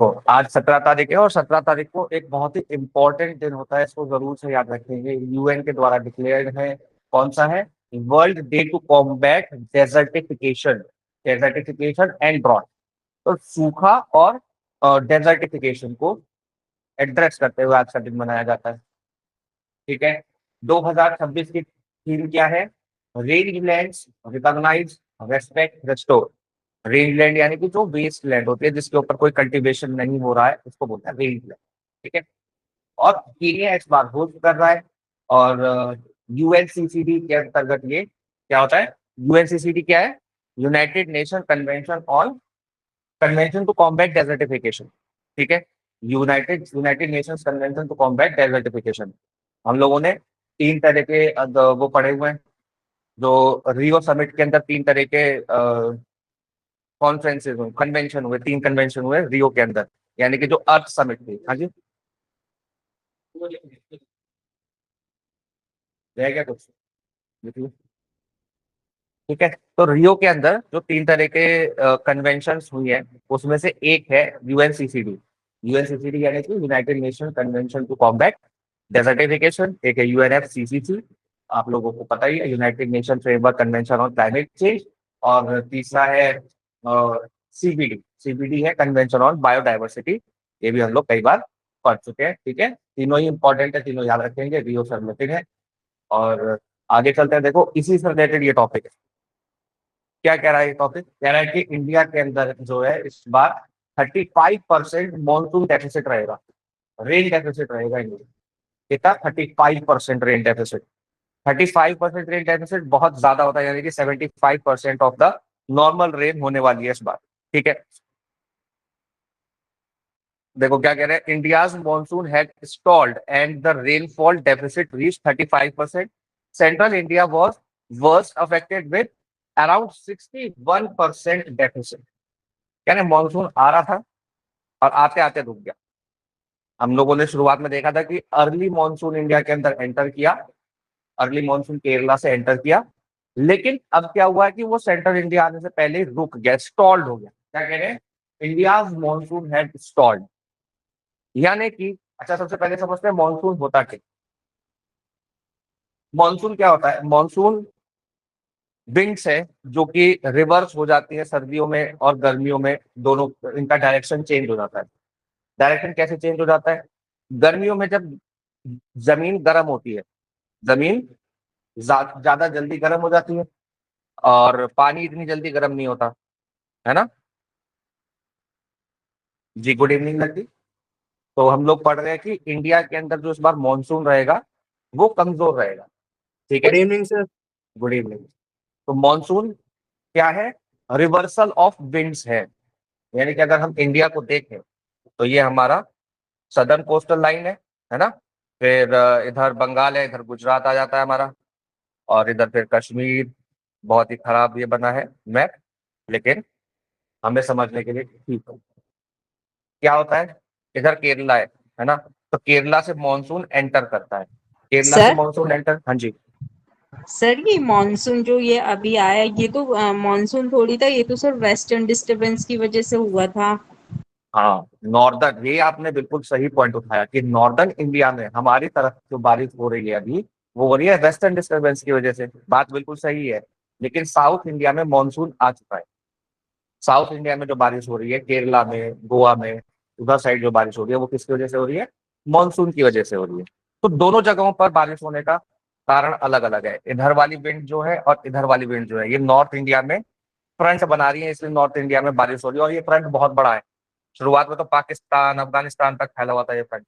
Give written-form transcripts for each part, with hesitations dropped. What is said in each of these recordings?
देखो आज 17 तारीख है और 17 तारीख को एक बहुत ही इंपॉर्टेंट दिन होता है, इसको जरूर से याद रखेंगे। यूएन के द्वारा डिक्लेयर्ड है। कौन सा है? World day to combat desertification, desertification and drought. तो सूखा और डेजर्टिफिकेशन को एड्रेस करते हुए आज का दिन मनाया जाता है। ठीक है। 2026 की थीम क्या है? रेनलैंड्स रिकॉग्नाइज, रेस्पेक्ट, रेस्टोर। रेनलैंड यानी कि जो वेस्ट लैंड होती है जिसके ऊपर कोई कल्टीवेशन नहीं हो रहा है उसको बोलते हैं रेनलैंड। ठीक है। और कीनिया इस बार होस्ट कर रहा है। और यूएनसीसीडी के अंतर्गत ये क्या होता है? यूएनसीसीडी क्या है? United Nation convention on, convention to combat desertification. ठीक है। United United Nations convention to combat desertification. हम लोगों ने तीन तरह के वो पढ़े हुए हैं, जो रियो समिट के अंदर तीन तरह के कॉन्फ्रेंसेज हुए, कन्वेंशन हुए, तीन कन्वेंशन हुए रियो के अंदर, यानी कि जो अर्थ समिट थी। हाँ जी, रह गया कुछ? देखिए। ठीक है। तो रियो के अंदर जो तीन तरह के कन्वेंशन हुई है उसमें से एक है यूएनसीसीडी। यूएनसीसीडी यानी कि United Nation convention to combat desertification. एक है यूएनएफसीसीसी, आप लोगों को पता ही है, United Nation framework convention on climate change. और तीसरा है सीबीडी। सीबीडी है कन्वेंशन ऑन बायोडाइवर्सिटी। ये भी हम लोग कई बार पढ़ चुके हैं। ठीक है। तीनों ही इंपॉर्टेंट है, तीनों याद रखेंगे, रियो से रिलेटेड है। और आगे चलते हैं। देखो इसी से रिलेटेड ये टॉपिक है। क्या कह रहा है ये टॉपिक? कह रहा है कि इंडिया के अंदर जो है इस बार 35% मॉनसून डेफिसिट रहेगा, रेन डेफिसिट रहेगा इंडिया। कितना? 35% रेन डेफिसिट। 35% रेन डेफिसिट बहुत ज्यादा होता है, यानी कि 75% ऑफ द नॉर्मल रेन होने वाली है इस बार। ठीक है। देखो क्या कह रहे हैं, India's monsoon had stalled and the rainfall deficit reach 35%। Central India was worst affected with around 61% deficit. यानी मॉनसून आ रहा था और आते आते रुक गया। हम लोगों ने शुरुआत में देखा था कि अर्ली मॉनसून इंडिया के अंदर एंटर किया, अर्ली मॉनसून केरला से एंटर किया, लेकिन अब क्या हुआ है कि वो सेंट्रल इंडिया आने से पहले ही रुक गया, स्टॉल्ड हो गया। क्या कह रहे हैं? इंडियाज मॉनसून हैड स्टॉल्ड, यानी कि अच्छा सबसे पहले समझते हैं मॉनसून होता क्या। मॉनसून क्या होता है? मॉनसून विंड्स है जो कि रिवर्स हो जाती है सर्दियों में और गर्मियों में, दोनों इनका डायरेक्शन चेंज हो जाता है। डायरेक्शन कैसे चेंज हो जाता है? गर्मियों में जब जमीन गर्म होती है, जमीन ज्यादा जल्दी गर्म हो जाती है और पानी इतनी जल्दी गर्म नहीं होता है ना। जी गुड इवनिंग लड़की। तो हम लोग पढ़ रहे हैं कि इंडिया के अंदर जो इस बार मॉनसून रहेगा वो कमजोर रहेगा। ठीक है। Good evening sir. Good evening. तो मॉनसून क्या है? रिवर्सल ऑफ विंड्स है। यानी कि अगर हम इंडिया को देखें तो ये हमारा सदर्न कोस्टल लाइन है ना। फिर इधर बंगाल है, इधर गुजरात आ जाता है हमारा, और इधर फिर कश्मीर। बहुत ही खराब ये बना है मैप, लेकिन हमें समझने के लिए ठीक है। क्या होता है? इधर केरला है ना। तो केरला से मॉनसून एंटर करता है, केरला से सर मॉनसून एंटर। हाँ जी। सर ये मॉनसून जो ये अभी आया ये तो मॉनसून थोड़ी था, ये तो सर वेस्टर्न डिस्टरबेंस की वजह से हुआ था। हाँ नॉर्दर्न, ये आपने बिल्कुल सही पॉइंट उठाया कि नॉर्दर्न इंडिया में हमारी तरफ जो बारिश हो रही है अभी, वो हो रही है वेस्टर्न डिस्टर्बेंस की वजह से। बात बिल्कुल सही है। लेकिन साउथ इंडिया में मॉनसून आ चुका है। साउथ इंडिया में जो बारिश हो रही है, केरला में, गोवा में, उधर साइड जो बारिश हो रही है वो किसकी वजह से हो रही है? मॉनसून की वजह से हो रही है। तो दोनों जगहों पर बारिश होने का कारण अलग अलग है। इधर वाली विंड जो है और इधर वाली विंड जो है, ये नॉर्थ इंडिया में फ्रंट बना रही है, इसलिए नॉर्थ इंडिया में बारिश हो रही है। और ये फ्रंट बहुत बड़ा है। शुरुआत में तो पाकिस्तान अफगानिस्तान तक फैला हुआ था ये फ्रंट,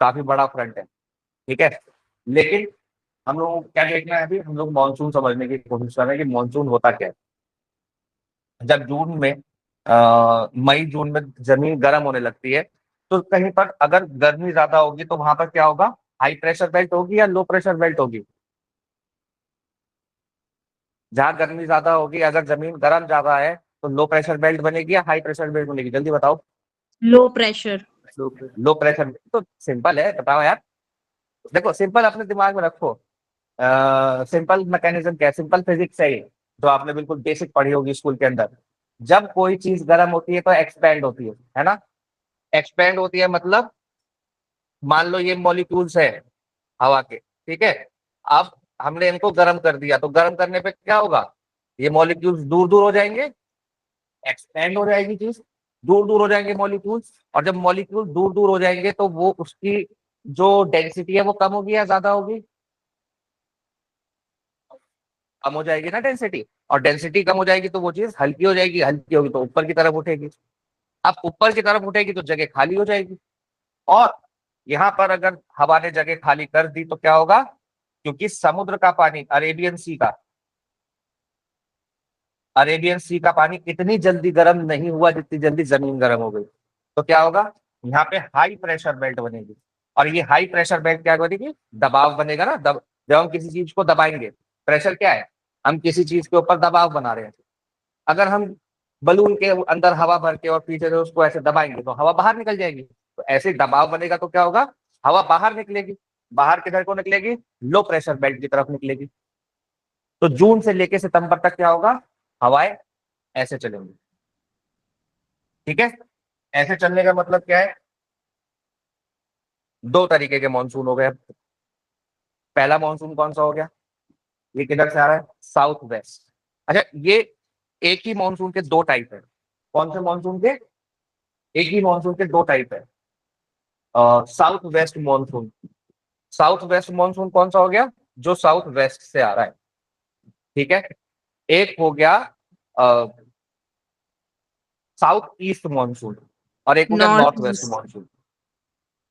काफी बड़ा फ्रंट है। ठीक है। लेकिन हम लोग क्या देखना है, अभी हम लोग मानसून समझने की कोशिश कर रहे हैं कि मानसून होता क्या है। जब जून में मई जून में जमीन गर्म होने लगती है, तो कहीं पर अगर गर्मी ज्यादा होगी तो वहां पर क्या होगा? हाई प्रेशर बेल्ट होगी या लो प्रेशर बेल्ट होगी? जहां गर्मी ज्यादा होगी, अगर जमीन गर्म ज्यादा है, तो लो प्रेशर बेल्ट बनेगी या हाई प्रेशर बेल्ट बनेगी? जल्दी बताओ। Low pressure. Low pressure. तो सिंपल है, बताओ यार। देखो सिंपल अपने दिमाग में रखो। सिंपल मैकेनिज्म क्या है? सिंपल फिजिक्स है ये, जो आपने बिल्कुल बेसिक पढ़ी होगी स्कूल के अंदर। जब कोई चीज गर्म होती है तो एक्सपैंड होती है ना। एक्सपेंड होती है मतलब मान लो ये मॉलिक्यूल्स है हवा के, ठीक है। अब हमने इनको गर्म कर दिया, तो गर्म करने पे क्या होगा, ये मॉलिक्यूल्स दूर दूर हो जाएंगे, एक्सपेंड हो जाएगी चीज, दूर दूर हो जाएंगे मॉलिक्यूल्स। और जब मॉलिक्यूल दूर दूर हो जाएंगे तो वो उसकी जो डेंसिटी है वो कम होगी या ज्यादा होगी, कम हो जाएगी ना डेंसिटी। और डेंसिटी कम हो जाएगी तो वो चीज हल्की हो जाएगी, हल्की होगी तो ऊपर की तरफ उठेगी। अब ऊपर की तरफ उठेगी तो जगह खाली हो जाएगी। और यहाँ पर अगर हवा ने जगह खाली कर दी तो क्या होगा, क्योंकि समुद्र का पानी, अरेबियन सी का पानी इतनी जल्दी गर्म नहीं हुआ जितनी जल्दी जमीन गर्म हो गई। तो क्या होगा, यहाँ पे हाई प्रेशर बेल्ट बनेगी। और ये हाई प्रेशर बेल्ट क्या बनेगी, दबाव बनेगा ना। जब हम किसी चीज को दबाएंगे, प्रेशर क्या है, हम किसी चीज के ऊपर दबाव बना रहे हैं। अगर हम बलून के अंदर हवा भर के और पीछे से उसको ऐसे दबाएंगे तो हवा बाहर निकल जाएगी। तो ऐसे दबाव बनेगा तो क्या होगा, हवा बाहर निकलेगी। बाहर किधर को निकलेगी, लो प्रेशर बेल्ट की तरफ निकलेगी। तो जून से लेके सितंबर तक क्या होगा, हवाएं ऐसे चलेंगी, ठीक है। ऐसे चलने का मतलब क्या है, दो तरीके के मानसून हो गए। पहला मानसून कौन सा हो गया, ये किधर से आ रहा है, साउथ वेस्ट। अच्छा, ये एक ही मानसून के दो टाइप है। कौन से मानसून के, एक ही मानसून के दो टाइप है। South west monsoon, south west monsoon कौन सा हो गया, जो साउथ वेस्ट से आ रहा है, ठीक है। एक हो गया साउथ ईस्ट मानसून, और एक हो गया north north west east. Monsoon.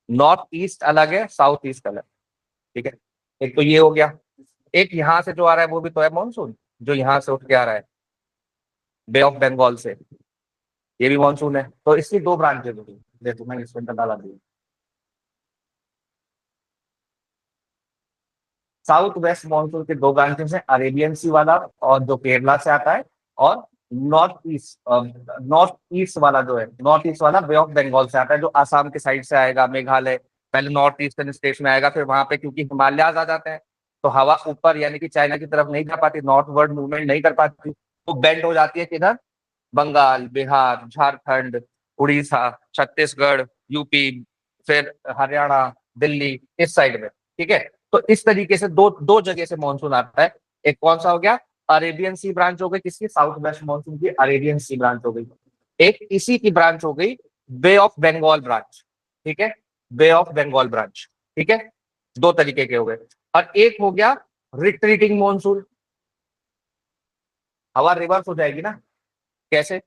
North east अलग है, साउथ ईस्ट अलग, ठीक है। एक तो ये हो गया। एक यहाँ से जो आ रहा है वो भी तो है मानसून, जो यहाँ से उठ के आ रहा है बे ऑफ बंगाल से, ये भी मानसून है। तो इसकी दो ब्रांचेज होगी, देखो मैंने इसमें डाला दिया। साउथ वेस्ट मानसून के दो ब्रांचेस हैं, अरेबियन सी वाला और जो केरला से आता है, और नॉर्थ ईस्ट वाला जो है, नॉर्थ ईस्ट वाला बे ऑफ बंगाल से आता है, जो आसाम के साइड से आएगा, मेघालय, पहले नॉर्थ ईस्टर्न स्टेट्स में आएगा, फिर वहां पे क्योंकि हिमालयाज आ जाते हैं तो हवा ऊपर यानी कि चाइना की तरफ नहीं जा पाती, नॉर्थवर्ड मूवमेंट नहीं कर पाती, तो बेंड हो जाती है किधर, बंगाल, बिहार, झारखंड, उड़ीसा, छत्तीसगढ़, यूपी, फिर हरियाणा, दिल्ली, इस साइड में, ठीक है। तो इस तरीके से दो दो जगह से मानसून आता है। एक कौन सा हो गया, अरेबियन सी ब्रांच हो गई किसकी, साउथ वेस्ट मानसून की अरेबियन सी ब्रांच हो गई। एक इसी की ब्रांच हो गई बे ऑफ बंगाल ब्रांच, ठीक है, बे ऑफ बंगाल ब्रांच, ठीक है। दो तरीके के हो गए। और एक हो गया रिट्रीटिंग मानसून, हवा रिवर्स हो जाएगी ना, कैसे,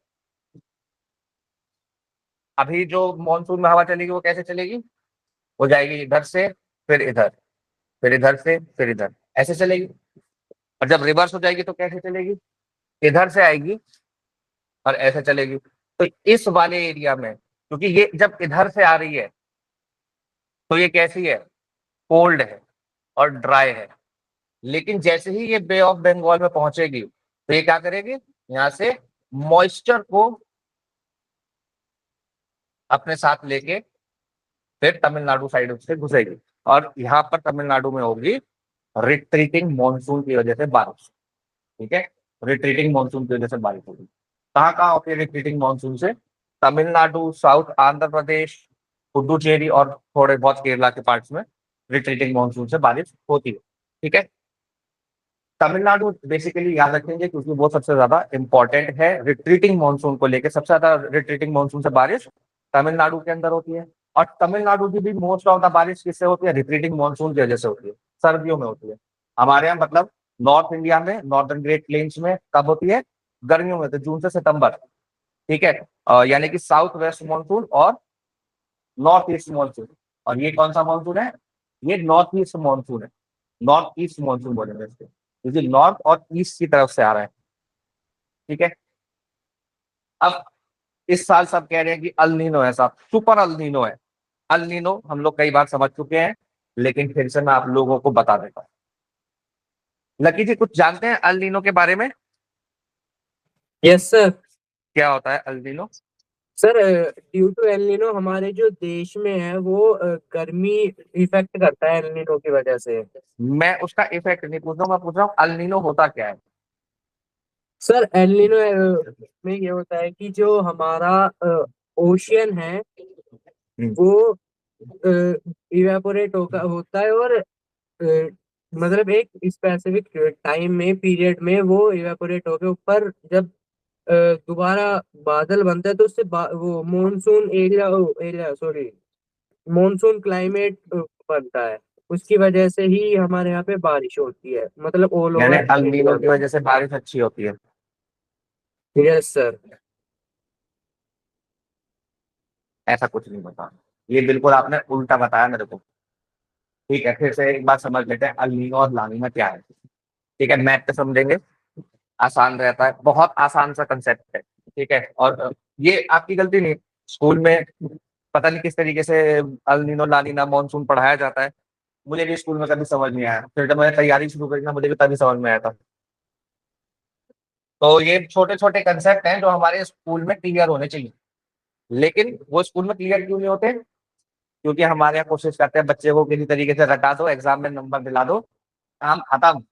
अभी जो मानसून में हवा चलेगी वो कैसे चलेगी, हो जाएगी इधर से, फिर इधर, फिर इधर से, फिर इधर, ऐसे चलेगी। और जब रिवर्स हो जाएगी तो कैसे चलेगी, इधर से आएगी और ऐसे चलेगी। तो इस वाले एरिया में, क्योंकि ये जब इधर से आ रही है तो ये कैसी है, कोल्ड है और ड्राई है। लेकिन जैसे ही ये बे ऑफ बंगाल में पहुंचेगी तो ये क्या करेगी, यहाँ से मॉइस्चर को अपने साथ लेके फिर तमिलनाडु साइड से घुसेगी। और यहाँ पर तमिलनाडु में होगी रिट्रीटिंग मानसून की वजह से बारिश, ठीक है। रिट्रीटिंग मानसून की वजह से बारिश होगी। कहाँ कहाँ होती है रिट्रीटिंग मानसून से, तमिलनाडु, साउथ आंध्र प्रदेश, पुडुचेरी और थोड़े बहुत केरला के पार्ट्स में रिट्रीटिंग मानसून से बारिश होती है, ठीक है। तमिलनाडु बेसिकली याद रखेंगे क्योंकि वो सबसे ज्यादा इंपॉर्टेंट है रिट्रीटिंग मानसून को लेकर। सबसे ज्यादा रिट्रीटिंग मानसून से बारिश तमिलनाडु के अंदर होती है। और तमिलनाडु की भी मोस्ट ऑफ द बारिश किससे होती है, रिट्रीटिंग मानसून की वजह से होती है, सर्दियों में होती है। हमारे यहाँ मतलब नॉर्थ इंडिया में, नॉर्दर्न ग्रेट प्लेन्स में कब होती है, गर्मियों में, तो जून से सितंबर, ठीक है। यानी कि साउथ वेस्ट मानसून और नॉर्थ ईस्ट मानसून। और ये कौन सा मानसून है, ये नॉर्थ ईस्ट मानसून है, नॉर्थ ईस्ट मानसून बोलेंगे इसको, क्योंकि नॉर्थ और ईस्ट की तरफ से आ रहा है, ठीक है। अब इस साल सब कह रहे हैं कि अल नीनो है, साहब सुपर अल नीनो है। अल नीनो हम लोग कई बार समझ चुके हैं, लेकिन फिर से मैं आप लोगों को बता देता हूँ। लकी जी कुछ जानते हैं अल नीनो के बारे में, यस सर। क्या होता है El Nino. Sir due to El Nino हमारे जो देश में है वो गर्मी इफेक्ट करता है एल नीनो की वजह से। मैं उसका इफेक्ट नहीं पूछ रहा हूँ, मैं पूछ रहा हूँ अल नीनो होता क्या है। सर एल नीनो में ये होता है कि जो हमारा ओशियन है वो इवेपोरेट होता है और मतलब एक स्पेसिफिक टाइम में पीरियड में वो इवेपोरेट होके ऊपर जब दोबारा बादल बनता है तो उससे वो monsoon area sorry monsoon climate बनता है। उसकी वजह से ही हमारे यहाँ पे बारिश होती है, मतलब ऑल यानी ओवर अल नीनो इंडिया की में। वजह से बारिश अच्छी होती है। Yes sir. ऐसा कुछ नहीं बता, ये बिल्कुल आपने उल्टा बताया मेरे को। ठीक है, फिर से एक बात समझ लेते हैं, अल नीनो और ला नीना क्या है। ठीक है, मैथ पे समझेंगे, आसान रहता है, बहुत आसान सा कंसेप्ट है। ठीक है, और ये आपकी गलती नहीं, स्कूल में पता नहीं किस तरीके से अल नीनो ला नीना मानसून पढ़ाया जाता है। मुझे भी स्कूल में कभी समझ नहीं आया, फिर जब मैंने तैयारी शुरू करी ना, मुझे भी तभी समझ में आया था। तो ये छोटे छोटे कंसेप्ट हैं जो हमारे स्कूल में क्लियर होने चाहिए, लेकिन वो स्कूल में क्लियर क्यों नहीं होते? क्योंकि हमारे यहाँ कोशिश करते हैं बच्चे को किसी तरीके से रटा दो, एग्जाम में नंबर दिला दो, काम खत्म।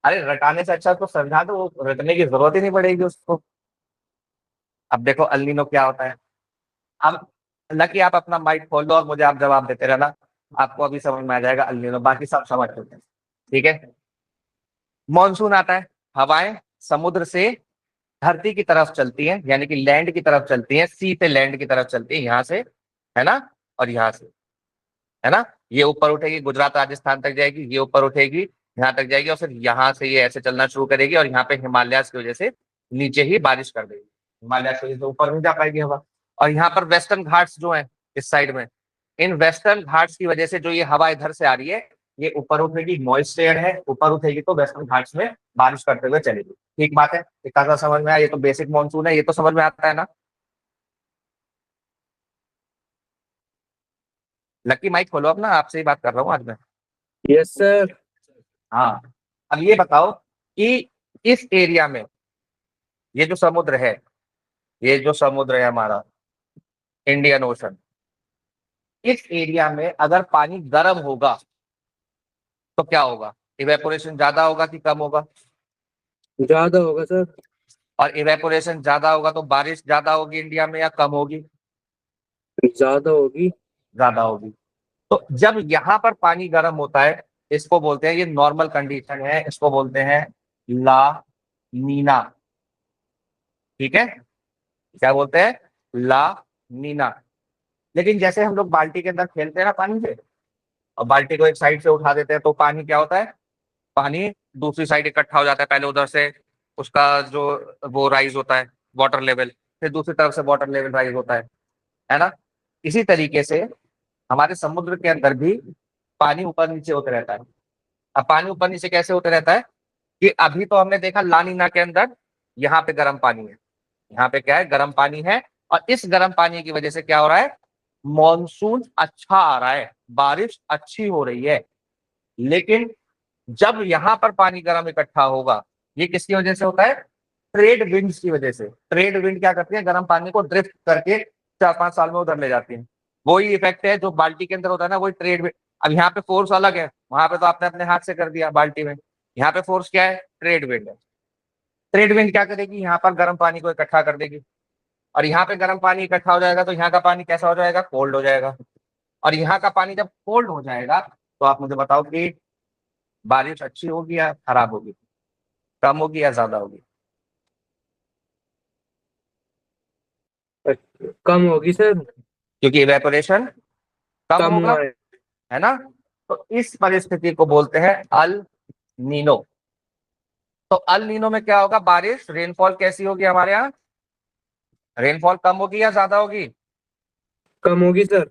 अरे रटाने से अच्छा तो समझा दो, वो रटने की जरूरत ही नहीं पड़ेगी उसको। अब देखो अल नीनो क्या होता है। अब लकी आप अपना माइक खोल लो और मुझे आप जवाब देते रहना, आपको अभी समझ में आ जाएगा अल नीनो, बाकी सब समझ चुके हैं। ठीक है, मॉनसून आता है, हवाएं समुद्र से धरती की तरफ चलती हैं, यानी कि लैंड की तरफ चलती हैं, सी से लैंड की तरफ चलती है, यहाँ से, है ना, और यहाँ से, है ना। ये ऊपर उठेगी, गुजरात राजस्थान तक जाएगी, ये ऊपर उठेगी, यहाँ तक जाएगी, और फिर यहाँ से ये ऐसे चलना शुरू करेगी, और यहाँ पे हिमालय की वजह से नीचे ही बारिश कर देगी। हिमालय की वजह से ऊपर नहीं जा पाएगी हवा। और यहाँ पर वेस्टर्न घाट्स जो है इस साइड में, इन वेस्टर्न घाट्स की वजह से जो ये हवा इधर से आ रही है, ये ऊपर उठेगी, मॉइस्ट एयर है, ऊपर उठेगी तो वेस्टर्न घाट्स में बारिश करते हुए चलेगी। ठीक बात है, इतना समझ में आया, ये तो बेसिक मानसून है, ये तो समझ में आता है ना। लकी माइक खोलो अपना, आपसे ही बात कर रहा हूँ आज मैं। Yes sir. हाँ, अब ये बताओ कि इस एरिया में ये जो समुद्र है, ये जो समुद्र है हमारा इंडियन ओशन, इस एरिया में अगर पानी गर्म होगा तो क्या होगा? इवेपोरेशन ज्यादा होगा कि कम होगा? ज्यादा होगा सर। और इवेपोरेशन ज्यादा होगा तो बारिश ज्यादा होगी इंडिया में या कम होगी? ज्यादा होगी। ज्यादा होगी। तो जब यहाँ पर पानी गर्म होता है, इसको बोलते हैं, ये नॉर्मल कंडीशन है, इसको बोलते हैं ला नीना। ठीक है, क्या बोलते हैं? ला नीना। लेकिन जैसे हम लोग बाल्टी के अंदर खेलते हैं ना पानी से, और बाल्टी को एक साइड से उठा देते हैं, तो पानी क्या होता है? पानी दूसरी साइड इकट्ठा हो जाता है, पहले उधर से उसका जो वो राइज होता है वाटर लेवल, फिर दूसरी तरफ से वाटर लेवल राइज होता है ना। इसी तरीके से हमारे समुद्र के अंदर भी पानी ऊपर नीचे होते रहता है। अब पानी ऊपर नीचे कैसे होते रहता है कि अभी तो हमने देखा लानीना के अंदर यहाँ पे गर्म पानी है, यहाँ पे क्या है? गर्म पानी है, और इस गर्म पानी की वजह से क्या हो रहा है? मॉनसून अच्छा आ रहा है, बारिश अच्छी हो रही है। लेकिन जब यहाँ पर पानी गर्म इकट्ठा होगा, ये किसकी वजह से होता है? ट्रेड विंड्स की वजह से। ट्रेड विंड क्या करती है? गर्म पानी को ड्रिफ्ट करके 4-5 साल में उधर ले जाती है। वही इफेक्ट है जो बाल्टी के अंदर होता है ना, वही ट्रेड विंड। अब यहाँ पे फोर्स अलग है, वहां पे तो आपने अपने हाथ से कर दिया बाल्टी में, यहाँ पे फोर्स क्या है? ट्रेड विंड है। ट्रेड विंड क्या करेगी? यहाँ पर गर्म पानी को इकट्ठा कर देगी, और यहाँ पे गर्म पानी इकट्ठा हो जाएगा तो यहाँ का पानी कैसा हो जाएगा? कोल्ड हो जाएगा। और यहाँ का पानी जब कोल्ड हो जाएगा, तो आप मुझे बताओ कि बारिश अच्छी होगी या खराब होगी, कम होगी या ज्यादा होगी? कम होगी सर। क्योंकि इवेपोरेशन कम कम होगा, हुआ है। है ना। तो इस परिस्थिति को बोलते हैं अल नीनो। तो अल नीनो में क्या होगा? बारिश, रेनफॉल कैसी होगी हमारे यहाँ? रेनफॉल कम होगी या ज्यादा होगी? कम होगी सर।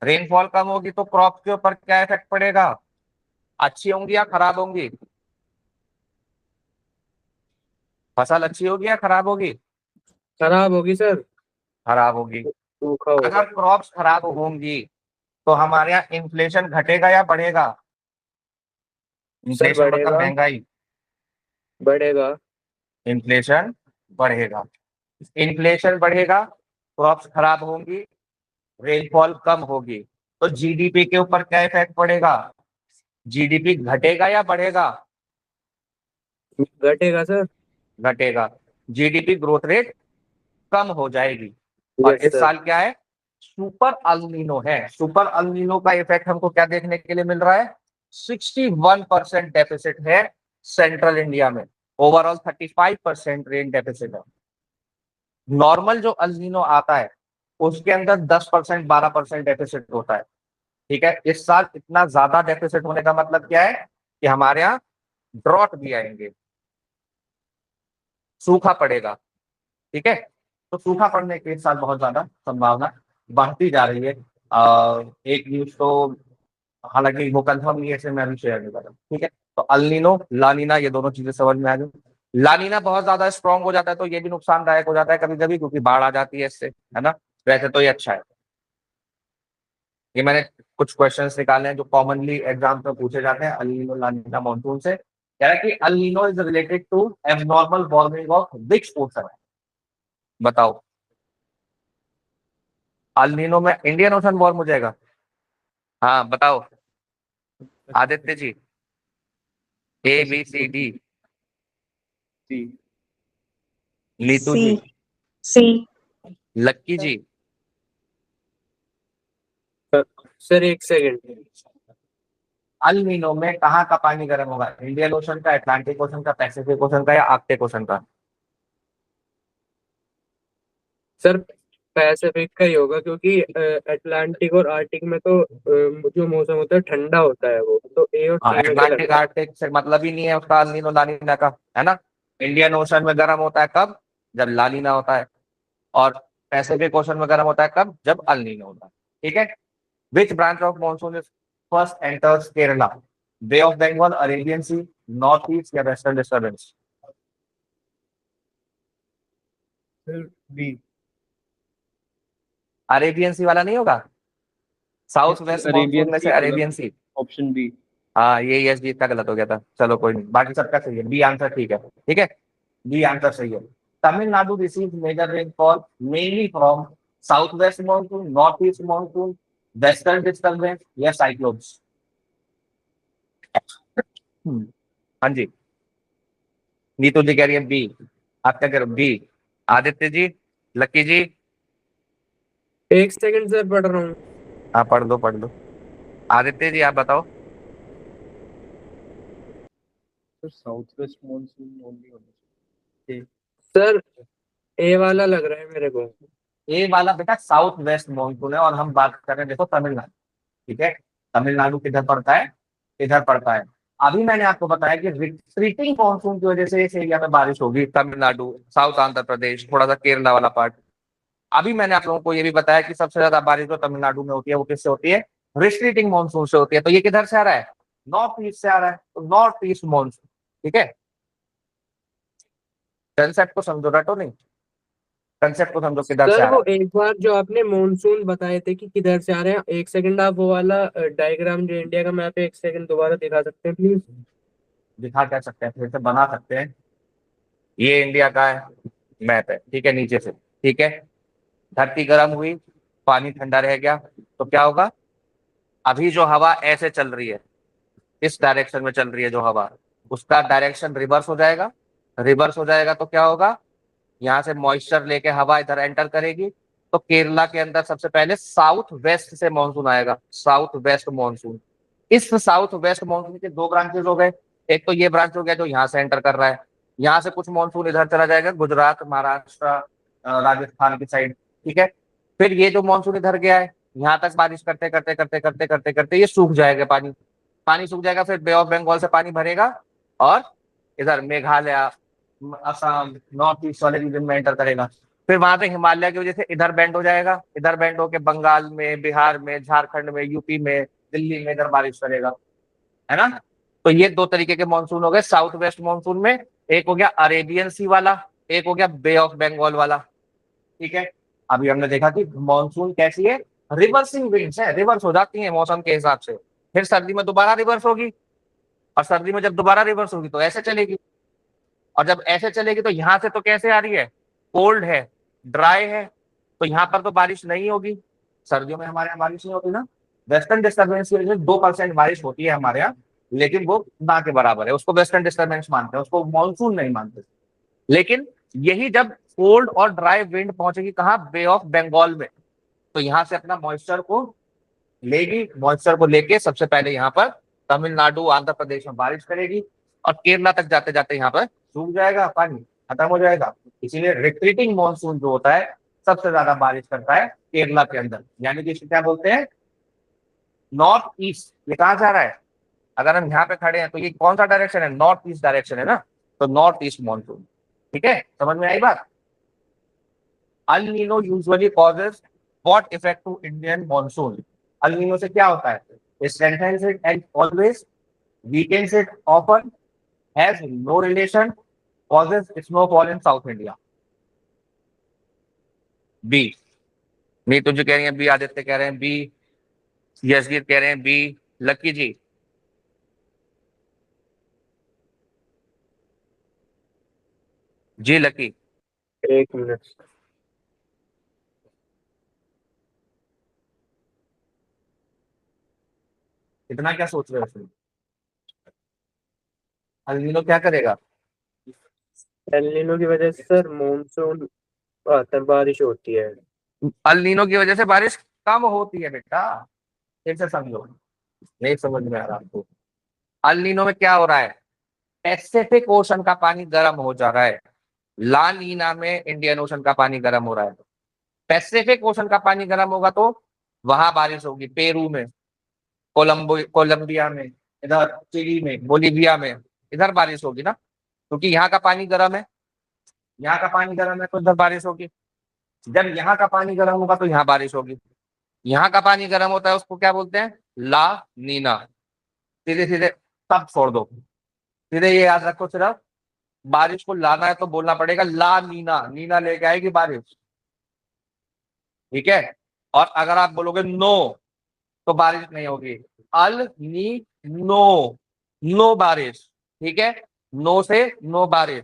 रेनफॉल कम होगी तो क्रॉप के ऊपर क्या इफेक्ट पड़ेगा? अच्छी होंगी या खराब होंगी? फसल अच्छी होगी या खराब होगी? खराब होगी सर। खराब होगी। सूखा होगा। अगर क्रॉप्स खराब होंगी तो हमारे यहाँ इन्फ्लेशन घटेगा या बढ़ेगा? सर इन्फ्लेशन मतलब बढ़ेगा। महंगाई। बढ़ेगा। इन्फ्लेशन बढ़ेगा। इन्फ्लेशन बढ़ेगा, क्रॉप्स खराब होंगी, रेनफॉल कम होगी, तो जीडीपी के ऊपर क्या इफेक्ट पड़ेगा? जीडीपी घटेगा या बढ़ेगा? घटेगा सर। घटेगा। जीडीपी ग्रोथ रेट कम हो जाएगी। और यस इस सर। साल क्या है? सुपर अल्नीनो है। सुपर अल्नीनो का इफेक्ट हमको क्या देखने के लिए मिल रहा है? 61% डेफिसिट है सेंट्रल इंडिया में, ओवरऑल 35% रेन डेफिसिट है। नॉर्मल जो अल्नीनो आता है उसके अंदर 10% 12% डेफिसिट होता है। ठीक है, इस साल इतना ज्यादा डेफिसिट होने का मतलब क्या है कि हमारे यहाँ ड्रॉट भी आएंगे, सूखा पड़ेगा। ठीक है, तो सूखा पड़ने के इस साल बहुत ज्यादा संभावना बढ़ती जा रही है। एक न्यूज तो हालांकि वो कंफर्म नहीं है, इसलिए मैं अभी शेयर नहीं कर रहा। ठीक है, तो अल्नीनो लानीना ये दोनों चीजें समझ में आ गई। लानीना बहुत ज्यादा स्ट्रांग हो जाता है तो ये भी नुकसानदायक हो जाता है कभी कभी, क्योंकि बाढ़ आ जाती है इससे, है ना। वैसे तो ये अच्छा है। ये मैंने कुछ क्वेश्चंस निकाले हैं जो कॉमनली एग्जाम में पूछे जाते हैं अल्नीनो लानीना मॉनसून से। कह रहा है कि El Nino is related to abnormal warming of which ocean. बताओ, अल्नीनो में इंडियन ओशन वार्म हो जाएगा? हाँ बताओ, Aditya ji. ABCD। C. Neetu C. Ji. C. Lucky ji. Sir एक सेकंड। अल्नीनो में कहाँ का पानी गर्म होगा? इंडियन ओशन का, अटलांटिक ओशन का, पैसिफिक ओशन का, या आर्कटिक ओशन का? सर पैसिफिक का ही होगा, क्योंकि अटलांटिक और आर्टिक में तो जो मौसम होता है ठंडा होता है, वो तो ए और सी में क्या लग अटलांटिक रहा है? आर्कटिक से मतलब ही नहीं है उसका अल्नीनो लानीना का, है ना। इंडियन ओशन में गर्म होता है कब? जब लानीना होता है। और पैसिफिक ओशन में गर्म होता है कब? जब अल्नीनो होता है। ठीक है। Which branch of monsoon is first enters Kerala? Bay of Bengal, Arabian sea, north east, या western disturbance? Sir B. Arabian sea वाला नहीं होगा? साउथ वेस्ट मॉनसून अरेबियन में सी से गलत। Arabian sea. Option B. हाँ, ये यस जी का गलत हो गया था, चलो कोई नहीं, बाकी सबका सही है। बी आंसर ठीक है। ठीक है, बी आंसर सही है। Tamil Nadu receive major rainfall mainly from south west monsoon, north east monsoon, western disturbance, या साइक्लोन्स? हाँ जी, नीतू जी कह रही है बी। आप क्या कह रहे हो? बी। आदित्य जी, लक्की जी? एक सेकंड सर, पढ़ रहा हूँ। हाँ पढ़ दो पढ़ दो। आदित्य जी आप बताओ। Sir south west monsoon only होना चाहिए। सर ए वाला लग रहा है मेरे को। ए वाला बेटा साउथ वेस्ट मॉनसून है, और हम बात कर रहे हैं देखो तमिलनाडु। ठीक है, तमिलनाडु किधर पड़ता है? इधर पड़ता है। अभी मैंने आपको बताया कि रिट्रीटिंग मानसून की वजह से इस एरिया में बारिश होगी, तमिलनाडु, साउथ आंध्र प्रदेश, थोड़ा सा केरला वाला पार्ट। अभी मैंने आप लोगों को ये भी बताया कि सबसे ज्यादा बारिश जो तमिलनाडु में होती है वो किससे होती है? रिट्रीटिंग मानसून से होती है। तो ये किधर से आ रहा है? नॉर्थ ईस्ट से आ रहा है, तो नॉर्थ ईस्ट मानसून। ठीक है, कंसेप्ट को समझो, रटो नहीं, कंसेप्ट को समझो किधर से सर आ रहा वो है। एक बार जो आपने मॉनसून बताए थे कि किधर से आ रहे हैं, एक सेकंड आप वो वाला डायग्राम जो इंडिया का मैप है, एक सेकंड दोबारा दिखा सकते हैं प्लीज? दिखा क्या सकते हैं, फिर से बना सकते हैं। ये इंडिया का है, मैप है, ठीक है, नीचे से। ठीक है, धरती गर्म हुई, पानी ठंडा रह गया, तो क्या होगा? अभी जो हवा ऐसे चल रही है, इस डायरेक्शन में चल रही है जो हवा, उसका डायरेक्शन रिवर्स हो जाएगा। रिवर्स हो जाएगा तो क्या होगा? यहाँ से मॉइस्चर लेके हवा इधर एंटर करेगी, तो केरला के अंदर सबसे पहले साउथ वेस्ट से मानसून आएगा, साउथ वेस्ट मानसून। इस साउथ वेस्ट मानसून के दो ब्रांचेस हो गए। एक तो ये ब्रांच हो गया जो यहाँ से एंटर कर रहा है, यहाँ से कुछ मानसून इधर चला जाएगा, गुजरात, महाराष्ट्र, राजस्थान की साइड। ठीक है, फिर ये जो मानसून इधर गया है, यहाँ तक बारिश करते करते करते करते करते करते ये सूख जाएगा, पानी पानी सूख जाएगा, फिर बे ऑफ बंगाल से पानी भरेगा, और इधर मेघालय, असम, नॉर्थ ईस्ट वाले रीजन में एंटर करेगा। फिर वहां से हिमालय की वजह से इधर बेंड हो जाएगा, इधर बेंड होके बंगाल में, बिहार में, झारखंड में, यूपी में, दिल्ली में इधर बारिश करेगा, है ना। तो ये दो तरीके के मानसून हो गए साउथ वेस्ट मानसून में। एक हो गया अरेबियन सी वाला, एक हो गया बे ऑफ बंगाल वाला। ठीक है, अभी हमने देखा कि मानसून कैसी है? रिवर्सिंग विंड्स है, रिवर्स हो जाती है मौसम के हिसाब से। फिर सर्दी में दोबारा रिवर्स होगी, और सर्दी में जब दोबारा रिवर्स होगी तो ऐसे चलेगी, और जब ऐसे चलेगी तो यहाँ से तो कैसे आ रही है? कोल्ड है, ड्राई है, तो यहाँ पर तो बारिश नहीं होगी। सर्दियों में हमारे यहाँ बारिश नहीं होती ना। वेस्टर्न डिस्टर्बेंस की वजह से 2% बारिश होती है हमारे यहाँ, लेकिन वो ना के बराबर है, उसको वेस्टर्न डिस्टर्बेंस मानते हैं, उसको मानसून नहीं मानते। लेकिन यही जब कोल्ड और ड्राई विंड पहुंचेगी कहाँ? बे ऑफ बंगाल में, तो यहाँ से अपना मॉइस्चर को लेगी, मॉइस्चर को लेके सबसे पहले यहाँ पर तमिलनाडु आंध्र प्रदेश में बारिश करेगी और केरला तक जाते जाते यहाँ पर सूख जाएगा, पानी खत्म हो जाएगा। इसीलिए रिट्रीटिंग मॉनसून जो होता है सबसे ज्यादा बारिश करता है केरला के अंदर, यानी कि इसे क्या बोलते हैं, नॉर्थ ईस्ट। ये कहाँ जा रहा है, अगर हम यहाँ पे खड़े हैं तो ये कौन सा डायरेक्शन है, नॉर्थ ईस्ट डायरेक्शन है ना, तो नॉर्थ ईस्ट मॉनसून। ठीक है, समझ में आई बात। El Nino usually causes what effect to Indian monsoon. El Nino से क्या होता है, it strengthens it and always weakens it often, has no relation, causes snowfall in South India। B, नहीं तुझे कह रही है बी, आदित्य कह रहे हैं बी, यशगीर कह रहे हैं बी, लक्की जी जी लकी। एक मिनट। इतना क्या सोच रहे हो उसमें, अल नीनो क्या करेगा, एल नीनो की वजह से सर मॉनसून आता है, बारिश होती है। अल नीनो की वजह से बारिश कम होती है बेटा, फिर से समझो, नहीं समझ में आ रहा आपको। अल नीनो में क्या हो रहा है, पैसिफिक ओशन का पानी गर्म हो जा रहा है, ला नीना में इंडियन ओशन का पानी गर्म हो रहा है। पैसिफिक ओशन का पानी गर्म होगा तो वहां बारिश होगी, पेरू में, कोलंबिया में, इधर चिली में, बोलीविया में, इधर बारिश होगी ना, क्योंकि यहाँ का पानी गर्म है, यहाँ का पानी गर्म है तो इधर बारिश होगी। जब यहाँ का पानी गर्म होगा तो यहाँ बारिश होगी। यहाँ का पानी गर्म होता है उसको क्या बोलते हैं, ला नीना। सीधे सीधे सब छोड़ दो, सीधे ये याद रखो, सिर्फ बारिश को लाना है तो बोलना पड़ेगा ला नीना, नीना लेके आएगी बारिश। ठीक है, और अगर आप बोलोगे नो तो बारिश नहीं होगी, अल नी नो, नो बारिश। ठीक है, नो से नो बारिश,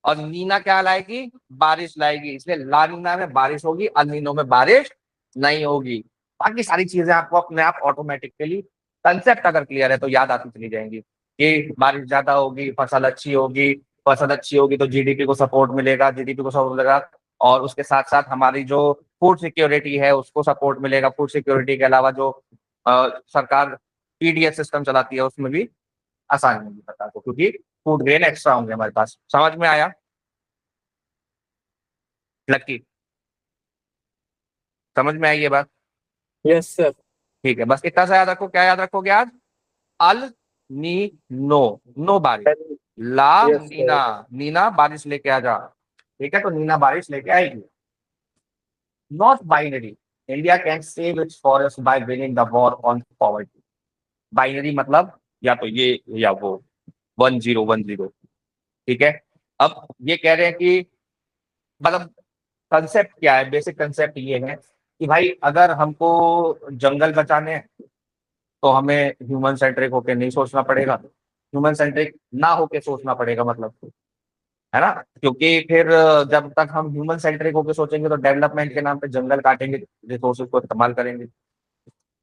और नीना क्या लाएगी, बारिश लाएगी, इसलिए ला नीना में बारिश होगी, अल नीनो में बारिश नहीं होगी। बाकी सारी चीजें आपको अपने आप ऑटोमेटिकली, कंसेप्ट अगर क्लियर है तो याद आती चली जाएंगी कि बारिश ज्यादा होगी फसल अच्छी होगी, फसल अच्छी होगी तो जीडीपी को सपोर्ट मिलेगा, जीडीपी को सपोर्ट मिलेगा, और उसके साथ साथ हमारी जो फूड सिक्योरिटी है उसको सपोर्ट मिलेगा। फूड सिक्योरिटी के अलावा जो सरकार पीडीएस सिस्टम चलाती है उसमें भी आसानी होगी सरकार को, क्योंकि फूड ग्रेन एक्स्ट्रा होंगे हमारे पास। समझ में आया लक्की, समझ में आई ये बात। Yes sir. ठीक है, बस इतना सा याद रखो, क्या याद रखोगे आज, अल नी नो, नो बारिश, ला यस नीना, नीना बारिश लेके आ जा। ठीक है, तो नीना बारिश लेके आएगी। Not binary, India can save it's forest by winning the war on poverty. Binary मतलब या तो ये या वो, 1010। ठीक है, अब ये कह रहे हैं कि मतलब कंसेप्ट क्या है, बेसिक कंसेप्ट ये है कि भाई अगर हमको जंगल बचाने हैं तो हमें ह्यूमन सेंट्रिक होके नहीं सोचना पड़ेगा, ह्यूमन सेंट्रिक ना होके सोचना पड़ेगा, मतलब, है ना, क्योंकि फिर जब तक हम ह्यूमन सेंट्रिक होके सोचेंगे तो डेवलपमेंट के नाम पे जंगल काटेंगे, रिसोर्सेज को इस्तेमाल करेंगे।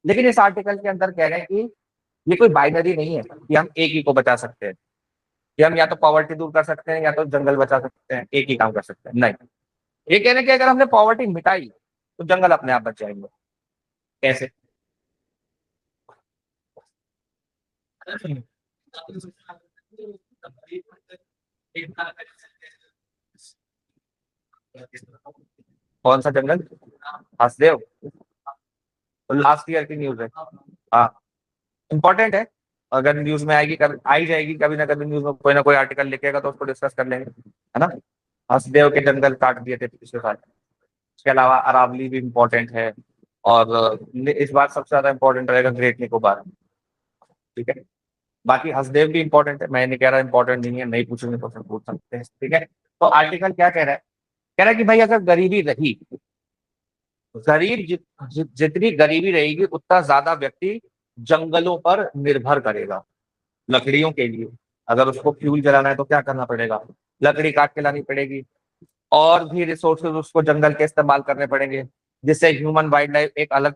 लेकिन इस आर्टिकल के अंदर कह रहे हैं कि ये कोई बाइनरी नहीं है कि हम एक ही को बचा सकते हैं, कि हम या तो पॉवर्टी दूर कर सकते हैं या तो जंगल बचा सकते हैं, एक ही काम कर सकते हैं, नहीं। ये कह रहे हैं कि अगर हमने पॉवर्टी मिटाई तो जंगल अपने आप बच जाएंगे। कैसे, कौन सा जंगल, हसदेव, लास्ट ईयर की न्यूज है, हाँ इंपॉर्टेंट है। अगर न्यूज में आएगी, कभी आई जाएगी, कभी ना कभी न्यूज में कोई ना कोई आर्टिकल लिखेगा तो उसको डिस्कस कर लेंगे, है ना। हसदेव के जंगल काट दिए थे पिछले साल। इसके अलावा अरावली भी इम्पोर्टेंट है, और इस बार सबसे ज्यादा इम्पोर्टेंट रहेगा ग्रेट निकोबार। ठीक है, बाकी हसदेव भी इम्पोर्टेंट है, मैं नहीं कह रहा इम्पोर्टेंट नहीं है, नहीं पूछेंगे तो फिर पूछ सकते हैं। ठीक है, तो आर्टिकल क्या कह रहा है, कह रहा है कि भाई अगर गरीबी रही, जितनी गरीबी रहेगी उतना ज्यादा व्यक्ति जंगलों पर निर्भर करेगा लकड़ियों के लिए। अगर उसको फ्यूल जलाना है तो क्या करना पड़ेगा, लकड़ी काट के लानी पड़ेगी, और भी रिसोर्सेज उसको जंगल के इस्तेमाल करने पड़ेंगे, जिससे ह्यूमन वाइल्ड लाइफ एक अलग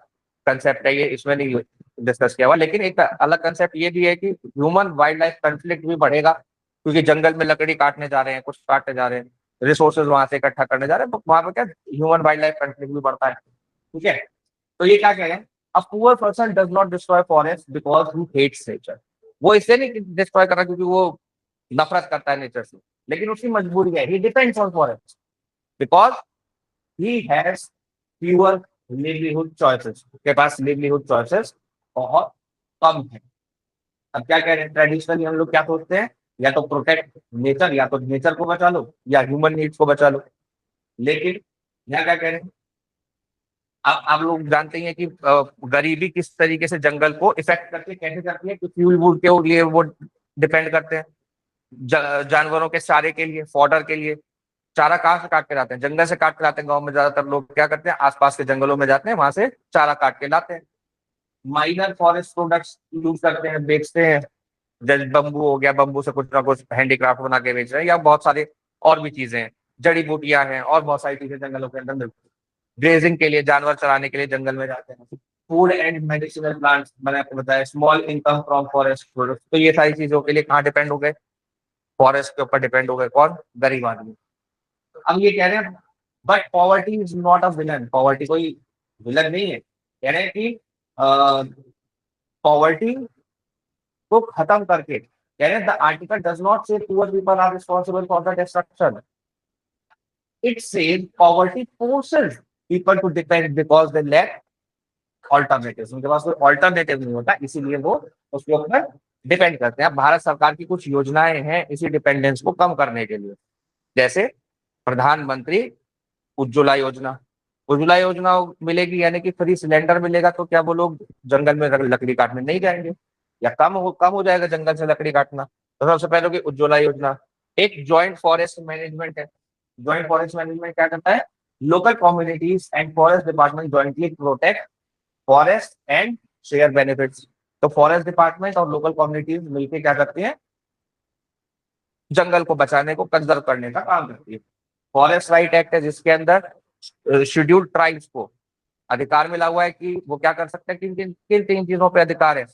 कंसेप्ट है, ये इसमें नहीं डिस्कस किया हुआ, लेकिन एक अलग कंसेप्ट ये भी है कि ह्यूमन वाइल्ड लाइफ कंफ्लिक्ट भी बढ़ेगा, क्योंकि जंगल में लकड़ी काटने जा रहे हैं, कुछ काटने जा रहे हैं, रिसोर्सेज वहां से इकट्ठा करने जा रहे हैं, तो वहां पर क्या ह्यूमन वाइल्ड लाइफ कंफ्लिक्ट भी बढ़ता है। ठीक है, तो ये क्या कह रहे हैं, a poor person does not destroy forest because he hates nature. वो इससे नहीं डिस्ट्रॉय कर रहा क्योंकि वो नफरत करता है नेचर से, लेकिन उसकी मजबूरी है, he depends on forest because he has fewer livelihood choices, उसके पास लिवलीहुड चॉइसेस बहुत कम है। अब क्या कह रहे हैं, ट्रेडिशनली हम लोग क्या सोचते हैं, या तो प्रोटेक्ट नेचर, या तो नेचर को बचा लो, या ह्यूमन नीड्स को बचा लो। लेकिन यहाँ क्या कह रहे हैं, आप लोग जानते ही हैं कि गरीबी किस तरीके से जंगल को इफेक्ट करती है, कैसे करती है, कि फ्यूल वूड के लिए वो डिपेंड करते हैं, जानवरों के चारे के लिए, फॉडर के लिए। चारा कहाँ से काट के लाते हैं, जंगल से काट के लाते हैं। गांव में ज्यादातर लोग क्या करते हैं, आसपास के जंगलों में जाते हैं, वहां से चारा काट के लाते हैं। माइनर फॉरेस्ट प्रोडक्ट्स यूज करते हैं, बेचते हैं, जैसे बम्बू हो गया, बम्बू से कुछ ना कुछ हैंडीक्राफ्ट बना के बेच रहे हैं, या बहुत सारे और भी चीजें हैं, जड़ी बूटियां हैं, और बहुत सारी चीजें जंगलों के अंदर मिलती हैं। ग्रेजिंग के लिए, जानवर चराने के लिए जंगल में जाते हैं। फूड एंड मेडिसिनल प्लांट्स, मैंने आपको बताया, small income from forest products. तो ये सारी चीजों के लिए कहाँ डिपेंड हो गए, फॉरेस्ट के ऊपर डिपेंड हो गए, कौन, गरीब आदमी। अब ये कह रहे हैं but poverty is not a villain, poverty कोई विलन नहीं है। कह रहे हैं कि पॉवर्टी को खत्म करके, कह रहे हैं the article does not say poor people are responsible for the destruction, it says poverty forces people to depend because they lack alternative, उनके पास कोई ऑल्टरनेटिव नहीं होता, इसीलिए वो उसके ऊपर डिपेंड करते हैं। अब भारत सरकार की कुछ योजनाएं हैं इसी डिपेंडेंस को कम करने के लिए, जैसे प्रधानमंत्री उज्ज्वला योजना। उज्ज्वला योजना मिलेगी यानी कि फ्री सिलेंडर मिलेगा, तो क्या वो लोग जंगल में लकड़ी काटने नहीं जाएंगे, या कम हो जाएगा जंगल से लकड़ी काटना। तो सबसे पहले होगी उज्ज्वला योजना। एक ज्वाइंट फॉरेस्ट मैनेजमेंट है। ज्वाइंट फॉरेस्ट मैनेजमेंट क्या करता है, local communities and forest department jointly protect forest and share benefits. तो फॉरेस्ट डिपार्टमेंट और लोकल कम्युनिटीज मिलकर क्या करती है, जंगल को बचाने को, कंजर्व करने का काम करती है। फॉरेस्ट राइट एक्ट है जिसके अंदर शेड्यूल्ड ट्राइब्स को अधिकार मिला हुआ है कि वो क्या कर सकते हैं, किन तीन चीजों पे अधिकार है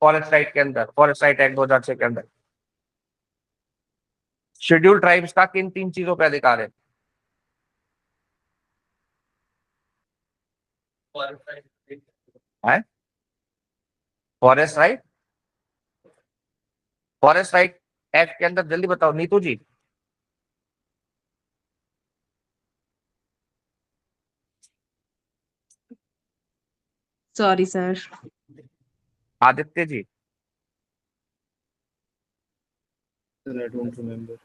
फॉरेस्ट राइट के अंदर, फॉरेस्ट राइट एक्ट 2006 के अंदर शेड्यूल्ड ट्राइब्स का किन तीन चीजों पे अधिकार है। Forest right, forest right act के अंदर, जल्दी बताओ Neetu ji. Sorry sir. Aditya ji. Sir, I don't remember.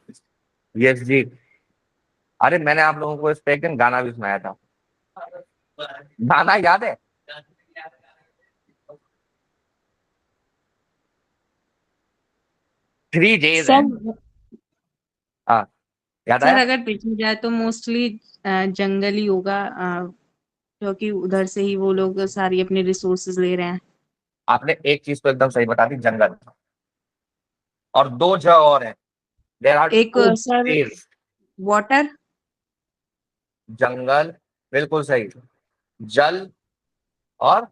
Yes जी। अरे मैंने आप लोगों को इस पे एक दिन गाना भी सुनाया था, गाना याद है, थ्री डेज है। सर हाँ, याद सर आया। अगर देखा जाए तो मोस्टली जंगल ही होगा, क्योंकि उधर से ही वो लोग सारी अपने रिसोर्सेज ले रहे हैं। आपने एक चीज तो एकदम सही बता दी, जंगल, और दो ज और है, देयर आर एक टू सर डेज। वाटर। जंगल, बिल्कुल सही, जल, और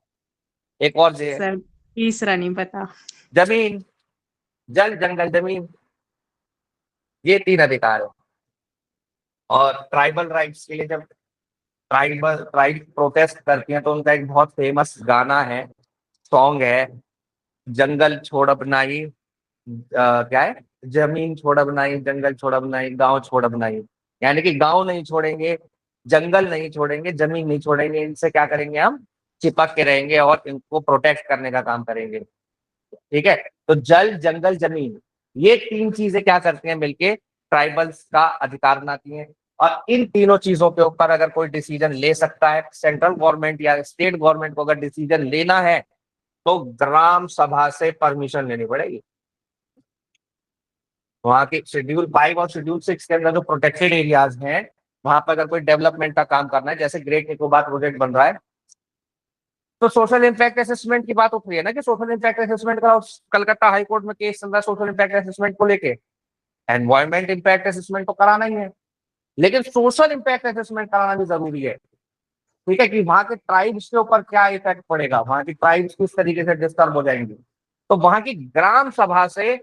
एक और जे है, सर तीसरा नहीं पता। जमीन। जल, जंगल, जमीन, ये तीन अधिकार है। और ट्राइबल राइट्स के लिए जब ट्राइब प्रोटेस्ट करती हैं तो उनका एक बहुत फेमस गाना है, सॉन्ग है, जंगल छोड़ अपनाई, क्या है, जमीन छोड़ अपनाई, जंगल छोड़ अपनाई, गांव छोड़ अपनाई। यानी कि गांव नहीं छोड़ेंगे, जंगल नहीं छोड़ेंगे, जमीन नहीं छोड़ेंगे, इनसे क्या करेंगे, हम चिपक के रहेंगे और इनको प्रोटेक्ट करने का काम करेंगे। ठीक है, तो जल, जंगल, जमीन, ये तीन चीजें क्या करती हैं मिलके, ट्राइबल्स का अधिकार बनाती हैं। और इन तीनों चीजों के ऊपर अगर कोई डिसीजन ले सकता है, सेंट्रल गवर्नमेंट या स्टेट गवर्नमेंट को अगर डिसीजन लेना है तो ग्राम सभा से परमिशन लेनी पड़ेगी। वहां के शेड्यूल 5 और शेड्यूल 6 के अंदर जो प्रोटेक्टेड एरियाज हैं, वहां पर अगर कोई डेवलपमेंट का काम करना है, जैसे ग्रेट निकोबार प्रोजेक्ट बन रहा है, तो सोशल इम्पैक्ट असेसमेंट की बात उठ रही है ना, कि सोशल इम्पैक्ट असेसमेंट का कलकत्ता हाई कोर्ट में केस चल रहा है सोशल इम्पैक्ट असेसमेंट को लेके। एनवायरमेंट इम्पैक्ट असेसमेंट तो कराना ही है, लेकिन सोशल इम्पैक्ट असेसमेंट कराना भी जरूरी है। ठीक है, कि वहां के ट्राइब्स के ऊपर क्या इफेक्ट पड़ेगा, वहां की ट्राइब्स किस तरीके से डिस्टर्ब हो जाएंगे, तो वहां की ग्राम सभा से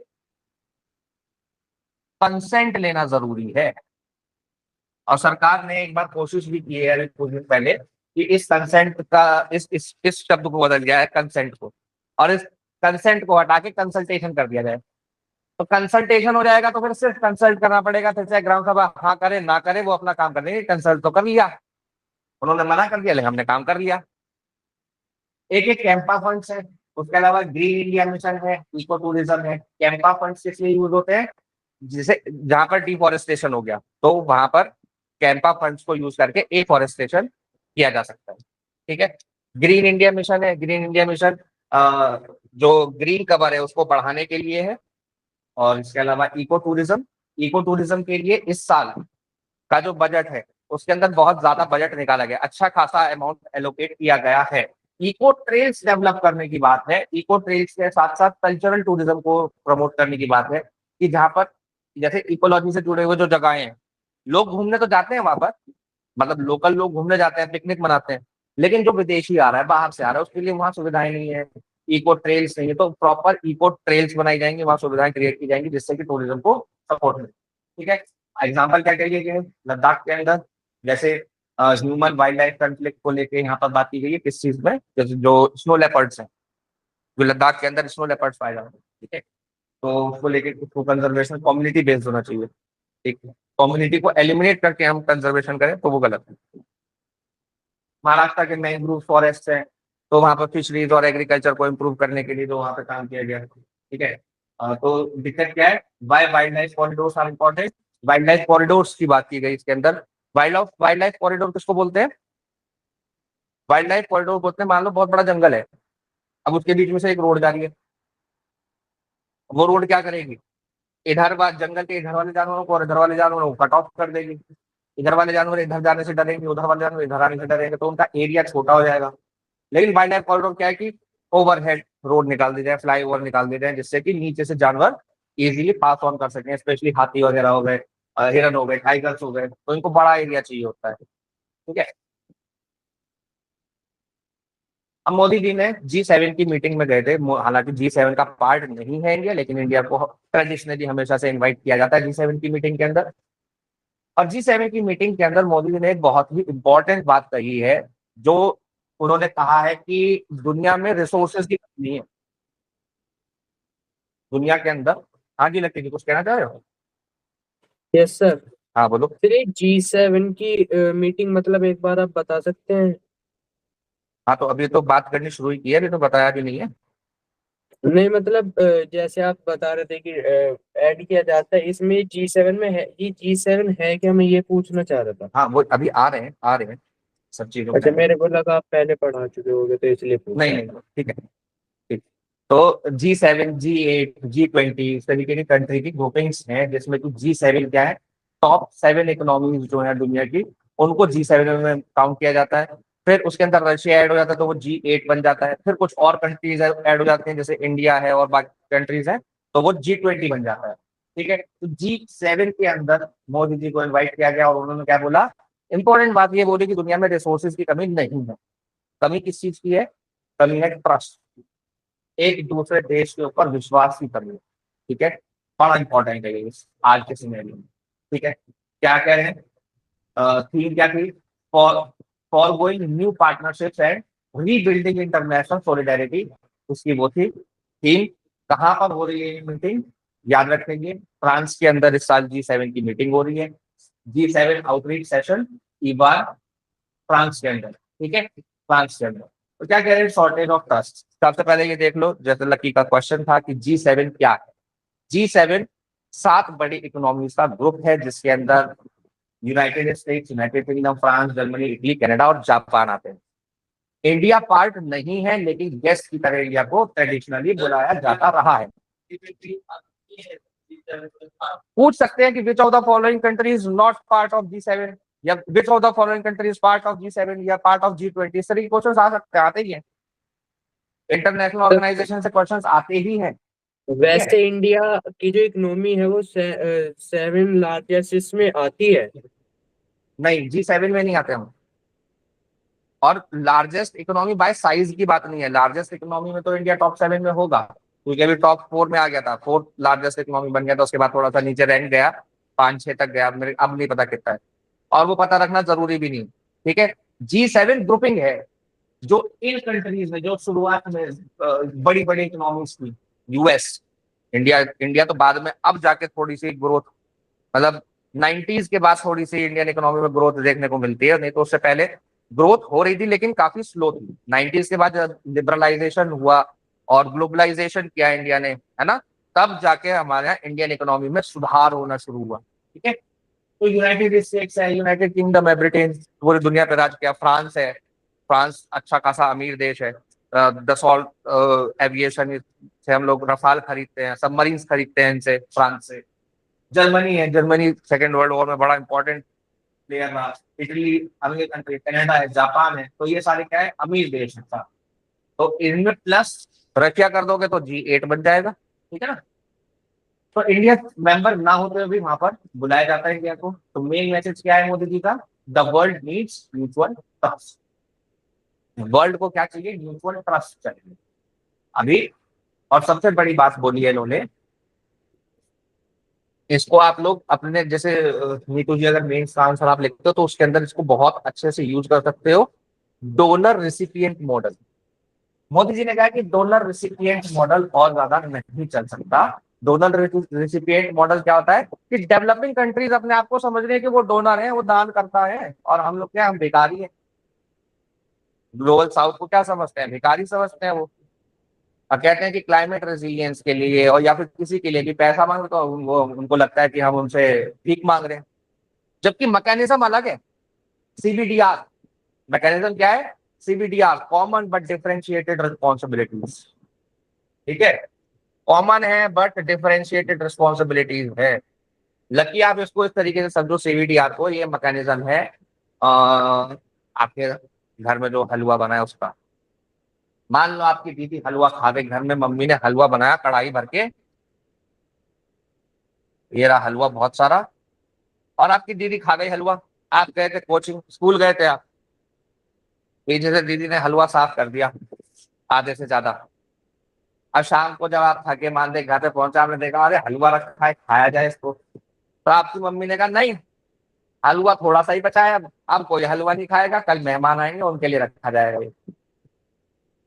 कंसेंट लेना जरूरी है। और सरकार ने एक बार कोशिश भी की है अभी कुछ दिन पहले, कि इस कंसेंट का इस शब्द को बदल गया है कंसेंट को, और इस कंसेंट को हटा के कंसल्टेशन कर दिया जाए। तो कंसल्टेशन हो जाएगा तो फिर सिर्फ कंसल्ट करना पड़ेगा, फिर चाहे ग्राम सभा हाँ करे ना करे, वो अपना काम कर देंगे। कंसल्ट तो कर लिया, उन्होंने मना कर दिया, लेकिन हमने काम कर लिया। एक एक कैंपा फंड्स है, उसके अलावा ग्रीन इंडिया मिशन है, इको टूरिज्म है। कैंपा फंड्स किस लिए यूज होते हैं? जिसे जहां पर डिफॉरेस्टेशन हो गया तो वहां पर कैंपा फंड्स को यूज करके एफॉरेस्टेशन किया जा सकता है। ठीक है। ग्रीन इंडिया मिशन है, ग्रीन इंडिया मिशन जो ग्रीन कवर है उसको बढ़ाने के लिए है। और इसके अलावा इको टूरिज्म के लिए इस साल का जो बजट है उसके अंदर बहुत ज्यादा बजट निकाला गया, अच्छा खासा अमाउंट एलोकेट किया गया है। इको ट्रेल्स डेवलप करने की बात है, इको ट्रेल्स के साथ साथ कल्चरल टूरिज्म को प्रमोट करने की बात है, कि जहां पर जैसे इकोलॉजी से जुड़े हुए जो जगहें हैं, लोग घूमने तो जाते हैं वहां पर, मतलब लोकल लोग घूमने जाते हैं, पिकनिक मनाते हैं, लेकिन जो विदेशी आ रहा है, बाहर से आ रहा है, उसके लिए वहां सुविधाएं नहीं है, इको ट्रेल्स नहीं है। तो प्रॉपर इको ट्रेल्स बनाई जाएंगी, वहां सुविधाएं क्रिएट की जाएंगी जिससे कि टूरिज्म को सपोर्ट मिले। ठीक है। एग्जाम्पल क्या करिए कि लद्दाख के अंदर जैसे ह्यूमन वाइल्ड लाइफ कंफ्लिक्ट को लेके यहाँ पर बात की गई है, किस चीज में, जैसे जो स्नो लेपर्ड्स हैं, जो लद्दाख के अंदर स्नो लेपर्ड्स पाए जाते हैं। ठीक है। तो उसको लेके उसको कंजर्वेशन कम्युनिटी बेस्ड होना चाहिए। ठीक है। कम्युनिटी को एलिमिनेट करके हम कंजर्वेशन करें तो वो गलत है। महाराष्ट्र के मैंग्रोव फॉरेस्ट है, तो वहां पर फिशरीज और एग्रीकल्चर को इम्प्रूव करने के लिए जो वहां पे काम किया गया है। ठीक है। तो दिक्कत क्या है, why wildlife corridors are important. Wildlife corridors की बात की गई इसके अंदर। वाइल्ड लाइफ कॉरिडोर किसको बोलते हैं? वाइल्ड लाइफ कॉरिडोर बोलते हैं, मान लो बहुत बड़ा जंगल है, अब उसके बीच में से एक रोड जा रही है, वो रोड क्या करेगी, जंगल के इधर वाले जानवरों को और इधर वाले जानवरों को कट ऑफ कर देगी। इधर वाले जानवर इधर जाने से डरेंगे, उधर वाले जानवर इधर आने से डरेंगे, तो उनका एरिया छोटा हो जाएगा। लेकिन वाइल्ड लाइफ कॉरिडोर क्या है कि ओवरहेड रोड निकाल दी जाए, फ्लाई ओवर निकाल दी जाए, जिससे कि नीचे से जानवर इजीली पास ऑन कर सकें, स्पेशली हाथी वगैरह हो गए, हिरन हो गए, टाइगर्स हो गए, तो इनको बड़ा एरिया चाहिए होता है। ठीक है। अब मोदी जी ने G7 की मीटिंग में गए थे, हालांकि G7 का पार्ट नहीं है इंडिया, लेकिन इंडिया को ट्रेडिशनली हमेशा से इनवाइट किया जाता है G7 की मीटिंग के अंदर। और G7 की मीटिंग के अंदर मोदी जी ने एक बहुत ही इंपॉर्टेंट बात कही है, जो उन्होंने कहा है कि दुनिया में रिसोर्सेज की कमी है, दुनिया के अंदर। हाँ जी, लगती जी कुछ कहना चाह रहे हो? Yes sir. हाँ बोलो। फिर ये G7 की मीटिंग मतलब एक बार आप बता सकते हैं? हाँ तो अभी तो बात करनी शुरू ही की है, अभी तो बताया भी नहीं है। नहीं मतलब जैसे आप बता रहे थे कि ऐड किया जाता है, इसमें G7 में है, ये G7 है क्या, मैं ये पूछना चाह रहा था। हाँ वो अभी आ रहे हैं सब चीजों अच्छा, में। मेरे को लगा आप पहले पढ़ा चुके होगे तो इसलिए पूछा। नहीं नहीं, ठीक है। ठीक। तो G7, G8, G20 इस तरीके की कंट्री की ग्रुपिंग्स हैं, जिसमें कि G7 क्या है, टॉप 7 इकोनॉमीज जो है दुनिया की, उनको G7 में काउंट किया जाता है। फिर उसके अंदर रशिया ऐड हो जाता है तो वो G8 बन जाता है। फिर कुछ और कंट्रीज ऐड हो जाती हैं, जैसे इंडिया है और बाकी कंट्रीज हैं, तो वो G20 बन जाता है। ठीक है। तो G7 के अंदर मोदी जी को इन्वाइट किया गया और उन्होंने क्या बोला, इंपॉर्टेंट बात ये बोली कि दुनिया में रिसोर्सेज की कमी नहीं है। कमी किस चीज की है? कमी है ट्रस्ट, एक दूसरे देश के ऊपर विश्वास की कमी है। ठीक है। बड़ा इंपॉर्टेंट है ये आज के समय में। ठीक है। क्या कह रहे हैं, थीम क्या थी, for for going new partnerships and rebuilding international solidarity, उसकी वो थी थीम। कहाँ पर हो रही है ये मीटिंग, याद रखेंगे, फ्रांस के अंदर इस साल G7 की मीटिंग हो रही है। G7 आउटरीच सेशन इस बार फ्रांस के अंदर। ठीक है। फ्रांस के अंदर तो क्या कह रहे हैं, शॉर्टेज ऑफ ट्रस्ट। सबसे पहले ये देख लो, जैसे लकी का क्वेश्चन था कि G7 क्या है। G7 7 बड़ी इकोनॉमीज का ग्रुप है, जिसके अंदर United states, United kingdom, France, Germany, Italy, Canada और जापान आते हैं। इंडिया पार्ट नहीं है, लेकिन गेस्ट की तरह इंडिया को ट्रेडिशनली बुलाया जाता रहा है। पूछ सकते हैं कि which of the following country is not part of G7, या which of the following country is part of G7 या पार्ट ऑफ G20, इस तरह के क्वेश्चन आ सकते हैं, आते ही हैं। इंटरनेशनल ऑर्गेनाइजेशन से क्वेश्चंस आते ही हैं। वेस्ट इंडिया की जो इकोनॉमी है वो 7 लार्जेस्ट इसमें आती है? नहीं, G7 में नहीं आते हम। और लार्जेस्ट इकोनॉमी बाय साइज की बात नहीं है, लार्जेस्ट इकोनॉमी में तो इंडिया टॉप 7 में होगा, क्योंकि अभी टॉप 4 में आ गया था, 4th लार्जेस्ट इकोनॉमी बन गया था, उसके बाद थोड़ा सा नीचे रैंक गया, 5-6 तक गया, मेरे अब नहीं पता कितना है, और वो पता रखना जरूरी भी नहीं। ठीक है। G7 ग्रुपिंग है जो इन कंट्रीज में जो शुरुआत में बड़ी बड़ी इकोनॉमीज थी, यूएस, इंडिया इंडिया तो बाद में अब जाके थोड़ी सी ग्रोथ, मतलब 90s के बाद थोड़ी सी इंडियन इकोनॉमी में ग्रोथ देखने को मिलती है, नहीं तो उससे पहले ग्रोथ हो रही थी लेकिन काफी स्लो थी। 90s के बाद जब लिबरलाइजेशन हुआ और ग्लोबलाइजेशन किया इंडिया ने, है ना, तब जाके हमारे यहाँ इंडियन इकोनॉमी में सुधार होना शुरू हुआ। ठीक है, तो यूनाइटेड स्टेट्स है, यूनाइटेड किंगडम है, ब्रिटेन पूरी दुनिया पे राज किया, फ्रांस है, फ्रांस अच्छा खासा अमीर देश है, दसॉल्ट एविएशन से हम लोग रफाल खरीदते हैं, सबमरीन खरीदते हैं इनसे, फ्रांस से। जर्मनी है, जर्मनी सेकेंड वर्ल्ड वॉर में बड़ा इंपॉर्टेंट प्लेयर रहा। इटली अमीर कंट्री, कनाडा है, जापान है, तो ये सारे क्या है, अमीर देश है सारे। तो इनमें प्लस रशिया कर दोगे तो G8 बन जाएगा। ठीक है ना, तो इंडिया मेंबर ना होते हुए भी वहां पर बुलाया जाता है इंडिया को। तो मेन मैसेज क्या है मोदी जी का, the world needs mutual trust. World को क्या चाहिए, म्यूचुअल ट्रस्ट चाहिए अभी। और सबसे बड़ी बात बोली है इन्होंने, इसको आप लोग अपने जैसे नीतू जी अगर मेन आंसर आप लिखते हो तो उसके अंदर इसको बहुत अच्छे से यूज कर सकते हो, donor recipient model. Modi ji ने कहा कि डोनर रिसिपिएंट मॉडल और ज्यादा नहीं चल सकता। डोनर रिसिपिएंट मॉडल क्या होता है कि डेवलपिंग कंट्रीज अपने आप को समझ रहे हैं कि वो डोनर है, वो दान करता है, और हम लोग क्या, हम भिखारी हैं। ग्लोबल साउथ को क्या समझते हैं, भिखारी समझते हैं वो। और कहते हैं कि क्लाइमेट रेजिलियंस के लिए और या फिर किसी के लिए भी पैसा मांगे तो वो उनको लगता है कि हम उनसे भीख मांग रहे हैं, जबकि मैकेनिज्म अलग है। सीबीडीआर मैकेनिज्म क्या है, सीबीडीआर कॉमन बट डिफरेंशिएटेड रिस्पॉन्सिबिलिटीज। ठीक है, कॉमन है बट डिफरेंशिएटेड रिस्पॉन्सिबिलिटीज है। लकी आप इसको इस तरीके से समझो, सीबीडीआर को ये मैकेनिज्म है आपके घर में जो हलवा बना है उसका। मान लो आपकी दीदी हलवा खा गई, घर में मम्मी ने हलवा बनाया कढ़ाई भर के, ये रहा हलवा बहुत सारा, और आपकी दीदी खा गई हलवा। आप गए थे कोचिंग, स्कूल गए थे आप, पीछे से दीदी ने हलवा साफ कर दिया आधे से ज्यादा। अब शाम को जब आप थके मांदे घर पे पहुंचा, आपने देखा अरे हलवा रखा है, खाया जाए इसको, तो आपकी मम्मी ने कहा नहीं, हलवा थोड़ा सा ही बचा है, अब कोई हलवा नहीं खाएगा, कल मेहमान आएंगे उनके लिए रखा जाएगा ये।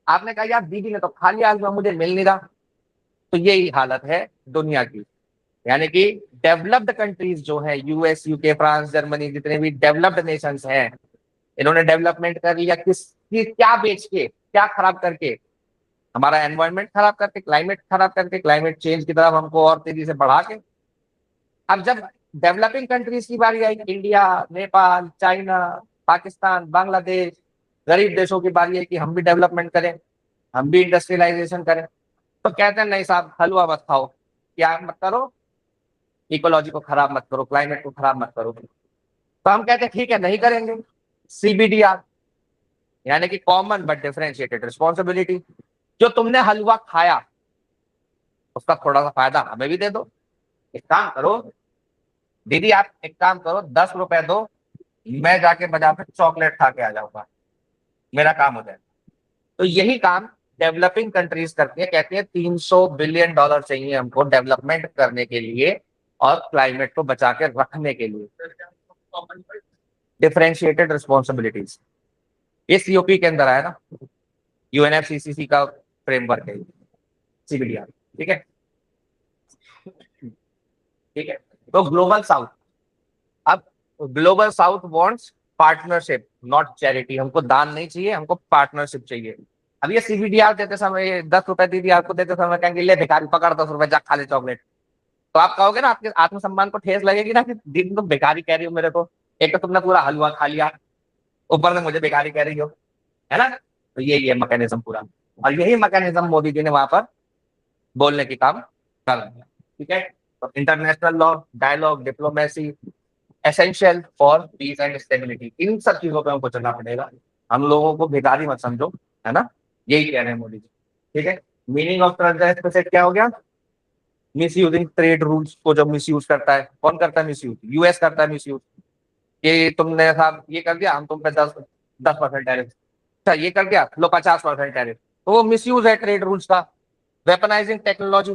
आपने कहा यार दीदी ने तो खा लिया हलवा, मुझे मिल नहीं रहा। तो यही हालत है दुनिया की। यानी कि डेवलप्ड कंट्रीज जो है, यूएस, यूके, फ्रांस, जर्मनी, जितने भी डेवलप्ड नेशंस हैं, इन्होंने डेवलपमेंट कर लिया क्या बेच के, क्या खराब करके, हमारा एनवायरनमेंट खराब करके, क्लाइमेट खराब करके, क्लाइमेट चेंज की तरफ हमको और तेजी से बढ़ा के। अब जब डेवलपिंग कंट्रीज की बारी आई, इंडिया, नेपाल, चाइना, पाकिस्तान, बांग्लादेश, गरीब देशों की बारी है कि हम भी डेवलपमेंट करें, हम भी इंडस्ट्रियलाइजेशन करें, तो कहते हैं नहीं साहब हलवा मत खाओ, क्या मत करो, इकोलॉजी को खराब मत करो, क्लाइमेट को खराब मत करो। तो हम कहते हैं ठीक है नहीं करेंगे, सीबीडीआर यानी कि कॉमन बट डिफरेंशिएटेड रिस्पॉन्सिबिलिटी। जो तुमने हलवा खाया उसका थोड़ा सा फायदा हमें भी दे दो। एक काम करो दीदी, आप एक काम करो, 10 रुपए दो, मैं जाके बाजार में चॉकलेट खा के आ जाऊंगा, मेरा काम हो जाएगा। तो यही काम डेवलपिंग कंट्रीज करती है, कहती है $300 बिलियन चाहिए हमको डेवलपमेंट करने के लिए और क्लाइमेट को बचा के रखने के लिए। डिफरेंशिएटेड रिस्पॉन्सिबिलिटीज ये सीओपी के अंदर आया ना, यूएनएफसीसीसी का फ्रेमवर्क है सीबीडीआर। ठीक है, ठीक है। तो ग्लोबल साउथ, अब global south wants partnership not charity. हमको दान नहीं चाहिए, हमको पार्टनरशिप चाहिए। अब ये सीबीडीआर देते समय 10 रुपए दीदी आपको देते समय कहेंगे ले भिखारी पकड़ 10 रुपए जा खा ले चॉकलेट, तो आप कहोगे ना, आपके आत्मसम्मान को ठेस लगेगी ना कि दीदी तुम भिखारी कह रही हो मेरे को, एक तो तुमने पूरा हलवा खा लिया, ऊपर से मुझे भिखारी कह रही हो, है ना। तो यही है मैकेनिज्म पूरा, और यही मैकेनिज्म मोदी जी ने वहां पर बोलने की काम कर रहे हैं। ठीक है, तो international law, dialogue, diplomacy essential for peace and stability, इन सब चीजों पे हमको चलना पड़ेगा। हम लोगों को भिखारी मत समझो, है ना, यही कह रहे हैं मोदी जी। ठीक है, मीनिंग ऑफ ट्रांसजेक्ट क्या हो गया, मिस यूजिंग ट्रेड रूल्स को जब मिस यूज करता है, कौन करता है मिस यूज, यूएस करता है मिस यूज। ये तुमने साहब ये कर दिया, हम तुम पे 10% टैरिफ, अच्छा ये कर दिया लो 50% टैरिफ, तो वो मिस यूज है ट्रेड रूल्स का। वेपनाइजिंग टेक्नोलॉजी,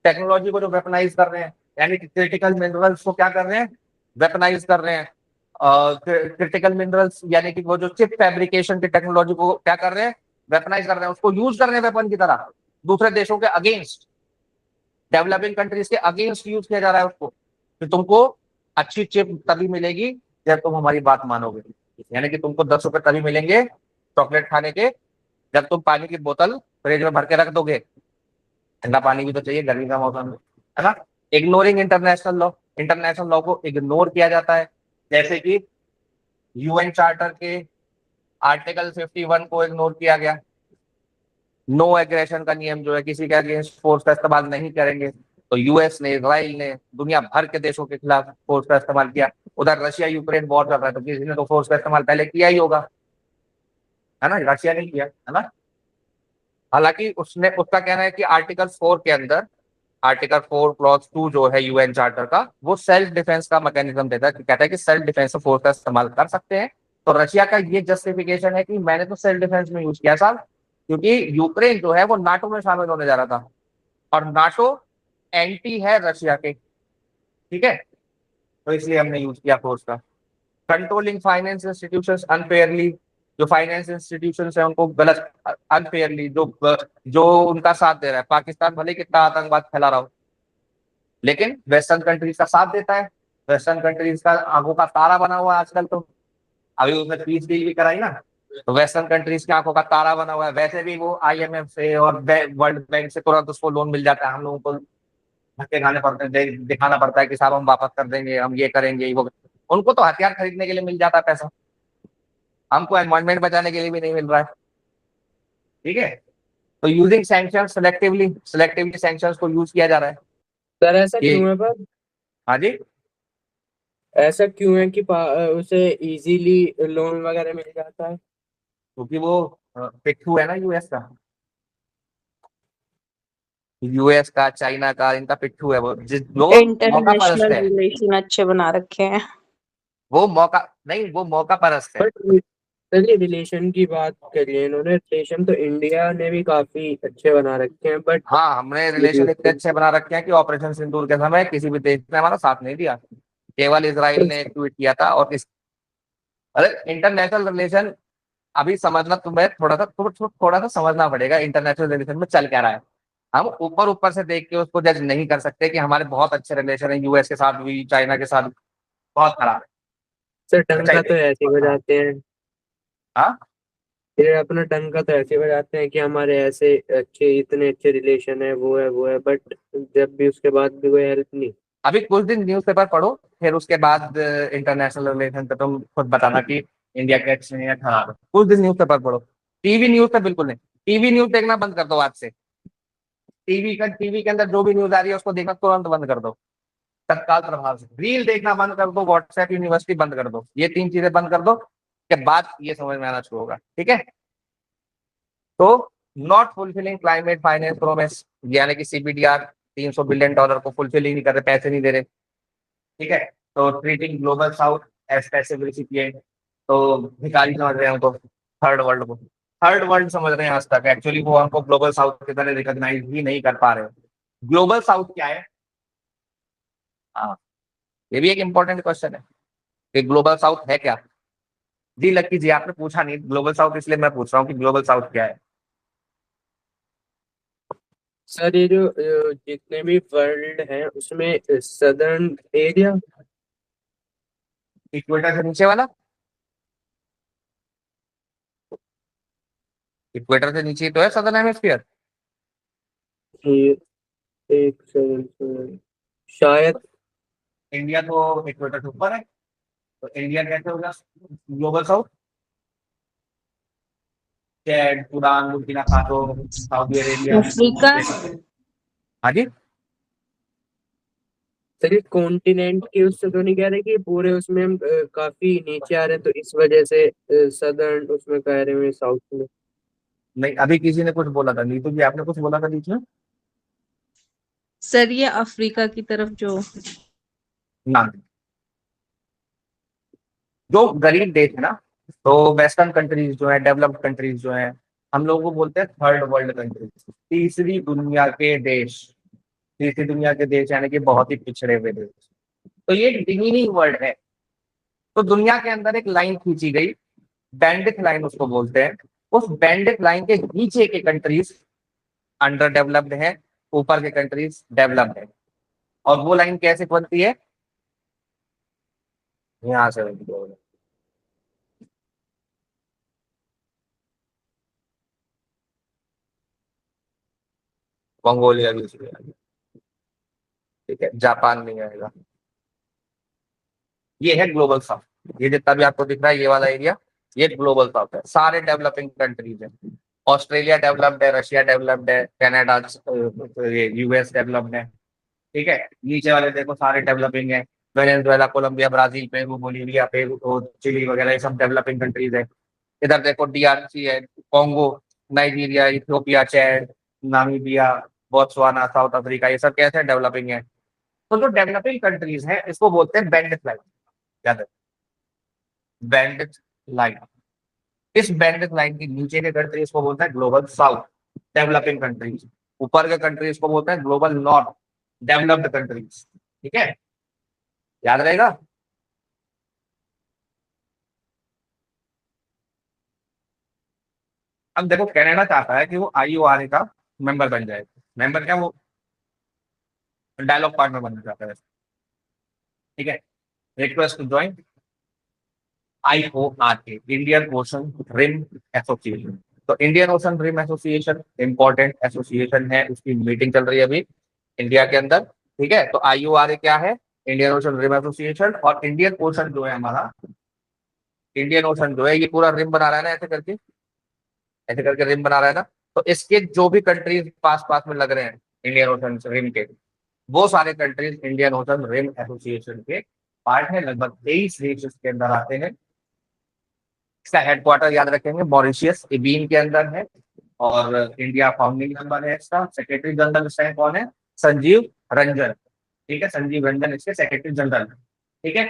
टेक्नोलॉजी को जो वेपनाइज कर रहे हैं, यानी कि क्रिटिकल मिनरल्स को क्या कर रहे हैं, वेपनाइज कर रहे हैं। क्रिटिकल मिनरल्स यानी कि वो जो चिप फैब्रिकेशन की टेक्नोलॉजी को क्या कर रहे हैं, वेपनाइज कर रहे हैं, उसको यूज कर रहे हैं वेपन की तरह, दूसरे देशों के अगेंस्ट, डेवलपिंग कंट्रीज के अगेंस्ट यूज किया जा रहा है उसको, कि तुमको अच्छी चिप तभी मिलेगी जब तुम हमारी बात मानोगे, यानी कि तुमको 10 रुपए तभी मिलेंगे चॉकलेट खाने के जब तुम पानी की बोतल फ्रिज में भर के रख दोगे, ठंडा पानी भी तो चाहिए गर्मी का मौसम में, है ना। इग्नोरिंग इंटरनेशनल लॉ को इग्नोर किया जाता है, जैसे कि यूएन चार्टर के आर्टिकल 51 को इग्नोर किया गया, नो एग्रेशन का नियम जो है, किसी के अगेंस्ट फोर्स का इस्तेमाल नहीं करेंगे, तो यूएस ने, इजराइल ने, दुनिया भर के देशों के खिलाफ फोर्स का इस्तेमाल किया। उधर रशिया यूक्रेन वॉर चल रहा है तो किसी ने तो फोर्स का इस्तेमाल पहले किया ही होगा, है ना, रशिया ने किया, है ना। हालांकि उसने, उसका कहना है कि आर्टिकल 4 के अंदर, आर्टिकल 4 क्लॉज 2 जो है यूएन चार्टर का, वो सेल्फ डिफेंस का मैकेनिज्म देता है, कि कहता है कि सेल्फ डिफेंस फोर्स का इस्तेमाल कर सकते हैं। तो रशिया का ये जस्टिफिकेशन है कि मैंने तो सेल्फ डिफेंस में यूज किया साहब, क्योंकि यूक्रेन जो है वो नाटो में शामिल होने जा रहा था, और नाटो एंटी है रशिया के, ठीक है, तो इसलिए हमने यूज किया फोर्स का। कंट्रोलिंग फाइनेंस इंस्टीट्यूशंस अनफेयरली, जो फाइनेंस इंस्टीट्यूशंस है उनको गलत, अनफेयरली, जो उनका साथ दे रहा है, पाकिस्तान भले कितना आतंकवाद फैला रहा हो, लेकिन वेस्टर्न कंट्रीज का साथ देता है, वेस्टर्न कंट्रीज का आंखों का तारा बना हुआ है आजकल, तो अभी उसने पीस डील भी कराई ना, तो वेस्टर्न कंट्रीज की आंखों का तारा बना हुआ है। वैसे भी वो आईएमएफ से और वर्ल्ड बैंक से तुरंत उसको लोन मिल जाता है, हम लोगों को धक्के खाने पड़ते हैं, दिखाना पड़ता है कि साहब हम वापस कर देंगे, हम ये करेंगे वो, उनको तो हथियार खरीदने के लिए मिल जाता है पैसा, हमको एनवायरमेंट बचाने के लिए भी नहीं मिल रहा है, ठीक है। तो यूजिंग सैंक्शन सिलेक्टिवली सैंक्शंस को यूज किया जा रहा है। सर ऐसा ये, क्यों है पर? हाँ जी, ऐसा क्यों है कि उसे इजीली लोन वगैरह मिल जाता है? क्योंकि वो पिट्ठू है ना यूएस का, चाइना का, इनका पिट्ठू है वो, जिस जो मौका परस्त इंटरनेशनल है, रिलेशन अच्छे बना रखे हैं। वो मौका नहीं, वो मौका परस्त है। बट चलिए रिलेशन की बात करिए, इन्होंने रिलेशन तो इंडिया ने भी काफी अच्छे बना रखे हैं, बट हाँ, हमने रिलेशन इतने अच्छे बना रखे हैं कि ऑपरेशन सिंदूर के समय किसी भी देश ने हमारा साथ नहीं दिया, केवल इसराइल ने एक ट्वीट किया था, और इस, अरे इंटरनेशनल रिलेशन अभी समझना, तुम्हें थोड़ा सा समझना पड़ेगा इंटरनेशनल रिलेशन में चल क्या रहा है। हम ऊपर ऊपर से देख के उसको जज नहीं कर सकते कि हमारे बहुत अच्छे रिलेशन है यूएस के साथ भी, चाइना के साथ भी, बहुत खराब सर है, अच्छा ही डंका तो नहीं। ऐसे बजाते हैं, हाँ, ये अपना डंका तो ऐसे बजाते हैं कि हमारे ऐसे अच्छे, इतने अच्छे रिलेशन है, वो है, बट जब भी उसके बाद भी कोई हेल्प नहीं। अभी कुछ दिन न्यूज़पेपर पढ़ो, फिर उसके बाद इंटरनेशनल रिलेशन पे तुम खुद बताना कि इंडिया के अच्छे हैं या खराब है। कुछ दिन न्यूज़पेपर पढ़ो, टीवी न्यूज़ पे बिल्कुल नहीं, टीवी न्यूज़ देखना बंद कर दो आज से, टीवी के अंदर जो भी न्यूज आ रही है उसको देखना तुरंत बंद कर दो, तत्काल प्रभाव से। रील देखना बंद कर दो, व्हाट्सएप यूनिवर्सिटी बंद कर दो, ये 3 चीजें बंद कर दो, के बाद ये समझ में आना शुरू होगा, ठीक है। तो not fulfilling climate finance promise, यानी कि सीबीडीआर $300 बिलियन को फुलफिल ही नहीं कर रहे, पैसे नहीं दे रहे, ठीक है। तो treating global south as passive recipient, तो भिखारी समझ रहे हैं उनको, थर्ड वर्ल्ड को थर्ड वर्ल्ड समझ रहे हैं आज तक, एक्चुअली वो हमको ग्लोबल साउथ की तरह रिकॉग्नाइज ही नहीं कर पा रहे। ग्लोबल साउथ क्या है? हाँ, ये भी एक इंपॉर्टेंट क्वेश्चन है कि ग्लोबल साउथ है क्या। जी लक्की जी, आपने पूछा नहीं ग्लोबल साउथ, इसलिए मैं पूछ रहा हूँ कि ग्लोबल साउथ क्या है। सर ये जो जितने भी वर्ल्ड हैं उसमें सदर्न एरिया, इक्वेटर से नीचे वाला, इक्वेटर से नीचे ही तो है सदर्न हेमिस्फीयर। ये एक सेकंड शायद। इंडिया तो इक्वेटर से ऊपर है, तो इंडिया कैसे होगा global south? Chad, Sudan, Burkina Faso, Saudi Arabia, Africa. हाँ जी, सर ये कॉन्टिनेंट के उससे तो नहीं कह रहे कि पूरे उसमें हम काफी नीचे आ रहे हैं तो इस वजह से सदर्न उसमें कह रहे हैं साउथ में। नहीं अभी किसी ने कुछ बोला था, नीतू जी आपने कुछ बोला था बीच में सर ये अफ्रीका की तरफ जो ना, जो गरीब देश है ना, तो वेस्टर्न कंट्रीज जो है, डेवलप्ड कंट्रीज जो है, हम लोगों को बोलते हैं थर्ड वर्ल्ड कंट्रीज, तीसरी दुनिया के देश, तीसरी दुनिया के देश यानी कि बहुत ही पिछड़े हुए देश, तो ये डिमीनिंग वर्ड है, तो दुनिया के अंदर एक लाइन खींची गई, बैंडिथ लाइन उसको बोलते हैं। उस बैंडिथ लाइन के नीचे के कंट्रीज अंडर डेवलप्ड है, ऊपर के कंट्रीज डेवलप्ड है। और वो लाइन कैसे बनती है, यहां से बनती है। मंगोलिया भी उसमें आएगा, ठीक है, जापान नहीं आएगा। ये है ग्लोबल साउथ। ये जितना भी आपको दिख रहा है ये वाला एरिया, ये ग्लोबल साउथ है, सारे डेवलपिंग कंट्रीज हैं। ऑस्ट्रेलिया डेवलप्ड है, रशिया डेवलप्ड है, कनाडा, ये यूएस डेवलप्ड है, ठीक है। नीचे वाले देखो सारे डेवलपिंग है, Venezuela, Colombia, Brazil, Peru, Bolivia, Peru, Chile वगैरह, ये सब डेवलपिंग कंट्रीज है। इधर देखो डीआरसी है, Congo, Nigeria, Ethiopia, Chad, Namibia, Botswana, south Africa, ये सब कैसे डेवलपिंग है। तो जो डेवलपिंग कंट्रीज है इसको बोलते हैं बैंडिट लाइन, याद है, बैंडिट लाइन। इस बैंडिट लाइन के नीचे के कंट्रीज को बोलते हैं ग्लोबल साउथ, डेवलपिंग कंट्रीज। ऊपर के कंट्रीज को बोलते हैं ग्लोबल नॉर्थ, डेवलप्ड कंट्रीज, ठीक है, याद रहेगा। अब देखो कनाडा चाहता है कि वो IORA का मेंबर बन जाए। मेंबर क्या, वो डायलॉग पार्टनर बनना चाहता है, ठीक है। Request to join IORA, Indian ocean rim association. तो Indian ocean rim association important association है, उसकी मीटिंग चल रही है अभी इंडिया के अंदर, ठीक है। तो IORA क्या है, इंडियन ओशन रिम एसोसिएशन। और इंडियन ओशन जो है हमारा, इंडियन ओशन जो है ये पूरा रिम बना रहा है ना, ऐसे करके रिम बना रहा है ना। तो इसके जो भी कंट्रीज पास पास में लग रहे हैं इंडियन ओशन रिम के, वो सारे countries Indian ocean rim association के पार्ट है। लगभग 23 देश इसके अंदर आते हैं। इसका हेडक्वार्टर याद रखेंगे मॉरिशियस इबीन के अंदर है। और इंडिया फाउंडिंग मेंबर है इसका। सेक्रेटरी जनरल इसका कौन है, संजीव रंजन, ठीक है, संजीव रंजन इसके सेक्रेटरी जनरल, ठीक है।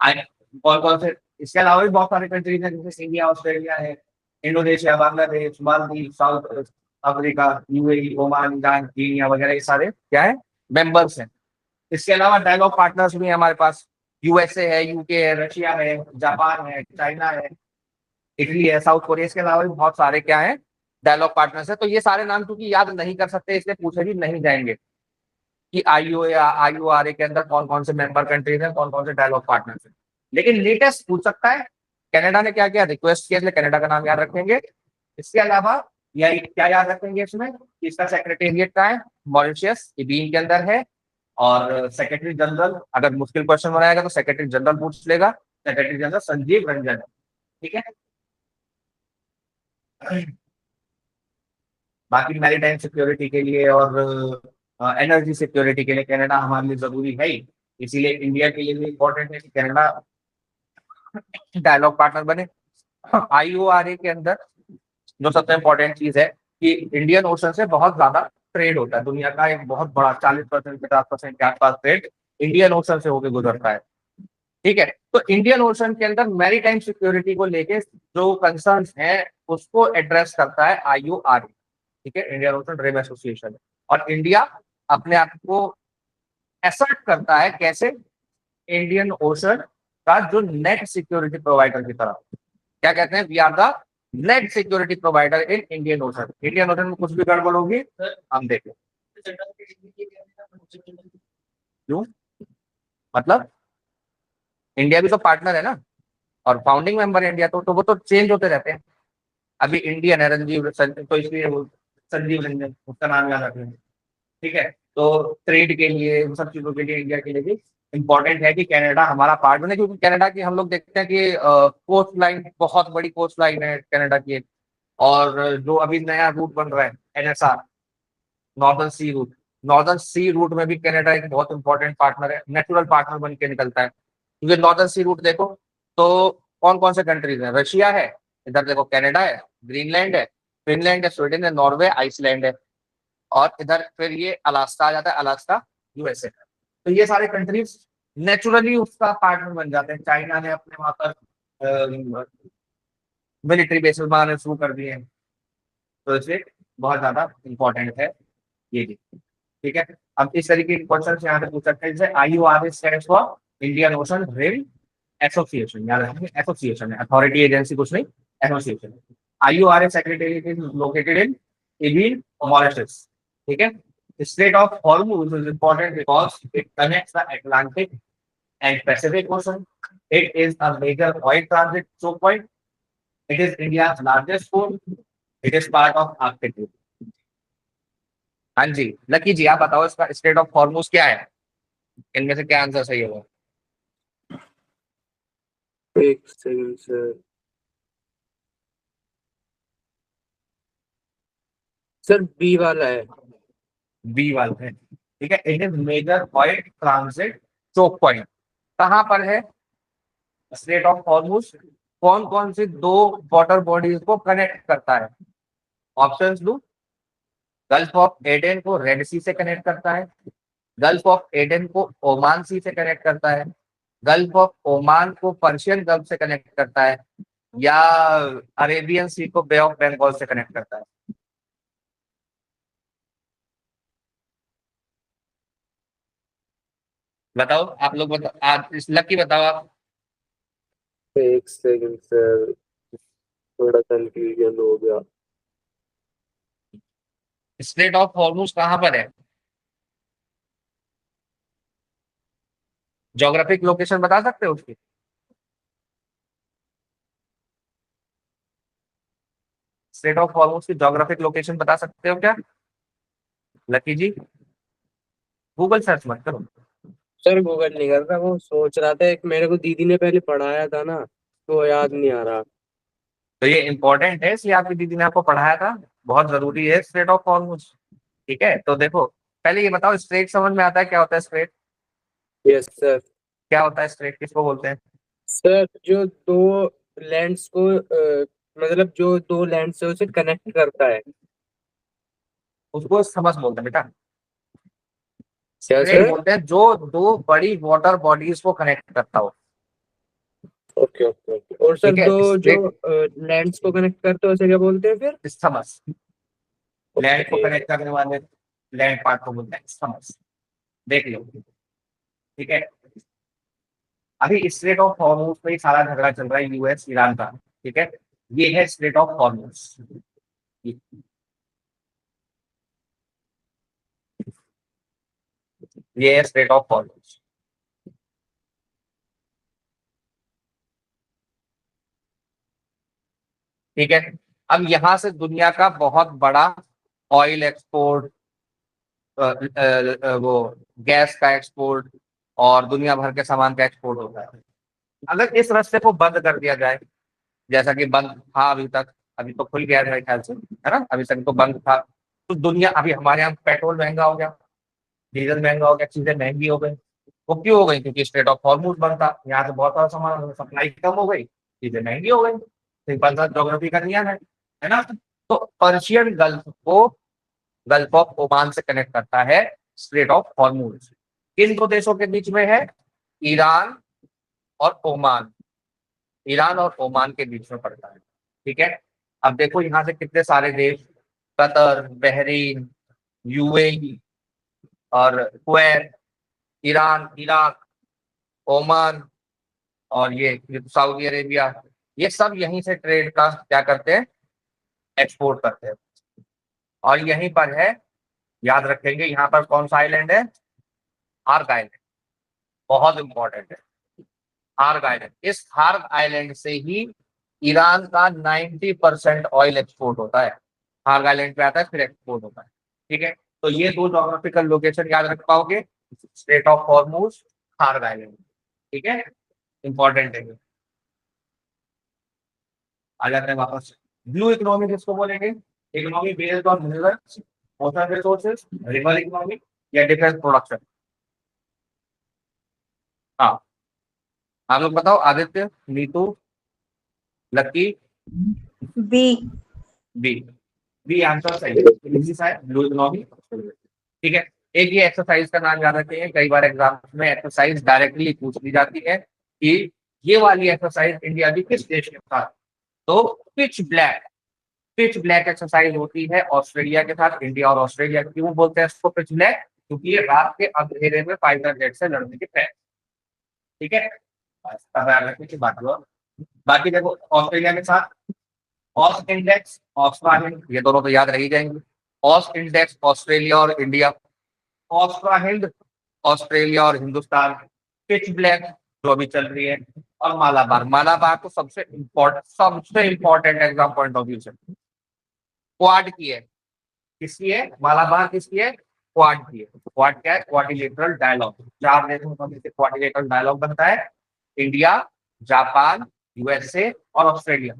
कौन कौन से, इसके अलावा भी बहुत सारे कंट्रीज हैं जैसे इंडिया, ऑस्ट्रेलिया है, Indonesia, Bangladesh, Maldives, south Africa, UAE, Oman, Iran, Kenya वगैरह, ये सारे क्या है, मेंबर्स हैं। इसके अलावा डायलॉग पार्टनर्स भी हैं हमारे पास, USA है, UK है, रशिया है, जापान है, चाइना है, इटली है, साउथ कोरिया। इसके अलावा भी बहुत सारे क्या है, डायलॉग पार्टनर्स है। तो ये सारे नाम क्योंकि याद नहीं कर सकते इसलिए पूछे भी नहीं जाएंगे कि IORA के अंदर कौन कौन से मेंबर कंट्रीज हैं, कौन कौन से डायलॉग पार्टनर्स हैं। लेकिन लेटेस्ट पूछ सकता है, कनाडा ने क्या किया, रिक्वेस्ट किया, इसलिए कनाडा का नाम याद रखेंगे। इसके अलावा या क्या याद रखेंगे इसमें, इसका सेक्रेटेरिएट का है मॉरिशियस इबीन के अंदर है। और सेक्रेटरी जनरल, अगर मुश्किल क्वेश्चन बनाएगा तो सेक्रेटरी जनरल पूछ लेगा, सेक्रेटरी जनरल संजीव रंजन, ठीक है। बाकी मैरीटाइम सिक्योरिटी के लिए और एनर्जी सिक्योरिटी के लिए कनाडा हमारे लिए जरूरी है ही। इसीलिए इंडिया के लिए भी इम्पोर्टेंट है कि कनाडा डायलॉग पार्टनर बने। IORA के अंदर जो सबसे इम्पोर्टेंट चीज है कि इंडियन ओशन से बहुत ज्यादा ट्रेड होता है। दुनिया का एक बहुत बड़ा 40% 50% के आसपास ट्रेड इंडियन ओशन से होकर गुजरता है, ठीक है। तो इंडियन ओशन के अंदर मैरीटाइम सिक्योरिटी को लेके जो कंसर्न्स हैं उसको एड्रेस करता है IORA, ठीक है, इंडियन ओशन रिम एसोसिएशन। और इंडिया अपने आप को एसर्ट करता है कैसे, इंडियन ओशन का जो नेट सिक्योरिटी प्रोवाइडर की तरह। क्या कहते हैं, we are the net security provider in Indian Ocean. Indian Ocean में कुछ भी गड़बड़ होगी हम देखें, क्यों, मतलब इंडिया भी तो पार्टनर है ना, और फाउंडिंग मेंबर है इंडिया, तो वो तो चेंज होते रहते हैं। अभी इंडियन है रंजीव, तो इसलिए संजीव रंजन उसका नाम याद रखें, ठीक है। तो ट्रेड के लिए, उन सब चीजों के लिए इंडिया के लिए भी इम्पोर्टेंट है कि कनाडा हमारा पार्ट बने। क्योंकि कनाडा की हम लोग देखते हैं कि कोस्ट लाइन, बहुत बड़ी कोस्ट लाइन है कनाडा की एक। और जो अभी नया रूट बन रहा है NSR, नॉर्दर्न सी रूट, नॉर्दर्न सी रूट में भी कनाडा एक बहुत इंपॉर्टेंट पार्टनर है, नेचुरल पार्टनर बन के निकलता है। क्योंकि नॉर्दर्न सी रूट देखो तो कौन कौन से कंट्रीज है, रशिया है, इधर देखो कनाडा है, ग्रीनलैंड है, फिनलैंड है, स्वीडन है, नॉर्वे, आइसलैंड है। और इधर फिर ये अलास्का आ जाता है, अलास्का USA। तो ये सारे कंट्रीज नेचुरली उसका पार्टनर बन जाते हैं। चाइना ने अपने वहां पर मिलिट्री बेसिस बनाने शुरू कर दिए हैं, तो इसलिए बहुत ज्यादा इंपॉर्टेंट है ये भी, ठीक है। अब इस तरीके के क्वेश्चन यहाँ पे पूछ सकते हैं, जैसे IORA stands for Indian ocean rim association, याद रखेंगे एसोसिएशन है, अथॉरिटी एजेंसी कुछ नहीं, association. IURA secretariat is located in Ebene, Mauritius. ठीक है। Strait of Hormuz is important because it connects the Atlantic and Pacific Ocean. It is a major oil transit choke point. It is India's largest port. It is part of Arctic Sea. हाँ जी, lucky जी आप बताओ इसका straight of Hormuz क्या है, इनमें से क्या answer सही होगा? एक सेकंड सर बी वाला है। बी वाला है, ठीक है। It is major oil transit choke point. कहाँ पर है स्ट्रेट ऑफ हॉर्मूज? कौन कौन सी दो वाटर बॉडीज को कनेक्ट करता है? ऑप्शंस दो। गल्फ ऑफ एडन को रेड सी से कनेक्ट करता है, गल्फ ऑफ एडन को ओमान सी से कनेक्ट करता है, गल्फ ऑफ ओमान को पर्शियन गल्फ से कनेक्ट करता है, या अरेबियन सी को बे ऑफ बंगाल से कनेक्ट करता है? बताओ आप लोग, बताओ आप, लकी बताओ आप। एक सेकंड सर, थोड़ा कंफ्यूजन हो गया। स्ट्रेट ऑफ हॉर्मूज कहाँ पर है? ज्योग्राफिक लोकेशन बता सकते हो उसकी? स्ट्रेट ऑफ हॉर्मूज की ज्योग्राफिक लोकेशन बता सकते हो क्या लकी जी? गूगल सर्च मत करो। सर गूगल नहीं कर रहा, वो सोच रहा था, एक मेरे को दीदी ने पहले पढ़ाया था ना, तो याद नहीं आ रहा। तो ये इंपॉर्टेंट है, इसलिए आपकी दीदी ने आपको पढ़ाया था, बहुत जरूरी है स्ट्रेट ऑफ हॉर्मूज। ठीक है, तो देखो पहले ये बताओ, स्ट्रेट समझ में आता है क्या होता है स्ट्रेट? Yes sir. क्या होता है स्ट्रेट, किसको बोलते हैं? सर जो दो लैंड्स को मतलब जो दो लैंड से उसे कनेक्ट करता है। उसको समझ बोलते हैं बेटा। क्या स्ट्रेट सर? बोलते हैं जो दो बड़ी वाटर बॉडीज को कनेक्ट करता हो। Okay okay okay. और सर ठीक है, दो जो स्ट्रेट लैंड्स को कनेक्ट करते हैं उसे क्या बोलते हैं फिर? समझ, लैंड को ओके। कनेक्ट करने वाले लैंड पार्ट को बोलते हैं समझ। देख लो, ठीक है। अभी स्ट्रेट ऑफ हॉर्मूज पे ही सारा झगड़ा चल रहा है, यूएस ईरान का। ठीक है, ये है स्ट्रेट ऑफ हॉर्मूज। ये है स्ट्रेट ऑफ हॉर्मूज। ठीक है, अब यहां से दुनिया का बहुत बड़ा ऑयल एक्सपोर्ट, वो गैस का एक्सपोर्ट और दुनिया भर के सामान का एक्सपोर्ट होता है। अगर इस रास्ते को बंद कर दिया जाए, जैसा कि बंद था अभी तक, अभी तो खुल गया है मेरे ख्याल से, है ना, अभी तक तो बंद था, तो दुनिया, अभी हमारे यहाँ पेट्रोल महंगा हो गया, डीजल महंगा हो गया, चीजें महंगी हो गई। वो क्यों हो गई? क्योंकि स्ट्रेट ऑफ हॉर्मूज बंद था, यहाँ से बहुत सारा सामान, सप्लाई कम हो गई, चीजें महंगी हो गई। सिंपल सा ज्योग्राफी का नियम है ना। तो पर्शियन गल्फ को गल्फ ऑफ ओमान से कनेक्ट करता है स्ट्रेट ऑफ हॉर्मूज। किन दो देशों के बीच में है? ईरान और ओमान। ईरान और ओमान के बीच में पड़ता है। ठीक है, अब देखो यहाँ से कितने सारे देश, कतर, बहरीन, यूएई और कुवैत, ईरान, इराक, ओमान और ये सऊदी अरेबिया, ये सब यहीं से ट्रेड का क्या करते हैं, एक्सपोर्ट करते हैं। और यहीं पर है, याद रखेंगे, यहाँ पर कौन सा आइलैंड है? हार्क आइलैंड, बहुत इंपॉर्टेंट है हार्क आइलैंड। इस हार्क आइलैंड से ही ईरान का 90% ऑयल एक्सपोर्ट होता है, हार्क आइलैंड पे आता है फिर एक्सपोर्ट होता है। ठीक है, तो ये दो जोग्राफिकल लोकेशन याद रख पाओगे, straight of Hormuz, hark island. ठीक है, इंपॉर्टेंट है। आ जाते हैं वापस। ब्लू इकोनॉमी किसको बोलेंगे? Economy based on minerals, water resources, river economy या डिफेंस प्रोडक्शन। हाँ, आप लोग बताओ, Aditya, Neetu, Lucky. B. B, B answer सही है, इजी सा है, ब्लू इकोनॉमी। ठीक है, एक ये एक्सरसाइज का नाम याद रखिए, कई बार एग्जाम में एक्सरसाइज डायरेक्टली पूछ ली जाती है कि ये वाली एक्सरसाइज इंडिया की किस देश के साथ? तो pitch black, pitch black exercise होती है ऑस्ट्रेलिया के साथ। इंडिया और ऑस्ट्रेलिया क्यों बोलते हैं इसको पिच ब्लैक? क्योंकि ये रात के अंधेरे में फाइटर जेट से लड़ने के तहत। ठीक है, बाकी देखो ऑस्ट्रेलिया के साथ ऑस इंडेक्स, ऑस्ट्रा-हिंद, ये दोनों तो याद रही जाएंगे। ऑस इंडेक्स ऑस्ट्रेलिया और इंडिया, ऑस्ट्रा-हिंद ऑस्ट्रेलिया और हिंदुस्तान, पिच ब्लैक जो अभी चल रही है, और मालाबार। मालाबार तो सबसे important exam point of view से क्वाड की है। किसकी है मालाबार? किसकी है? क्वाड की है। क्वाड क्या है? Quadrilateral dialogue. 4 देशों का मिलकर क्वाड्रिलेटरल डायलॉग बनता है। इंडिया, जापान, यूएसए और ऑस्ट्रेलिया।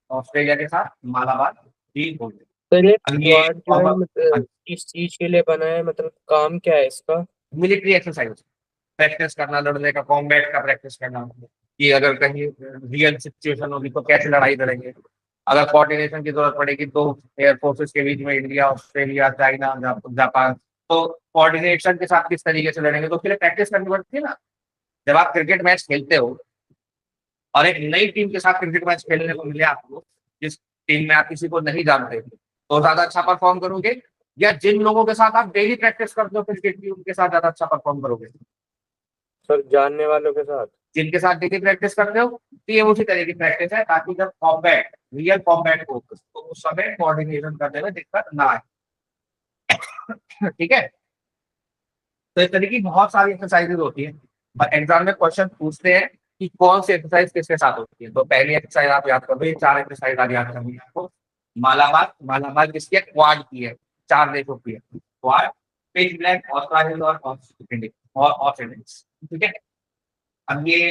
ऑस्ट्रेलिया के साथ मालाबार डील हो गई। सर ये अब ये क्वाड जो है किस चीज के लिए बना है, मतलब काम क्या है इसका? मिलिट्री एक्सरसाइज प्रैक्टिस करना, लड़ने का, कॉम्बैट का प्रैक्टिस करना, कि अगर कहीं रियल सिचुएशन होगी तो कैसे लड़ाई लड़ेंगे। अगर कोऑर्डिनेशन की जरूरत पड़ेगी तो एयर फोर्सेस के बीच में इंडिया, ऑस्ट्रेलिया, चाइना, जापान, तो कोऑर्डिनेशन के साथ किस तरीके से लड़ेंगे, तो उसके लिए प्रैक्टिस करनी पड़ती है ना। जब आप क्रिकेट मैच खेलते हो और एक नई टीम के साथ क्रिकेट मैच खेलने को मिले आपको, जिस टीम में आप किसी को नहीं जानते, तो ज्यादा अच्छा परफॉर्म करोगे, या जिन लोगों के साथ आप डेली प्रैक्टिस करते हो क्रिकेट की, उनके साथ ज्यादा अच्छा परफॉर्म करोगे? सर जानने वालों के साथ। जिनके साथ डेली प्रैक्टिस करते हो, तो ये उसी तरह की प्रैक्टिस है, ताकि जब कॉम्बैट, रियल कॉम्बैट हो तो उस समय कोऑर्डिनेशन करने में दिक्कत ना आए। ठीक है, तो इस तरह की बहुत सारी एक्सरसाइजेज होती है, और एग्जाम में क्वेश्चन पूछते हैं कि कौन सी एक्सरसाइज किसके साथ होती है। तो पहली एक्सरसाइज आप याद करो, ये 4 एक्सरसाइज आप याद करनी है आपको। मालाबार, मालाबार किसकी है? क्वाड की है, 4 देशों की है। क्वाड, पिच ब्लैक, ऑस्ट्रेलिया और ऑस्ट्रेलिया। ठीक है, अब ये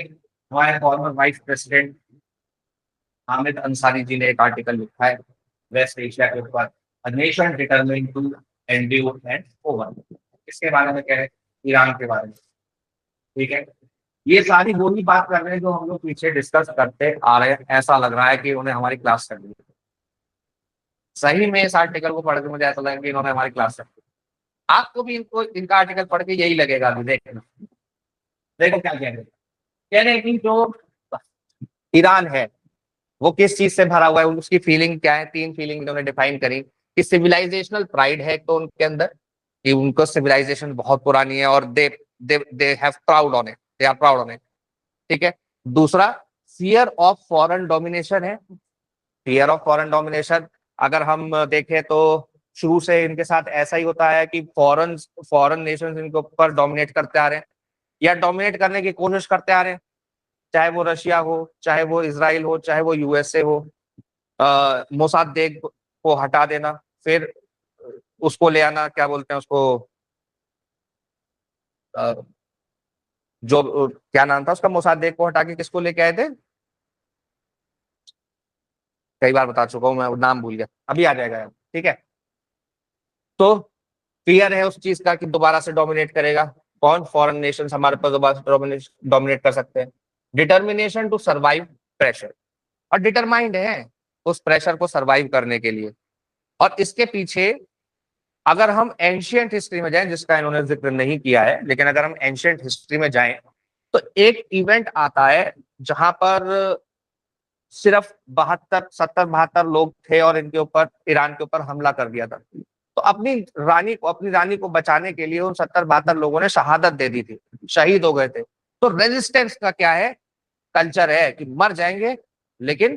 हमारे former vice president Hamid Ansari ji ने एक आर्टिकल लिखा है वेस्ट एशिया के ऊपर, a nation determined to endure and over. इसके बारे में क्या है? ईरान के बारे में। ठीक है, ये सारी वही बात कर रहे हैं जो हम लोग पीछे डिस्कस करते आ रहे हैं। ऐसा लग रहा है कि उन्हें हमारी क्लास कर दी। सही में इस आर्टिकल को पढ़ के मुझे ऐसा लगा कि इन्होंने हमारी क्लास कर दी। आपको भी इनको इनका आर्टिकल पढ़ के यही लगेगा। अभी देखना, देखो क्या कह रहे हैं कि जो ईरान है वो किस चीज से भरा हुआ है, उसकी फीलिंग क्या है। 3 फीलिंग इन्होंने डिफाइन करी कि सिविलाइजेशनल प्राइड है तो उनके अंदर, कि उनको सिविलाइजेशन बहुत पुरानी है और they have proud on it, they are proud on it. ठीक है, दूसरा फियर ऑफ फॉरेन डोमिनेशन है। फियर ऑफ फॉरेन डोमिनेशन अगर हम देखें तो शुरू से इनके साथ ऐसा ही होता है कि फॉरेन फॉरेन नेशंस इनके ऊपर डोमिनेट करते आ रहे हैं, या डोमिनेट करने की कोशिश करते आ रहे हैं, चाहे वो रशिया हो, चाहे वो इसराइल हो, चाहे वो यूएसए हो। मोसादेक को हटा देना, फिर उसको ले आना, क्या बोलते हैं उसको, जो क्या नाम था उसका, मोसादेक को हटा के किसको लेके आए थे? कई बार बता चुका हूं मैं, नाम भूल गया, अभी आ जाएगा। ठीक है, तो फियर है उस चीज का कि दोबारा से डोमिनेट करेगा। कौन? फॉरेन नेशंस हमारे पास दोबारा से डोमिनेट कर सकते हैं। डिटर्मिनेशन टू सर्वाइव प्रेशर, और डिटरमाइंड है उस प्रेशर को सर्वाइव करने के लिए। और इसके पीछे अगर हम एंशियंट हिस्ट्री में जाएं, जिसका इन्होंने जिक्र नहीं किया है, लेकिन अगर हम एंशियंट हिस्ट्री में जाएं तो एक इवेंट आता है जहां पर सिर्फ 72 लोग थे और इनके ऊपर, ईरान के ऊपर हमला कर दिया था। तो अपनी रानी को बचाने के लिए उन 72 लोगों ने शहादत दे दी थी, शहीद हो गए थे। तो रेजिस्टेंस का क्या है? कल्चर है कि मर जाएंगे लेकिन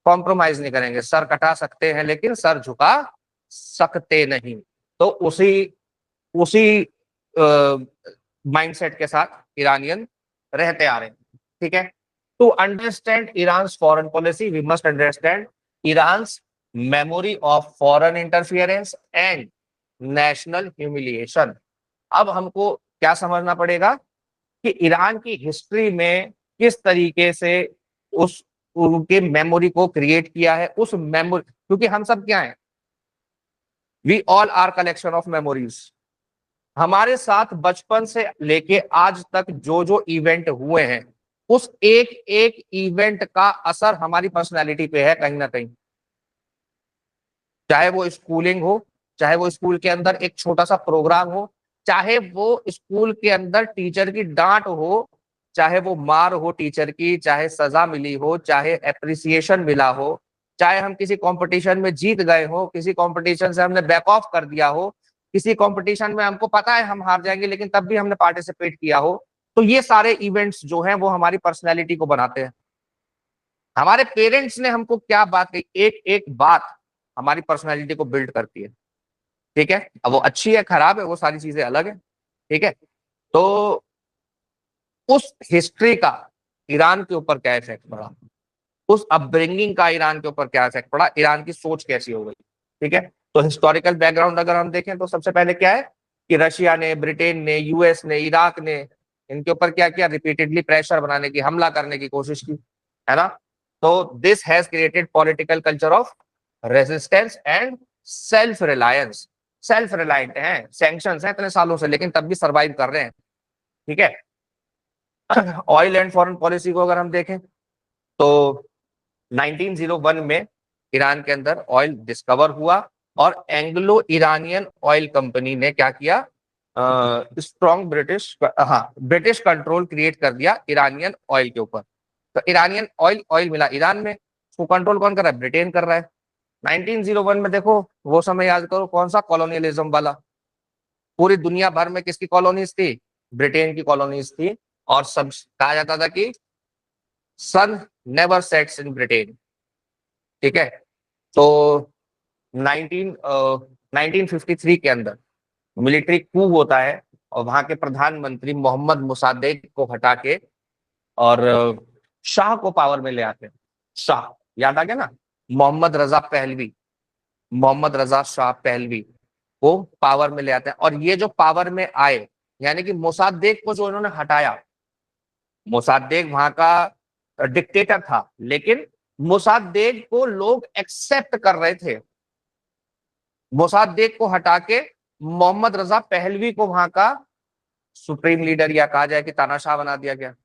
कॉम्प्रोमाइज नहीं करेंगे। सर कटा सकते हैं लेकिन सर झुका सकते नहीं। तो उसी उसी माइंडसेट के साथ ईरानियन रहते आ रहे हैं। ठीक है, to understand Iran foreign policy we must understand Iran memory of foreign interference and national humiliation. अब हमको क्या समझना पड़ेगा कि ईरान की हिस्ट्री में किस तरीके से उस उनके मेमोरी को क्रिएट किया है। उस मेमोरी, क्योंकि हम सब क्या हैं, we all are collection of memories. हमारे साथ बचपन से लेके आज तक जो जो इवेंट हुए हैं, उस एक एक इवेंट का असर हमारी पर्सनैलिटी पे है कहीं ना कहीं। चाहे वो स्कूलिंग हो, चाहे वो स्कूल के अंदर एक छोटा सा प्रोग्राम हो, चाहे वो स्कूल के अंदर टीचर की डांट हो, चाहे वो मार हो टीचर की, चाहे सजा मिली हो, चाहे एप्रिसिएशन मिला हो, चाहे हम किसी कंपटीशन में जीत गए हो, किसी कंपटीशन से हमने बैक ऑफ कर दिया हो, किसी कंपटीशन में हमको पता है हम हार जाएंगे लेकिन तब भी हमने पार्टिसिपेट किया हो। तो ये सारे इवेंट्स जो हैं वो हमारी पर्सनैलिटी को बनाते हैं। हमारे पेरेंट्स ने हमको क्या बात कही, एक एक बात हमारी पर्सनैलिटी को बिल्ड करती है। ठीक है, अब वो अच्छी है खराब है वो सारी चीजें अलग है। ठीक है, तो उस हिस्ट्री का ईरान के ऊपर क्या इफेक्ट पड़ा, उस अपब्रिंगिंग का ईरान के ऊपर क्या इफेक्ट पड़ा, ईरान की सोच कैसी हो गई। ठीक है, तो हिस्टोरिकल बैकग्राउंड अगर हम देखें तो सबसे पहले क्या है कि रशिया ने, ब्रिटेन ने, यूएस ने, इराक ने इनके ऊपर क्या किया, रिपीटेडली प्रेशर बनाने की, हमला करने की कोशिश की, है ना। तो this has created political culture of resistance and self reliance. Self reliant हैं, सैंक्शंस हैं इतने सालों से, लेकिन तब भी सरवाइव कर रहे हैं। ठीक है, ऑयल एंड फॉरेन पॉलिसी को अगर हम देखें तो 1901 में ईरान के अंदर ऑयल डिस्कवर हुआ और एंग्लो ईरानियन ऑयल कंपनी ने क्या किया, स्ट्रॉन्ग ब्रिटिश कंट्रोल क्रिएट कर दिया ईरानियन ऑयल के ऊपर। तो ईरानियन ऑयल मिला ईरान में, उसको कंट्रोल कौन कर रहा है, ब्रिटेन कर रहा है। 1901 में देखो, वो समय याद करो कौन सा, कॉलोनियलिज्म वाला। पूरी दुनिया भर में किसकी कॉलोनीज थी, ब्रिटेन की कॉलोनीज थी। और सब कहा जाता था कि sun never sets in Britain. ठीक है, तो 1953 के अंदर मिलिट्री कू होता है और वहां के प्रधानमंत्री मोहम्मद मुसाद्देक को हटा के और शाह को पावर में ले आते हैं। शाह याद आ गया ना, मोहम्मद रजा शाह पहलवी को पावर में ले आते हैं। और ये जो पावर में आए, यानी कि मोसाद्देक को जो इन्होंने हटाया, मोसाद्देक वहां का डिक्टेटर था, लेकिन मोसाद्देक को लोग एक्सेप्ट कर रहे थे। मोसाद्देक को हटा के मोहम्मद रजा पहलवी को वहां का सुप्रीम लीडर या कहा जाए कि तानाशाह बना दिया गया।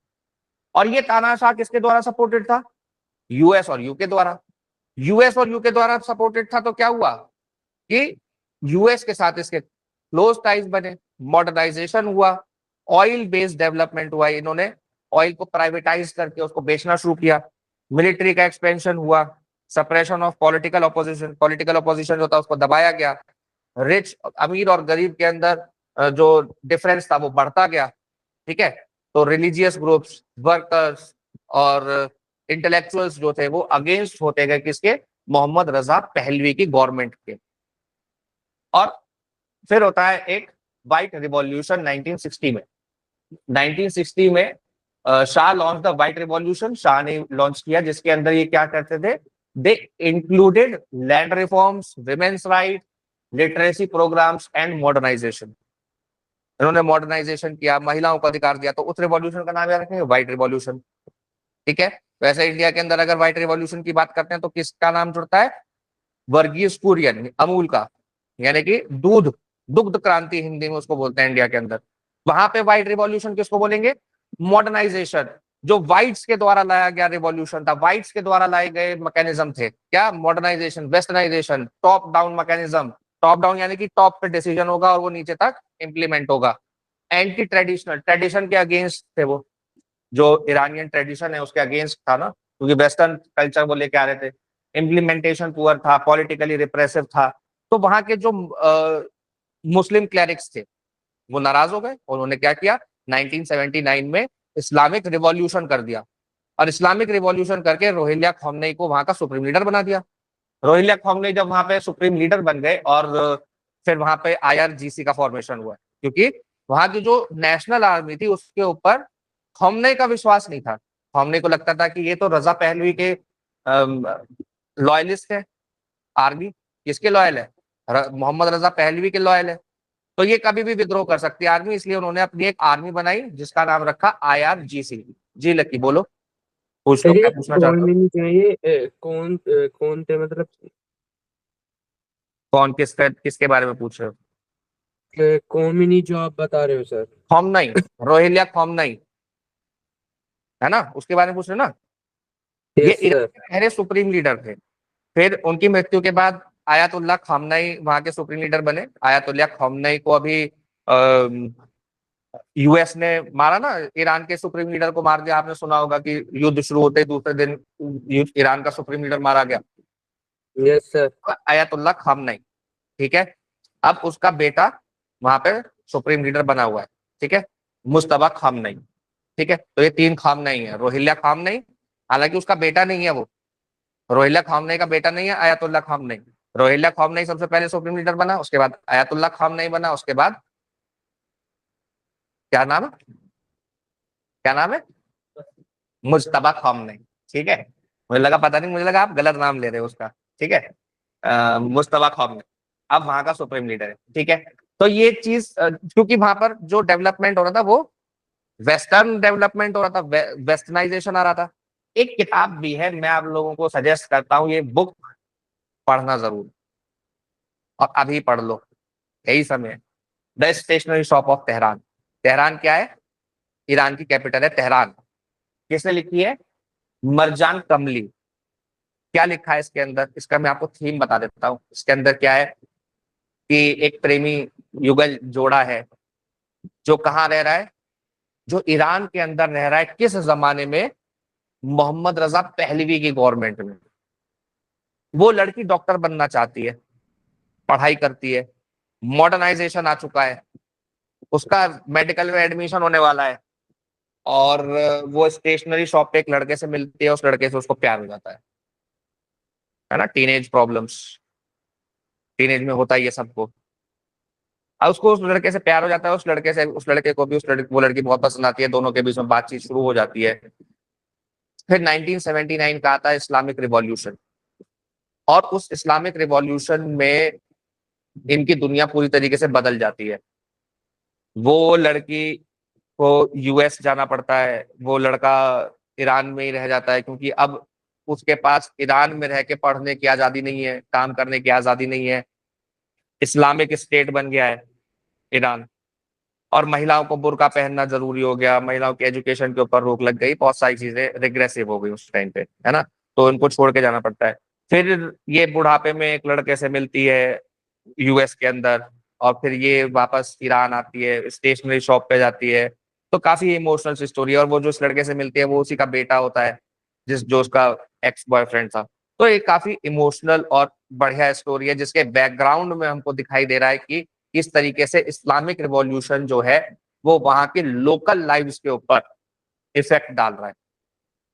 और ये तानाशाह किसके द्वारा सपोर्टेड था, यूएस और यूके द्वारा। यूएस और यूके द्वारा सपोर्टेड था, तो क्या हुआ कि यूएस के साथ इसके क्लोज टाइज बने, मॉडर्नाइजेशन हुआ, ऑयल बेस्ड डेवलपमेंट हुआ। इन्होंने ऑयल को प्राइवेटाइज करके उसको बेचना शुरू किया, मिलिट्री का एक्सपेंशन हुआ, सप्रेशन ऑफ पॉलिटिकल अपोजिशन जो था उसको दबाया गया, रिच अमीर और गरीब के अंदर जो डिफरेंस था वो बढ़ता गया। ठीक है, तो रिलीजियस ग्रुप्स, वर्कर्स और इंटेलेक्चुअल्स जो थे वो अगेंस्ट होते गए किसके, मोहम्मद रजा पहलवी की गवर्नमेंट के। और फिर होता है एक व्हाइट रिवॉल्यूशन 1960 में। 1960 में Shah launch the white revolution, Shah ने लॉन्च किया, जिसके अंदर ये क्या करते थे, they included land reforms, women's right, literacy programs and modernisation. इन्होंने मॉडर्नाइजेशन किया, महिलाओं को अधिकार दिया। तो उस रिवॉल्यूशन का नाम याद रखेंगे, व्हाइट रिवॉल्यूशन। ठीक है, वैसे इंडिया के अंदर अगर व्हाइट रिवॉल्यूशन की बात करते हैं तो किसका नाम जुड़ता है, वर्गीज कुरियन, अमूल का, यानी कि दुग्ध क्रांति हिंदी में उसको बोलते हैं इंडिया के अंदर। वहां पे व्हाइट रिवॉल्यूशन किसको बोलेंगे, मॉडर्नाइजेशन। जो व्हाइट्स के द्वारा लाया गया रिवॉल्यूशन था, व्हाइट्स के द्वारा लाए गए मैकेनिज्म थे क्या, modernisation, westernisation, top down mechanism. Top down यानी कि टॉप पे डिसीजन होगा और वो नीचे तक इंप्लीमेंट होगा। एंटी ट्रेडिशनल, ट्रेडिशन के अगेंस्ट थे वो, जो ईरानियन ट्रेडिशन है उसके अगेंस्ट था ना, क्योंकि वेस्टर्न कल्चर वो लेके आ रहे थे। इम्प्लीमेंटेशन पुअर था, पॉलिटिकली रिप्रेसिव था। तो वहां के जो मुस्लिम क्लरिक्स थे वो नाराज हो गए, उन्होंने क्या किया, 1979 में इस्लामिक रिवॉल्यूशन कर दिया। और इस्लामिक रिवॉल्यूशन करके रोहिल्ला खोमनेई को वहां का सुप्रीम लीडर बना दिया। रोहिल्ला खोमनेई जब वहां पे सुप्रीम लीडर बन गए और फिर वहां पे IRGC का फॉर्मेशन हुआ, क्योंकि वहां की जो नेशनल आर्मी थी उसके ऊपर खोमनेई का विश्वास नहीं था। खोमनेई को लगता था कि ये तो रजा पहलवी के लॉयलिस्ट है, आर्मी किसके लॉयल है, मोहम्मद रजा पहलवी के लॉयल है, तो ये कभी भी विद्रोह कर सकती है आर्मी। इसलिए उन्होंने अपनी एक आर्मी बनाई जिसका नाम रखा IRGC। जी लकी बोलो, पूछ लो क्या पूछना चाहते हो। कौन चाहिए, कौन थे मतलब, कौन किसके बारे में पूछ रहे हो, कौमिनी जो आप बता रहे हो सर। खोमनेई, रोहिल्ला खोमनेई है ना, उसके बारे में पूछ रहे हो ना। ये यस ईरान सर। के पहले सुप्रीम लीडर थे। फिर उनकी मृत्यु के बाद आयतुल्लाह खामनेई वहां के सुप्रीम लीडर बने। आयतुल्लाह खामनेई को अभी यूएस ने मारा ना, ईरान के सुप्रीम लीडर को मार दिया। आपने सुना होगा कि युद्ध शुरू होते ही दूसरे दिन ईरान का सुप्रीम लीडर मारा गया, यस सर। Ayatollah Khamenei. ठीक है, अब उसका बेटा वहां पे सुप्रीम लीडर बना हुआ है। ठीक है, मुस्तफा खामनेई। ठीक है, तो ये 3 खामनेई है। रोहिल्ला खामनेई, हालांकि उसका बेटा नहीं है वो, रोहिल्ला खामनेई का बेटा नहीं है आयतुल्ला खामनेई। रोहिल्ला खामनेई सबसे पहले सुप्रीम लीडर बना, उसके बाद आयतुल्ला खामनेई बना, उसके बाद क्या नाम है, क्या नाम है, मुज्तबा खामनेई। ठीक है, मुझे लगा पता नहीं, मुझे लगा आप गलत नाम ले रहे हो उसका। ठीक है, मुज्तबा खामनेई अब वहां का सुप्रीम लीडर है। ठीक है, तो ये चीज क्योंकि वहां पर जो डेवलपमेंट हो रहा था वो वेस्टर्न डेवलपमेंट हो रहा था, वेस्टर्नाइजेशन आ रहा था। एक किताब भी है, मैं आप लोगों को सजेस्ट करता हूँ, ये बुक पढ़ना जरूर, और अभी पढ़ लो, यही समय है। The stationery shop of Tehran. Tehran क्या है, ईरान की कैपिटल है तेहरान। किसने लिखी है, मरजान कमली। क्या लिखा है इसके अंदर, इसका मैं आपको थीम बता देता हूँ। इसके अंदर क्या है कि एक प्रेमी युगल जोड़ा है जो कहाँ रह रहा है, जो ईरान के अंदर रह रहा है। किस जमाने में, मोहम्मद रजा पहलवी की गवर्नमेंट में। वो लड़की डॉक्टर बनना चाहती है, पढ़ाई करती है, मॉडर्नाइजेशन आ चुका है, उसका मेडिकल में एडमिशन होने वाला है, और वो स्टेशनरी शॉप पे एक लड़के से मिलती है, उस लड़के से उसको प्यार हो जाता है ना। टीनेज प्रॉब्लम्स, टीनेज में होता ही है सबको। अब उसको उस लड़के से प्यार हो जाता है, उस लड़के से, उस लड़के को भी वो लड़की बहुत पसंद आती है, दोनों के बीच में बातचीत शुरू हो जाती है। फिर 1979 का आता है इस्लामिक रिवॉल्यूशन, और उस इस्लामिक रिवॉल्यूशन में इनकी दुनिया पूरी तरीके से बदल जाती है। वो लड़की को यूएस जाना पड़ता है, वो लड़का ईरान में ही रह जाता है, क्योंकि अब उसके पास ईरान में रह के पढ़ने की आजादी नहीं है, काम करने की आजादी नहीं है। इस्लामिक स्टेट बन गया है ईरान, और महिलाओं को बुर्का पहनना जरूरी हो गया, महिलाओं के एजुकेशन के ऊपर रोक लग गई, बहुत सारी चीजें रिग्रेसिव हो गई उस टाइम पे, है ना। तो इनको छोड़ के जाना पड़ता है। फिर ये बुढ़ापे में एक लड़के से मिलती है यूएस के अंदर, और फिर ये वापस ईरान आती है, स्टेशनरी शॉप पे जाती है। तो काफी इमोशनल स्टोरी है, और वो जो इस लड़के से मिलती है वो उसी का बेटा होता है, जो उसका एक्स बॉयफ्रेंड था। तो ये काफी इमोशनल और बढ़िया स्टोरी है, जिसके बैकग्राउंड में हमको दिखाई दे रहा है कि किस तरीके से इस्लामिक रिवॉल्यूशन जो है वो वहां के लोकल लाइव्स के ऊपर इफेक्ट डाल रहा है।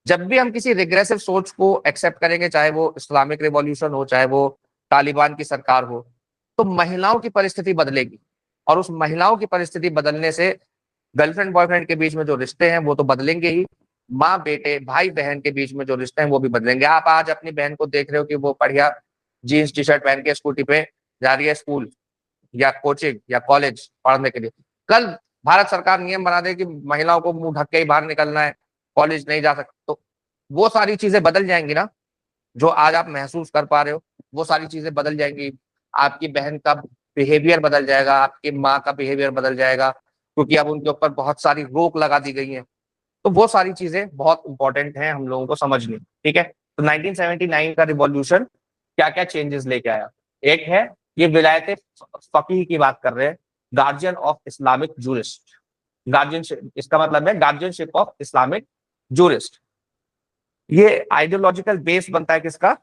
जब भी हम किसी रिग्रेसिव सोच को एक्सेप्ट करेंगे, चाहे वो इस्लामिक रिवॉल्यूशन हो, चाहे वो तालिबान की सरकार हो, तो महिलाओं की परिस्थिति बदलेगी, और उस महिलाओं की परिस्थिति बदलने से गर्लफ्रेंड बॉयफ्रेंड के बीच में जो रिश्ते हैं वो तो बदलेंगे ही, माँ बेटे भाई बहन के बीच में जो रिश्ते हैं वो भी बदलेंगे। आप आज अपनी बहन को देख रहे हो कि वो बढ़िया जीन्स टी शर्ट पहन के स्कूटी पे जा रही है स्कूल या कोचिंग या कॉलेज पढ़ने के लिए। कल भारत सरकार नियम बना दे कि महिलाओं को मुंह ढक के ही बाहर निकलना है, कॉलेज नहीं जा सकते, तो वो सारी चीजें बदल जाएंगी ना। जो आज आप महसूस कर पा रहे हो वो सारी चीजें बदल जाएंगी। आपकी बहन का बिहेवियर बदल जाएगा, आपकी माँ का बिहेवियर बदल जाएगा, क्योंकि अब उनके ऊपर बहुत सारी रोक लगा दी गई है। तो वो सारी चीजें बहुत इंपॉर्टेंट हैं हम लोगों को समझनी। ठीक है, तो 1979 का रिवॉल्यूशन क्या क्या चेंजेस लेके आया। एक है, ये विलायत फकीह की बात कर रहे हैं, guardian of Islamic jurist. Guardianship, इसका मतलब है गार्जियनशिप ऑफ इस्लामिक जूरिस्ट। ये आइडियोलॉजिकल बेस बनता है किसका,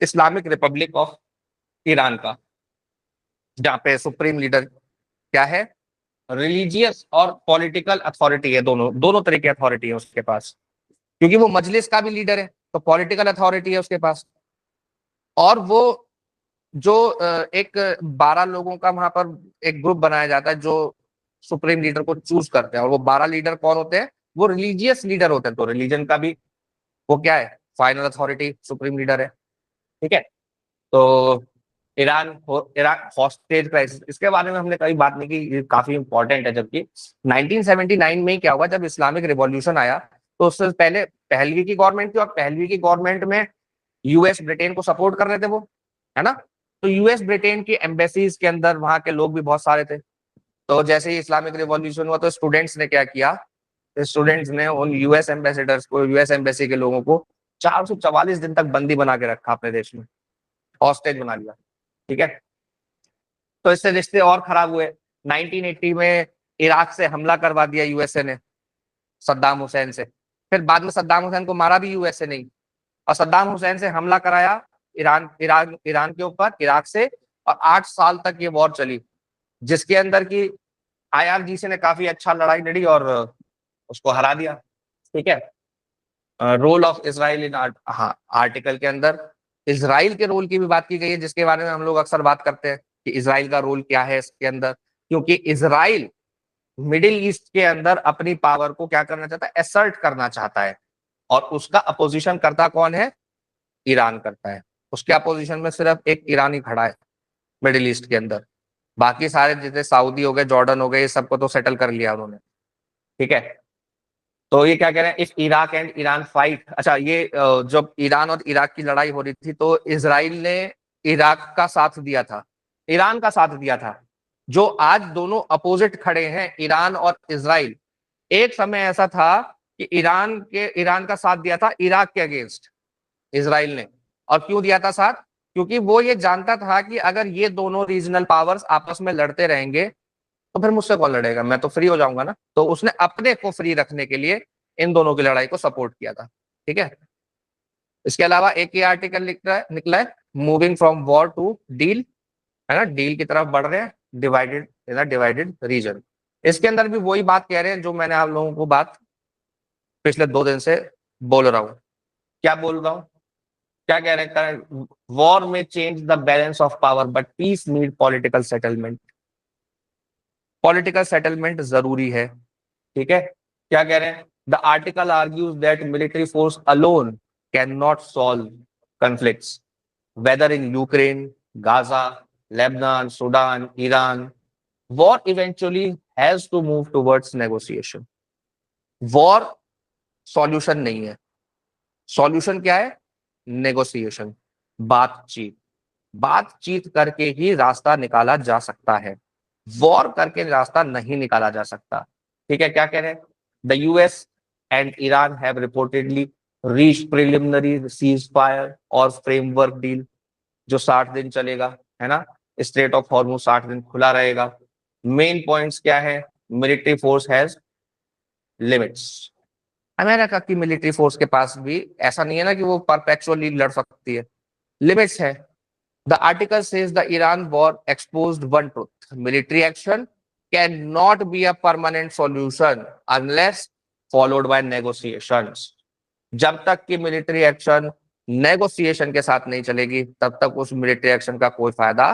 इस्लामिक रिपब्लिक ऑफ ईरान का, जहां पे सुप्रीम लीडर क्या है, रिलीजियस और पॉलिटिकल अथॉरिटी है, दोनों दोनों तरह की अथॉरिटी है उसके पास, क्योंकि वो मजलिस का भी लीडर है, तो पॉलिटिकल अथॉरिटी है उसके पास। और वो जो एक 12 लोगों का वहां पर एक ग्रुप बनाया जाता है जो सुप्रीम लीडर को चूज करते हैं, और वो 12 लीडर कौन होते हैं, वो रिलीजियस लीडर होते हैं। तो रिलीजन का भी वो क्या है, फाइनल अथॉरिटी सुप्रीम लीडर है। ठीक है, तो ईरान हॉस्टेज क्राइसिस, इसके बारे में हमने कभी बात नहीं की, ये काफी इंपॉर्टेंट है। जबकि 1979 में क्या हुआ, जब इस्लामिक रिवॉल्यूशन आया, तो उससे पहले पहलवी की गवर्नमेंट थी, और पहलवी की गवर्नमेंट में यूएस ब्रिटेन को सपोर्ट कर रहे थे वो, है ना। तो यूएस ब्रिटेन की एम्बेसीज के अंदर वहां के लोग भी बहुत सारे थे। तो जैसे ही इस्लामिक रिवॉल्यूशन हुआ तो स्टूडेंट्स ने क्या किया, स्टूडेंट्स ने उन यूएस एम्बेसडर्स को, यूएस एम्बेसी के लोगों को 444 दिन तक बंदी बना के रखा अपने देश में, हॉस्टेज बना लिया। ठीक है, तो इससे रिश्ते और खराब हुए। 1980 में इराक से हमला करवा दिया यूएसए ने सद्दाम हुसैन से, फिर बाद में सद्दाम हुसैन को मारा भी यूएसए नहीं, और सद्दाम हुसैन से हमला कराया ईरान के ऊपर इराक से, और 8 साल तक ये वॉर चली, जिसके अंदर की आईआरजीसी ने काफी अच्छा लड़ाई लड़ी, और उसको हरा दिया। ठीक है, role of Israel in article के अंदर इसराइल के रोल की भी बात की गई है, जिसके बारे में हम लोग अक्सर बात करते हैं कि इसराइल का रोल क्या है इसके अंदर, क्योंकि इसराइल मिडिल ईस्ट के अंदर अपनी पावर को क्या करना चाहता है, एसर्ट करना चाहता है, और उसका अपोजिशन करता कौन है, ईरान करता है। उसके अपोजिशन में सिर्फ एक ईरान ही खड़ा है मिडिल ईस्ट के अंदर, बाकी सारे जितने सऊदी हो गए, जॉर्डन हो गए, ये सबको तो सेटल कर लिया उन्होंने। ठीक है, तो ये क्या कह रहे हैं, if Iraq and Iran fight, अच्छा ये जब ईरान और इराक की लड़ाई हो रही थी तो इसराइल ने इराक का साथ दिया था, ईरान का साथ दिया था। जो आज दोनों अपोजिट खड़े हैं, ईरान और इसराइल, एक समय ऐसा था कि ईरान का साथ दिया था इराक के अगेंस्ट इसराइल ने। और क्यों दिया था साथ, क्योंकि वो ये जानता था कि अगर ये दोनों रीजनल पावर्स आपस में लड़ते रहेंगे तो फिर मुझसे कौन लड़ेगा, मैं तो फ्री हो जाऊंगा ना। तो उसने अपने को फ्री रखने के लिए इन दोनों की लड़ाई को सपोर्ट किया था। ठीक है, इसके अलावा एक ही आर्टिकल निकला है, moving from war to deal, है ना, डील की तरफ बढ़ रहे हैं, divided in a divided region. इसके अंदर भी वही बात कह रहे हैं जो मैंने आप लोगों को बात पिछले 2 दिन से बोल रहा हूं। क्या बोल रहा हूं, क्या कह रहे हैं, वॉर में change the balance of power but peace need political settlement. Political settlement जरूरी है। ठीक है, क्या कह रहे हैं, the article argues that military force alone can not solve conflicts whether in Ukraine, Gaza, Lebanon, Sudan, Iran. War eventually has to move towards negotiation. War solution नहीं है, सॉल्यूशन क्या है, नेगोशिएशन, बातचीत। बातचीत करके ही रास्ता निकाला जा सकता है, वॉर करके रास्ता नहीं निकाला जा सकता। ठीक है, क्या कह रहे हैं, the US and Iran have reportedly reached preliminary cease fire और फ्रेमवर्क डील, जो 60 दिन चलेगा, है ना, स्ट्रेट ऑफ हॉर्मुज 60 दिन खुला रहेगा। मेन पॉइंट्स क्या है, military force has limits. America की मिलिट्री फोर्स के पास भी ऐसा नहीं है ना कि वो परपेचुअली लड़ सकती है, लिमिट्स है। The article says the Iran war exposed one truth: military action cannot be a permanent solution unless followed by negotiations. जब तक कि मिलिट्री एक्शन नेगोशिएशन के साथ नहीं चलेगी तब तक उस मिलिट्री एक्शन का कोई फायदा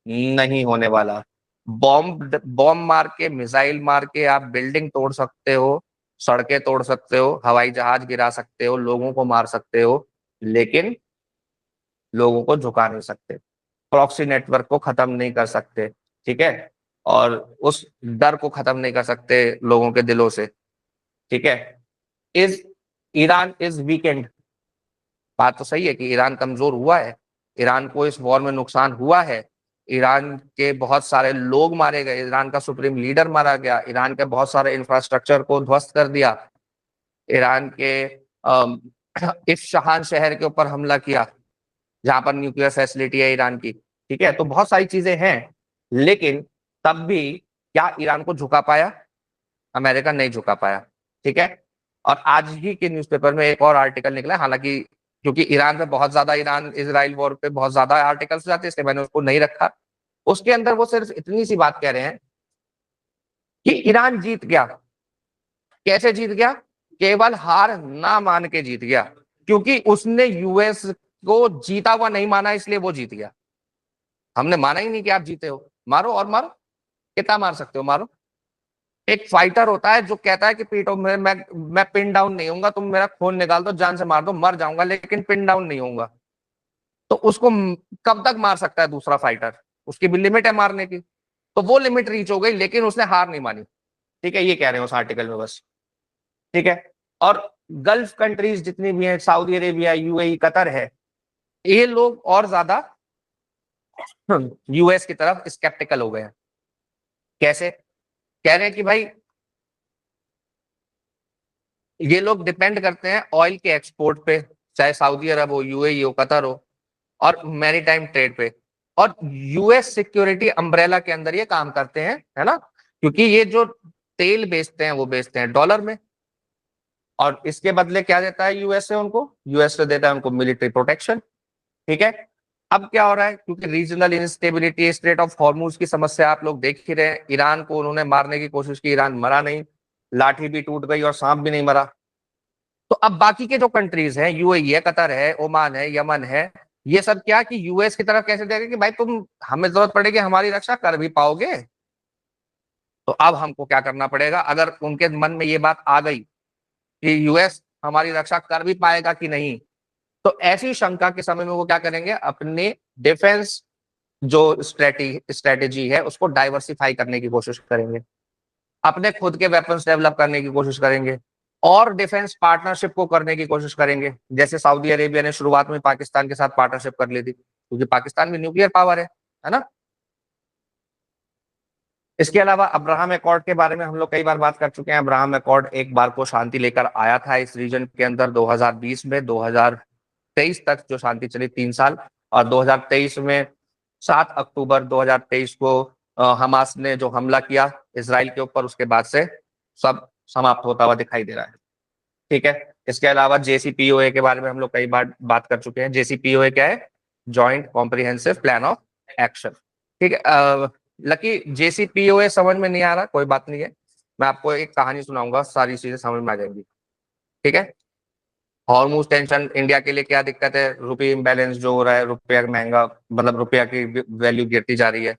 नहीं होने वाला। बॉम्ब मार के, मिसाइल मार के आप बिल्डिंग तोड़ सकते हो, सड़कें तोड़ सकते हो, हवाई जहाज गिरा सकते हो, लोगों को मार सकते हो, लेकिन लोगों को झुका नहीं सकते, प्रॉक्सी नेटवर्क को खत्म नहीं कर सकते। ठीक है, और उस डर को खत्म नहीं कर सकते लोगों के दिलों से। ठीक है, इज ईरान इज वीकेंड, बात तो सही है कि ईरान कमजोर हुआ है, ईरान को इस वॉर में नुकसान हुआ है, ईरान के बहुत सारे लोग मारे गए, ईरान का सुप्रीम लीडर मारा गया, ईरान के बहुत सारे इंफ्रास्ट्रक्चर को ध्वस्त कर दिया, ईरान के इफ्शाहान शहर के ऊपर हमला किया जहां पर न्यूक्लियर फैसिलिटी है ईरान की। ठीक है, तो बहुत सारी चीजें हैं, लेकिन तब भी क्या ईरान को झुका पाया, अमेरिका नहीं झुका पाया। ठीक है, और आज ही के न्यूज़पेपर में एक और आर्टिकल निकला, हालांकि क्योंकि ईरान पे बहुत ज्यादा, ईरान इजराइल वॉर पे बहुत ज्यादा आर्टिकल्स जाते हैं इसलिए मैंने उसको नहीं रखा। उसके अंदर वो सिर्फ इतनी सी बात कह रहे हैं कि ईरान जीत गया। कैसे जीत गया, केवल हार ना मान के जीत गया, क्योंकि उसने यूएस को जीता हुआ नहीं माना इसलिए वो जीत गया। हमने माना ही नहीं कि आप जीते हो, मारो और मारो, कितना मार सकते हो मारो। एक फाइटर होता है जो कहता है कि पीटो मैं पिन डाउन नहीं होऊंगा, तुम मेरा खून निकाल दो, जान से मार दो, मर जाऊंगा लेकिन पिन डाउन नहीं होऊंगा। तो उसको कब तक मार सकता है दूसरा फाइटर, उसकी भी लिमिट है मारने की, तो वो लिमिट रीच हो गई लेकिन उसने हार नहीं मानी। ठीक है, ये कह रहे हैं उस आर्टिकल में बस। ठीक है, और गल्फ कंट्रीज जितनी भी हैं, सऊदी अरेबिया, यूएई, कतर है, ये लोग और ज्यादा यूएस की तरफ स्केप्टिकल हो गए हैं। कैसे, कह रहे हैं कि भाई ये लोग डिपेंड करते हैं ऑयल के एक्सपोर्ट पे, चाहे सऊदी अरब हो, यूएई हो, कतर हो, और मैरीटाइम ट्रेड पे, और यूएस सिक्योरिटी अम्ब्रेला के अंदर ये काम करते हैं, है ना, क्योंकि ये जो तेल बेचते हैं वो बेचते हैं डॉलर में, और इसके बदले क्या देता है यूएस से उनको, यूएस से देता है उनको मिलिट्री प्रोटेक्शन। ठीक है, अब क्या हो रहा है, क्योंकि regional instability, straight of Hormuz की समस्या आप लोग देख ही रहे हैं, ईरान को उन्होंने मारने की कोशिश की, ईरान मरा नहीं, लाठी भी टूट गई और सांप भी नहीं मरा। तो अब बाकी के जो कंट्रीज हैं, यूएई है, कतर है, ओमान है, यमन है, ये सब क्या कि यूएस की तरफ कैसे देखेंगे कि भाई तुम हमें जरूरत पड़ेगी हमारी रक्षा कर भी पाओगे। तो अब हमको क्या करना पड़ेगा, अगर उनके मन में ये बात आ गई कि यूएस हमारी रक्षा कर भी पाएगा कि नहीं, तो ऐसी शंका के समय में वो क्या करेंगे, अपने डिफेंस जो स्ट्रेटेजी है उसको डाइवर्सिफाई करने की कोशिश करेंगे, अपने खुद के वेपन्स डेवलप करने की कोशिश करेंगे और डिफेंस पार्टनरशिप को करने की कोशिश करेंगे। जैसे सऊदी अरेबिया ने शुरुआत में पाकिस्तान के साथ पार्टनरशिप कर ली थी, क्योंकि पाकिस्तान में न्यूक्लियर पावर है ना। इसके अलावा अब्राहम एकॉर्ड के बारे में हम लोग कई बार बात कर चुके हैं। अब्राहम एकॉर्ड एक बार को शांति लेकर आया था इस रीजन के अंदर 2020 में, 2023 तक जो शांति चली 3 साल, और 2023 में 7 अक्टूबर 2023 को हमास ने जो हमला किया इसराइल के ऊपर, उसके बाद से सब समाप्त होता हुआ दिखाई दे रहा है। ठीक है। इसके अलावा जेसीपीओए के बारे में हम लोग कई बार बात कर चुके हैं। जेसीपीओए क्या है, joint comprehensive plan of action. ठीक है। लकी जेसीपीओए समझ में नहीं आ रहा, कोई बात नहीं है, मैं आपको एक कहानी सुनाऊंगा, सारी चीजें समझ में आ जाएंगी। ठीक है। हॉर्मूज टेंशन इंडिया के लिए क्या दिक्कत है, रुपये इम्बैलेंस जो हो रहा है, रुपया महंगा, मतलब रुपया की वैल्यू गिरती जा रही है,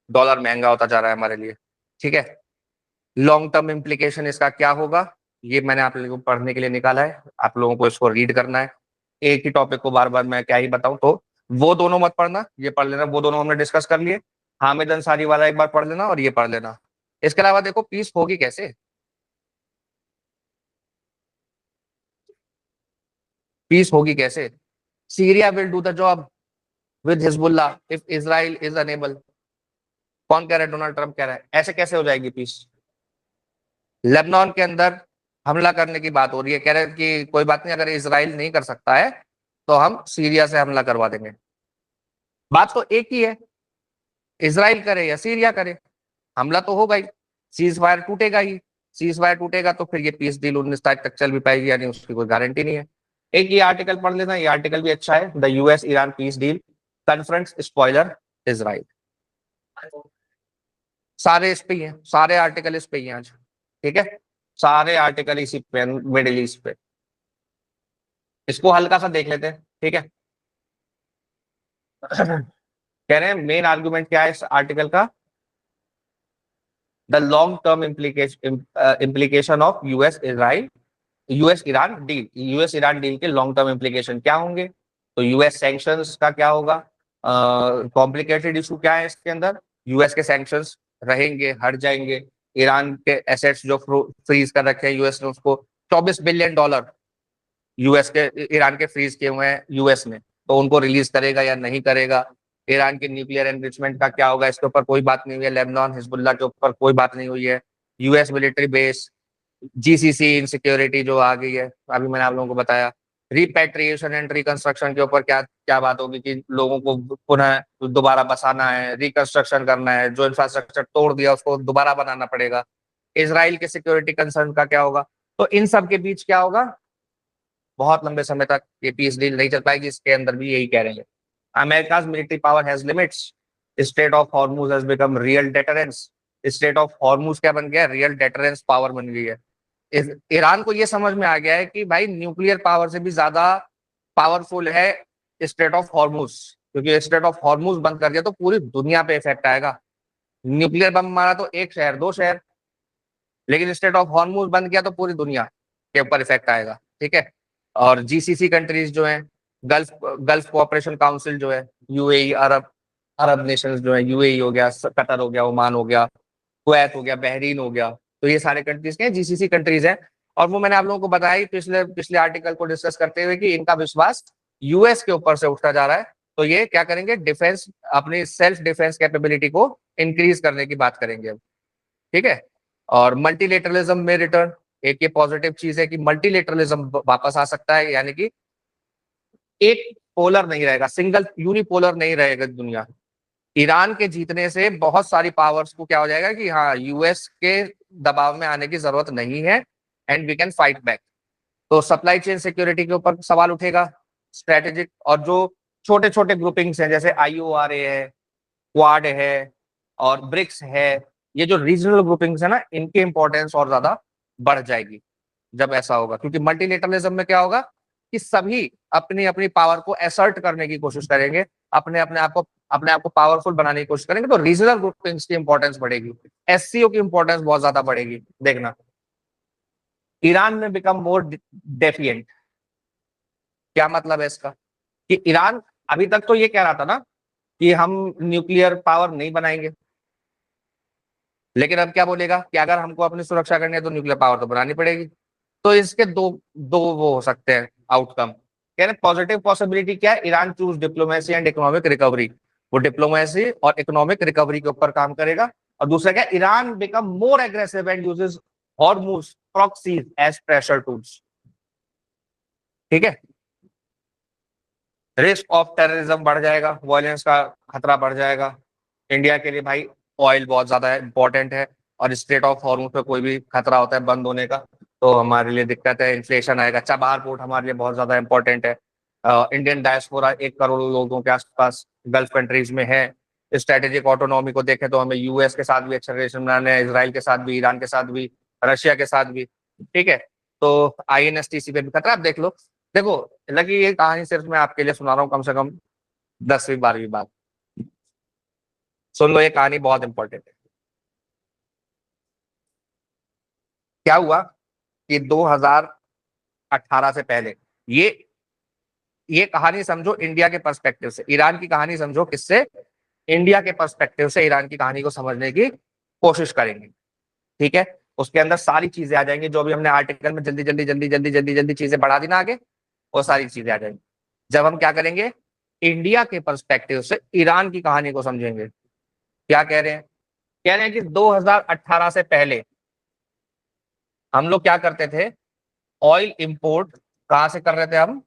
डॉलर महंगा होता जा रहा है हमारे लिए। ठीक है। लॉन्ग टर्म इम्प्लीकेशन इसका क्या होगा, ये मैंने आप लोगों को पढ़ने के लिए निकाला है, आप लोगों को इसको रीड करना है। एक ही टॉपिक को बार बार मैं क्या ही बताऊं, तो वो दोनों मत पढ़ना, ये पढ़ लेना, वो दोनों हमने डिस्कस कर लिए। हामिद अंसारी वाला एक बार पढ़ लेना और ये पढ़ लेना। इसके अलावा देखो पीस होगी कैसे, पीस होगी कैसे, Syria will do the job with Hezbollah if Israel is unable. कौन कह रहा है, डोनाल्ड ट्रंप कह रहा है, ऐसे कैसे हो जाएगी पीस। लेबनान के अंदर हमला करने की बात हो रही है, कह रहे हैं कि कोई बात नहीं, अगर इजराइल नहीं कर सकता है तो हम सीरिया से हमला करवा देंगे। बात तो एक ही है, इजराइल करे या सीरिया करे, हमला तो होगा ही, सीज फायर टूटेगा ही। सीज फायर टूटेगा तो फिर ये पीस डील 19 तारीख तक चल भी पाएगी या नहीं, उसकी कोई गारंटी नहीं है। एक ये आर्टिकल पढ़ लेना, ये आर्टिकल भी अच्छा है, the US Iran peace deal confronts spoiler Israel. सारे इस पे ही हैं, सारे आर्टिकल इस पे ही हैं आज। ठीक है, सारे आर्टिकल इसी पे, मिडिल ईस्ट पे। इसको हल्का सा देख लेते हैं। ठीक है। कह रहे हैं मेन आर्गुमेंट क्या है इस आर्टिकल का, the long term implication of US Iran deal. US Iran deal के लॉन्ग टर्म इम्प्लीकेशन क्या होंगे, तो यूएस सैंक्शंस का क्या होगा, कॉम्प्लिकेटेड इशू क्या है इसके अंदर, यूएस के सैंक्शंस रहेंगे, हट जाएंगे, ईरान के एसेट्स जो फ्रीज कर रखे हैं यूएस ने, उसको $24 बिलियन यूएस के, ईरान के फ्रीज किए हुए हैं यूएस ने, तो उनको रिलीज करेगा या नहीं करेगा। ईरान के न्यूक्लियर एनरिचमेंट का क्या होगा, इसके ऊपर कोई बात नहीं हुई है। लेबनान हिजबुल्लाह के ऊपर कोई बात नहीं हुई है। US military base, GCC insecurity जो आ गई है, अभी मैंने आप लोगों को बताया। रिपेट्रिएशन एंड रिकंस्ट्रक्शन के ऊपर क्या क्या बात होगी कि लोगों को पुनः दोबारा बसाना है, रिकंस्ट्रक्शन करना है, जो इंफ्रास्ट्रक्चर तोड़ दिया उसको दोबारा बनाना पड़ेगा। इसराइल के सिक्योरिटी कंसर्न का क्या होगा, तो इन सब के बीच क्या होगा, बहुत लंबे समय तक ये पीस डील नहीं चल पाएगी। इसके अंदर भी यही कह रहे हैं, America's military power has limits, state of Hormuz has become real deterrence. State of Hormuz क्या बन गया, रियल डेटरेंस पावर बन गई है। ईरान को ये समझ में आ गया है कि भाई न्यूक्लियर पावर से भी ज्यादा पावरफुल है स्टेट ऑफ हॉर्मुज, क्योंकि स्टेट ऑफ हॉर्मुज बंद कर दिया तो पूरी दुनिया पे इफेक्ट आएगा। न्यूक्लियर बम मारा तो एक शहर, दो शहर, लेकिन स्टेट ऑफ हॉर्मुज बंद किया तो पूरी दुनिया के ऊपर इफेक्ट आएगा। ठीक है। और जीसीसी कंट्रीज जो है, गल्फ गल्फ कोऑपरेशन काउंसिल जो है, यूएई, अरब अरब नेशंस जो है, यूएई हो गया, कतर हो गया, ओमान हो गया, कुवैत हो गया, बहरीन हो गया, तो ये सारे कंट्रीज के जीसीसी कंट्रीज हैं। और वो मैंने आप लोगों को बताया ही पिछले पिछले आर्टिकल को डिस्कस करते हुए कि इनका विश्वास यूएस के ऊपर से उठता जा रहा है, तो ये क्या करेंगे, डिफेंस, अपनी सेल्फ डिफेंस कैपेबिलिटी को इंक्रीज करने की बात करेंगे अब। ठीक है। और मल्टीलेटरलिज्म में रिटर्न, एक ये पॉजिटिव चीज है कि मल्टीलेटरलिज्म वापस आ सकता है, यानी कि एक पोलर नहीं रहेगा, सिंगल यूनिपोलर नहीं रहेगा दुनिया। ईरान के जीतने से बहुत सारी पावर्स को क्या हो जाएगा कि हाँ, यूएस के दबाव में आने की जरूरत नहीं है, and we can fight back. तो सप्लाई चेन सिक्योरिटी के ऊपर सवाल उठेगा, स्ट्रेटेजिक, और जो छोटे छोटे ग्रुपिंग्स हैं जैसे आईओआरए है, क्वाड है और ब्रिक्स है, ये जो रीजनल ग्रुपिंग्स है ना, इनके इंपॉर्टेंस और ज्यादा बढ़ जाएगी जब ऐसा होगा, क्योंकि मल्टीलेटरलिज्म में क्या होगा कि सभी अपनी अपनी पावर को असर्ट करने की कोशिश करेंगे, अपने आप को पावरफुल बनाने की कोशिश करेंगे, तो रीजनल ग्रुपिंग्स की इंपॉर्टेंस बढ़ेगी, एससीओ की इंपॉर्टेंस बहुत ज्यादा बढ़ेगी। देखना, ईरान में बिकम मोर डेफिएंट। क्या मतलब है इसका कि ईरान अभी तक तो ये कह रहा था ना कि हम न्यूक्लियर पावर नहीं बनाएंगे, लेकिन अब क्या बोलेगा कि अगर हमको अपनी सुरक्षा करनी है तो न्यूक्लियर पावर तो बनानी पड़ेगी। तो इसके दो दो वो हो सकते हैं आउटकम। कह रहे पॉजिटिव पॉसिबिलिटी क्या है, Iran choose diplomacy and economic recovery, वो डिप्लोमेसी और इकोनॉमिक रिकवरी के ऊपर काम करेगा। और दूसरा क्या, Iran become more aggressive and uses Hormuz proxies as pressure tools. ठीक है, रिस्क ऑफ टेररिज्म बढ़ जाएगा, वायलेंस का खतरा बढ़ जाएगा। इंडिया के लिए भाई ऑयल बहुत ज्यादा इंपॉर्टेंट है, और स्ट्रेट ऑफ हॉर्मुज पे कोई भी खतरा होता है बंद होने का तो हमारे लिए दिक्कत है, इन्फ्लेशन आएगा। चाबहार पोर्ट हमारे लिए बहुत ज्यादा इंपॉर्टेंट है। इंडियन डायस्पोरा 1 करोड़ लोगों के आसपास गल्फ कंट्रीज में है। स्ट्रेटेजिक ऑटोनॉमी को देखें तो हमें यूएस के साथ भी अच्छा रिलेशन बनाना है, इसराइल के साथ भी, ईरान के साथ भी, रशिया के साथ भी। ठीक है, तो आईएनएसटीसी पे भी खतरा। आप देख लो, देखो लगी ये कहानी सिर्फ मैं आपके लिए सुना रहा हूँ, कम से कम 10वीं 12वीं बात सुन लो, ये कहानी बहुत इंपॉर्टेंट है। क्या हुआ कि 2018 से पहले, ये कहानी समझो इंडिया के पर्सपेक्टिव से, ईरान की कहानी समझो किससे, इंडिया के पर्सपेक्टिव से ईरान की कहानी को समझने की कोशिश करेंगे। ठीक है, उसके अंदर सारी चीजें आ जाएंगी जो भी हमने आर्टिकल में जल्दी जल्दी जल्दी जल्दी जल्दी जल्दी चीजें बढ़ा दी ना आगे, वो सारी चीजें आ जाएंगी जब हम क्या करेंगे, इंडिया के पर्सपेक्टिव से ईरान की कहानी को समझेंगे। क्या कह रहे हैं, कह रहे हैं कि 2018 से पहले हम लोग क्या करते थे, ऑयल इंपोर्ट कहां से कर रहे थे हम,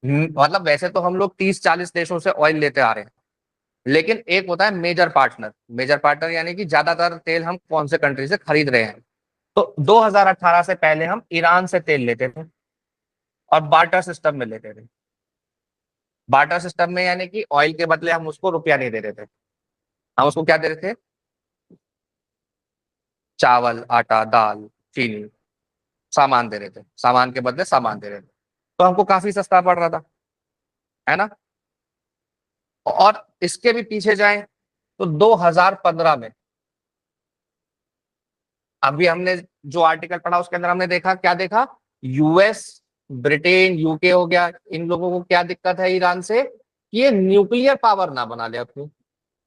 मतलब वैसे तो हम लोग 30-40 देशों से ऑयल लेते आ रहे हैं, लेकिन एक होता है मेजर पार्टनर। मेजर पार्टनर यानी कि ज्यादातर तेल हम कौन से कंट्री से खरीद रहे हैं। तो 2018 से पहले हम ईरान से तेल लेते थे और बार्टर सिस्टम में लेते थे। बार्टर सिस्टम में यानी कि ऑयल के बदले हम उसको रुपया नहीं दे रहे थे, हम उसको क्या दे रहे थे, चावल, आटा, दाल, चीनी, सामान दे रहे थे, सामान के बदले सामान दे रहे थे, तो हमको काफी सस्ता पड़ रहा था, है ना। और इसके भी पीछे जाएं तो 2015 में, अभी हमने जो आर्टिकल पढ़ा उसके अंदर हमने देखा, क्या देखा, यूएस, ब्रिटेन, यूके हो गया, इन लोगों को क्या दिक्कत है ईरान से कि ये न्यूक्लियर पावर ना बना ले, अपनी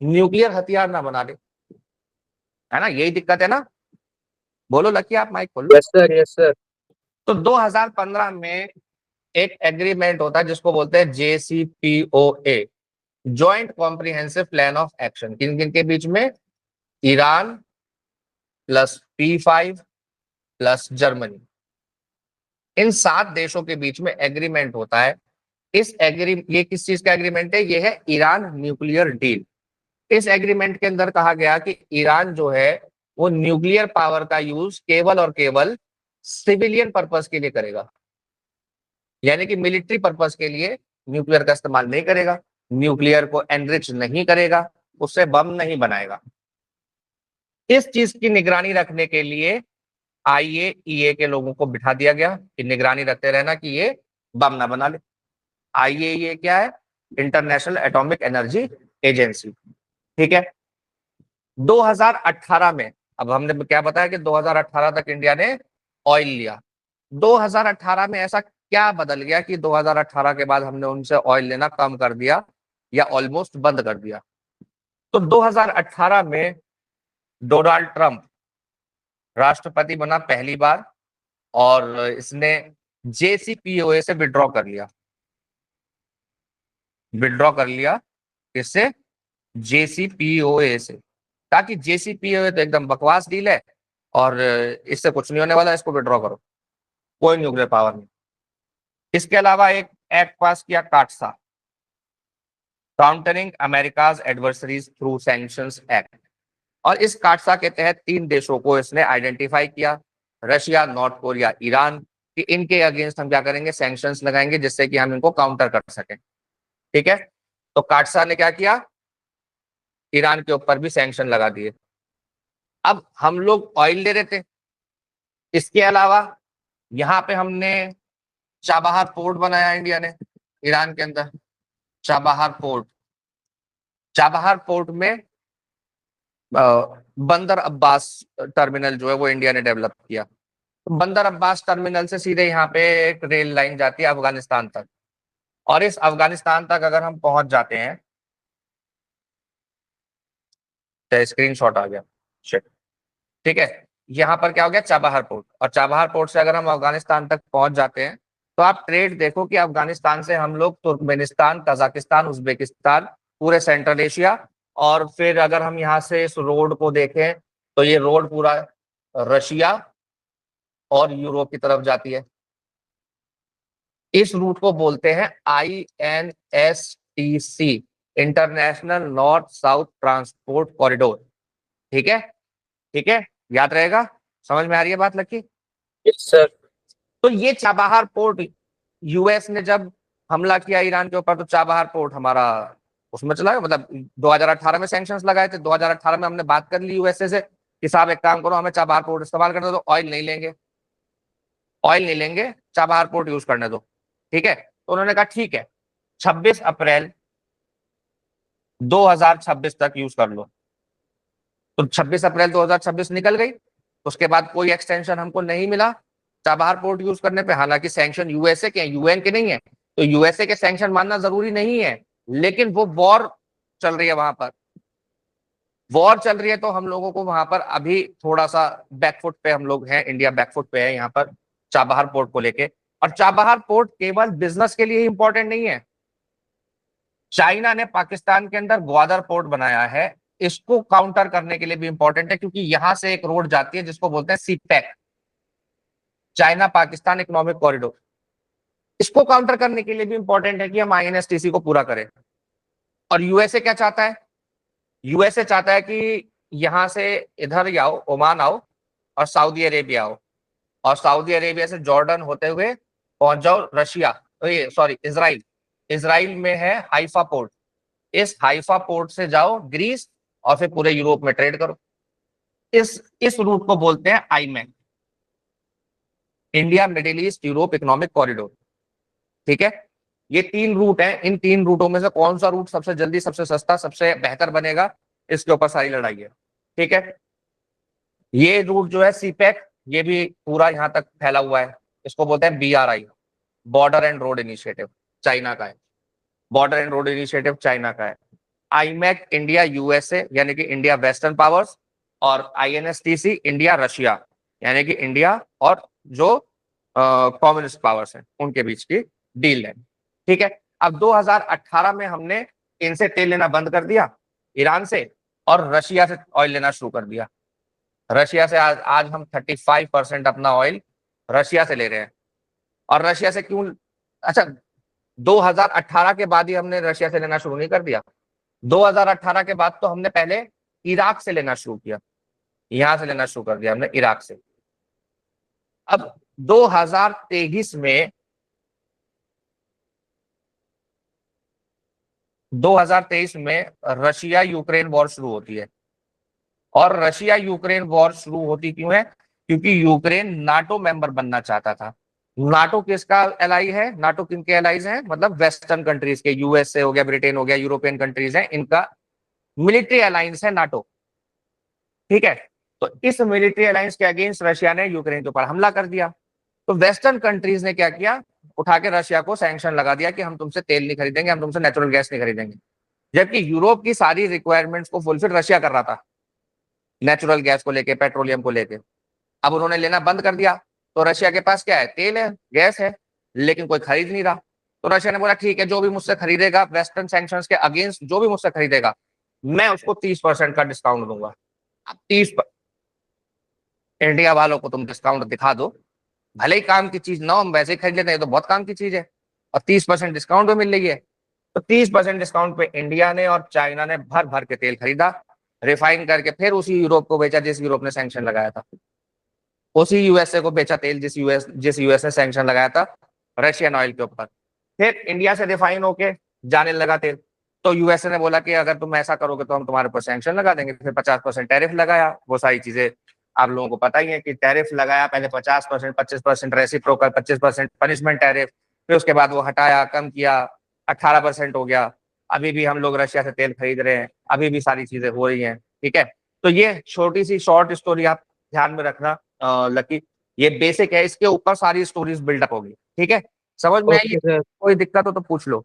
न्यूक्लियर हथियार ना बना ले, है ना, यही दिक्कत है ना। बोलो लकी, आप माइक खोलो। Yes sir, yes sir. तो 2015 में एक एग्रीमेंट होता है जिसको बोलते हैं JCPOA, joint comprehensive plan of action, किन किन के बीच में, Iran plus P5 plus Germany, इन 7 देशों के बीच में एग्रीमेंट होता है। ये किस चीज का एग्रीमेंट है, ये है ईरान न्यूक्लियर डील। इस एग्रीमेंट के अंदर कहा गया कि ईरान जो है वो न्यूक्लियर पावर का यूज केवल और केवल सिविलियन पर्पस के लिए करेगा, यानी कि मिलिट्री पर्पस के लिए न्यूक्लियर का इस्तेमाल नहीं करेगा, न्यूक्लियर को एनरिच नहीं करेगा, उससे बम नहीं बनाएगा। इस चीज की निगरानी रखने के लिए IAEA के लोगों को बिठा दिया गया कि निगरानी रखते रहना कि ये बम ना बना ले। IAEA क्या है, इंटरनेशनल एटॉमिक एनर्जी एजेंसी। ठीक है, 2018 में, अब हमने क्या बताया कि 2018 तक इंडिया ने ऑयल लिया, 2018 में ऐसा क्या बदल गया कि 2018 के बाद हमने उनसे ऑयल लेना कम कर दिया या ऑलमोस्ट बंद कर दिया। तो 2018 में डोनाल्ड ट्रंप राष्ट्रपति बना पहली बार, और इसने JCPOA से विड्रॉ कर लिया, किससे, JCPOA से, ताकि JCPOA तो एकदम बकवास डील है और इससे कुछ नहीं होने वाला, इसको विड्रॉ करो, कोई न्यूक्लियर पावर नहीं। इसके अलावा एक एक्ट पास किया CAATSA, countering America's adversaries through sanctions act, और इस काटसा के तहत 3 देशों को इसने आइडेंटिफाई किया, रशिया, नॉर्थ कोरिया, ईरान, कि इनके अगेंस्ट हम क्या करेंगे, सैंक्शंस लगाएंगे जिससे कि हम इनको काउंटर कर सकें। ठीक है, तो काटसा ने क्या किया, ईरान के ऊपर भी सैंक्शन लगा दिए। अब हम लोग ऑयल ले रहे थे, इसके अलावा यहाँ पे हमने चाबहार पोर्ट बनाया इंडिया ने ईरान के अंदर। चाबहार पोर्ट, चाबहार पोर्ट में बंदर अब्बास टर्मिनल जो है वो इंडिया ने डेवलप किया। तो बंदर अब्बास टर्मिनल से सीधे यहाँ पे एक रेल लाइन जाती है अफगानिस्तान तक, और इस अफगानिस्तान तक अगर हम पहुंच जाते हैं, स्क्रीनशॉट आ गया, शिट, ठीक है, यहाँ पर क्या हो गया, चाबहार पोर्ट, और चाबहार पोर्ट से अगर हम अफगानिस्तान तक पहुंच जाते हैं तो आप ट्रेड देखो कि अफगानिस्तान से हम लोग तुर्कमेनिस्तान, कजाकिस्तान, उज्बेकिस्तान, पूरे सेंट्रल एशिया, और फिर अगर हम यहाँ से इस रोड को देखें तो ये रोड पूरा रशिया और यूरोप की तरफ जाती है। इस रूट को बोलते हैं INSTC, international north south transport corridor. ठीक है, ठीक है, याद रहेगा, समझ में आ रही है बात लकी? Yes sir. तो ये चाबहार पोर्ट, यूएस ने जब हमला किया ईरान के ऊपर तो चाबहार पोर्ट हमारा उसमें चला गया, मतलब 2018 में सैंक्शंस लगाए थे, 2018 में हमने बात कर ली यूएसए से कि साहब एक काम करो, हमें चाबहार पोर्ट इस्तेमाल करने दो, ऑयल नहीं लेंगे, ऑयल नहीं लेंगे, चाबहार पोर्ट यूज करने दो। ठीक है, तो उन्होंने कहा ठीक है, 26 अप्रैल 2026 तक यूज कर लो। तो 26 अप्रैल 2026 निकल गई, उसके बाद कोई एक्सटेंशन हमको नहीं मिला चाबहार पोर्ट यूज करने पे। हालांकि सैंक्शन यूएसए के, यूएन के नहीं है, तो यूएसए के सैंक्शन मानना जरूरी नहीं है, लेकिन वो वॉर चल रही है वहां पर, वॉर चल रही है, तो हम लोगों को वहां पर अभी थोड़ा सा बैकफुट पे हम लोग हैं, इंडिया बैकफुट पे है यहाँ पर चाबहार पोर्ट को लेके। और चाबहार पोर्ट केवल बिजनेस के लिए इंपॉर्टेंट नहीं है, चाइना ने पाकिस्तान के अंदर ग्वादर पोर्ट बनाया है, इसको काउंटर करने के लिए भी इंपॉर्टेंट है, क्योंकि यहां से एक रोड जाती है जिसको बोलते हैं CPEC, China Pakistan economic corridor, इसको काउंटर करने के लिए भी इंपॉर्टेंट है कि हम INSTC को पूरा करें। और यूएसए क्या चाहता है, यूएसए चाहता है कि यहां से इधर ही आओ, ओमान आओ और सऊदी अरेबिया आओ, और सऊदी अरेबिया से जॉर्डन होते हुए पहुंच जाओ रशिया, सॉरी इजराइल, इजराइल में है हाइफा पोर्ट, इस हाइफा पोर्ट से जाओ ग्रीस और फिर पूरे यूरोप में ट्रेड करो। इस रूट को बोलते हैं iMac, India middle east Europe economic corridor. ठीक है, ये 3 रूट हैं, इन 3 रूटों में से कौन सा रूट सबसे जल्दी, सबसे सस्ता, सबसे बेहतर बनेगा, इसके ऊपर सारी लड़ाई है। ठीक है, ये रूट जो है सीपैक, ये भी पूरा यहां तक फैला हुआ है, इसको बोलते हैं BRI, border and road initiative, China का है, border and road initiative China का है। आईमैक इंडिया यूएसए यानी कि इंडिया वेस्टर्न पावर्स, और INSTC इंडिया रशिया यानी कि इंडिया और जो कम्युनिस्ट पावर्स हैं उनके बीच की डील है। ठीक है, अब 2018 में हमने इनसे तेल लेना बंद कर दिया, ईरान से, और रशिया से ऑयल लेना शुरू कर दिया। रशिया से आज हम 35% अपना ऑयल रशिया से ले रहे हैं। और रशिया से क्यों, अच्छा 2018 के बाद ही हमने रशिया से लेना शुरू नहीं कर दिया, 2018 के बाद तो हमने पहले इराक से लेना शुरू किया, यहां से लेना शुरू कर दिया हमने इराक से। अब 2023 में 2023 में रशिया यूक्रेन वॉर शुरू होती है। और रशिया यूक्रेन वॉर शुरू होती क्यों है, क्योंकि यूक्रेन नाटो मेंबर बनना चाहता था। नाटो किसका एलाई है, नाटो किनके एलाइज हैं, मतलब वेस्टर्न कंट्रीज के, यूएसए हो गया, ब्रिटेन हो गया, यूरोपियन कंट्रीज हैं, इनका मिलिट्री अलायंस है नाटो। ठीक है, तो इस मिलिट्री अलायंस के अगेंस्ट रशिया ने यूक्रेन के ऊपर हमला कर दिया। तो वेस्टर्न कंट्रीज ने क्या किया, उठा के रशिया को सैंक्शन लगा दिया कि हम तुमसे तेल नहीं खरीदेंगे, हम तुमसे नेचुरल गैस नहीं खरीदेंगे, जबकि यूरोप की सारी रिक्वायरमेंट्स को फुलफिल रशिया कर रहा था, नेचुरल गैस को लेके, पेट्रोलियम को लेके। अब उन्होंने लेना बंद कर दिया, तो रशिया के पास क्या है, तेल है, गैस है, लेकिन कोई खरीद नहीं रहा। तो रशिया ने बोला ठीक है, जो भी मुझसे खरीदेगा वेस्टर्न सैंक्शंस के अगेंस्ट, जो भी मुझसे खरीदेगा मैं उसको 30% का डिस्काउंट दूंगा। अब 30 इंडिया वालों को तुम डिस्काउंट दिखा दो, भले ही काम की चीज ना, हम वैसे ही खरीद लेते हैं, तो बहुत काम की चीज है, और 30% डिस्काउंट भी मिल रही है। तो 30% डिस्काउंट पे इंडिया ने और चाइना ने भर भर के तेल खरीदा, रिफाइन करके फिर उसी यूरोप को बेचा जिस यूरोप ने सैंक्शन लगाया था, उसी यूएसए को बेचा तेल जिस यूएस ने सैंक्शन लगाया था रशियन ऑयल के ऊपर। फिर इंडिया से रिफाइन होके जाने लगा तेल, तो यूएसए ने बोला कि अगर तुम ऐसा करोगे तो हम तुम्हारे ऊपर सैंक्शन लगा देंगे, फिर 50% टैरिफ लगाया। वो सारी चीजें आप लोगों को पता ही है कि टैरिफ लगाया, पहले 50%, 25% रेसिप्रोकल, 25% पनिशमेंट टैरिफ, फिर उसके बाद वो हटाया, कम किया, 18% हो गया। अभी भी हम लोग रशिया से तेल खरीद रहे हैं, अभी भी सारी चीजें हो रही हैं, ठीक है। तो ये छोटी सी शॉर्ट स्टोरी आप ध्यान में रखना लकी, ये बेसिक है, इसके ऊपर सारी स्टोरीज बिल्डअप होगी, ठीक है। समझ में आई? Okay sir. कोई दिक्कत हो तो पूछ लो।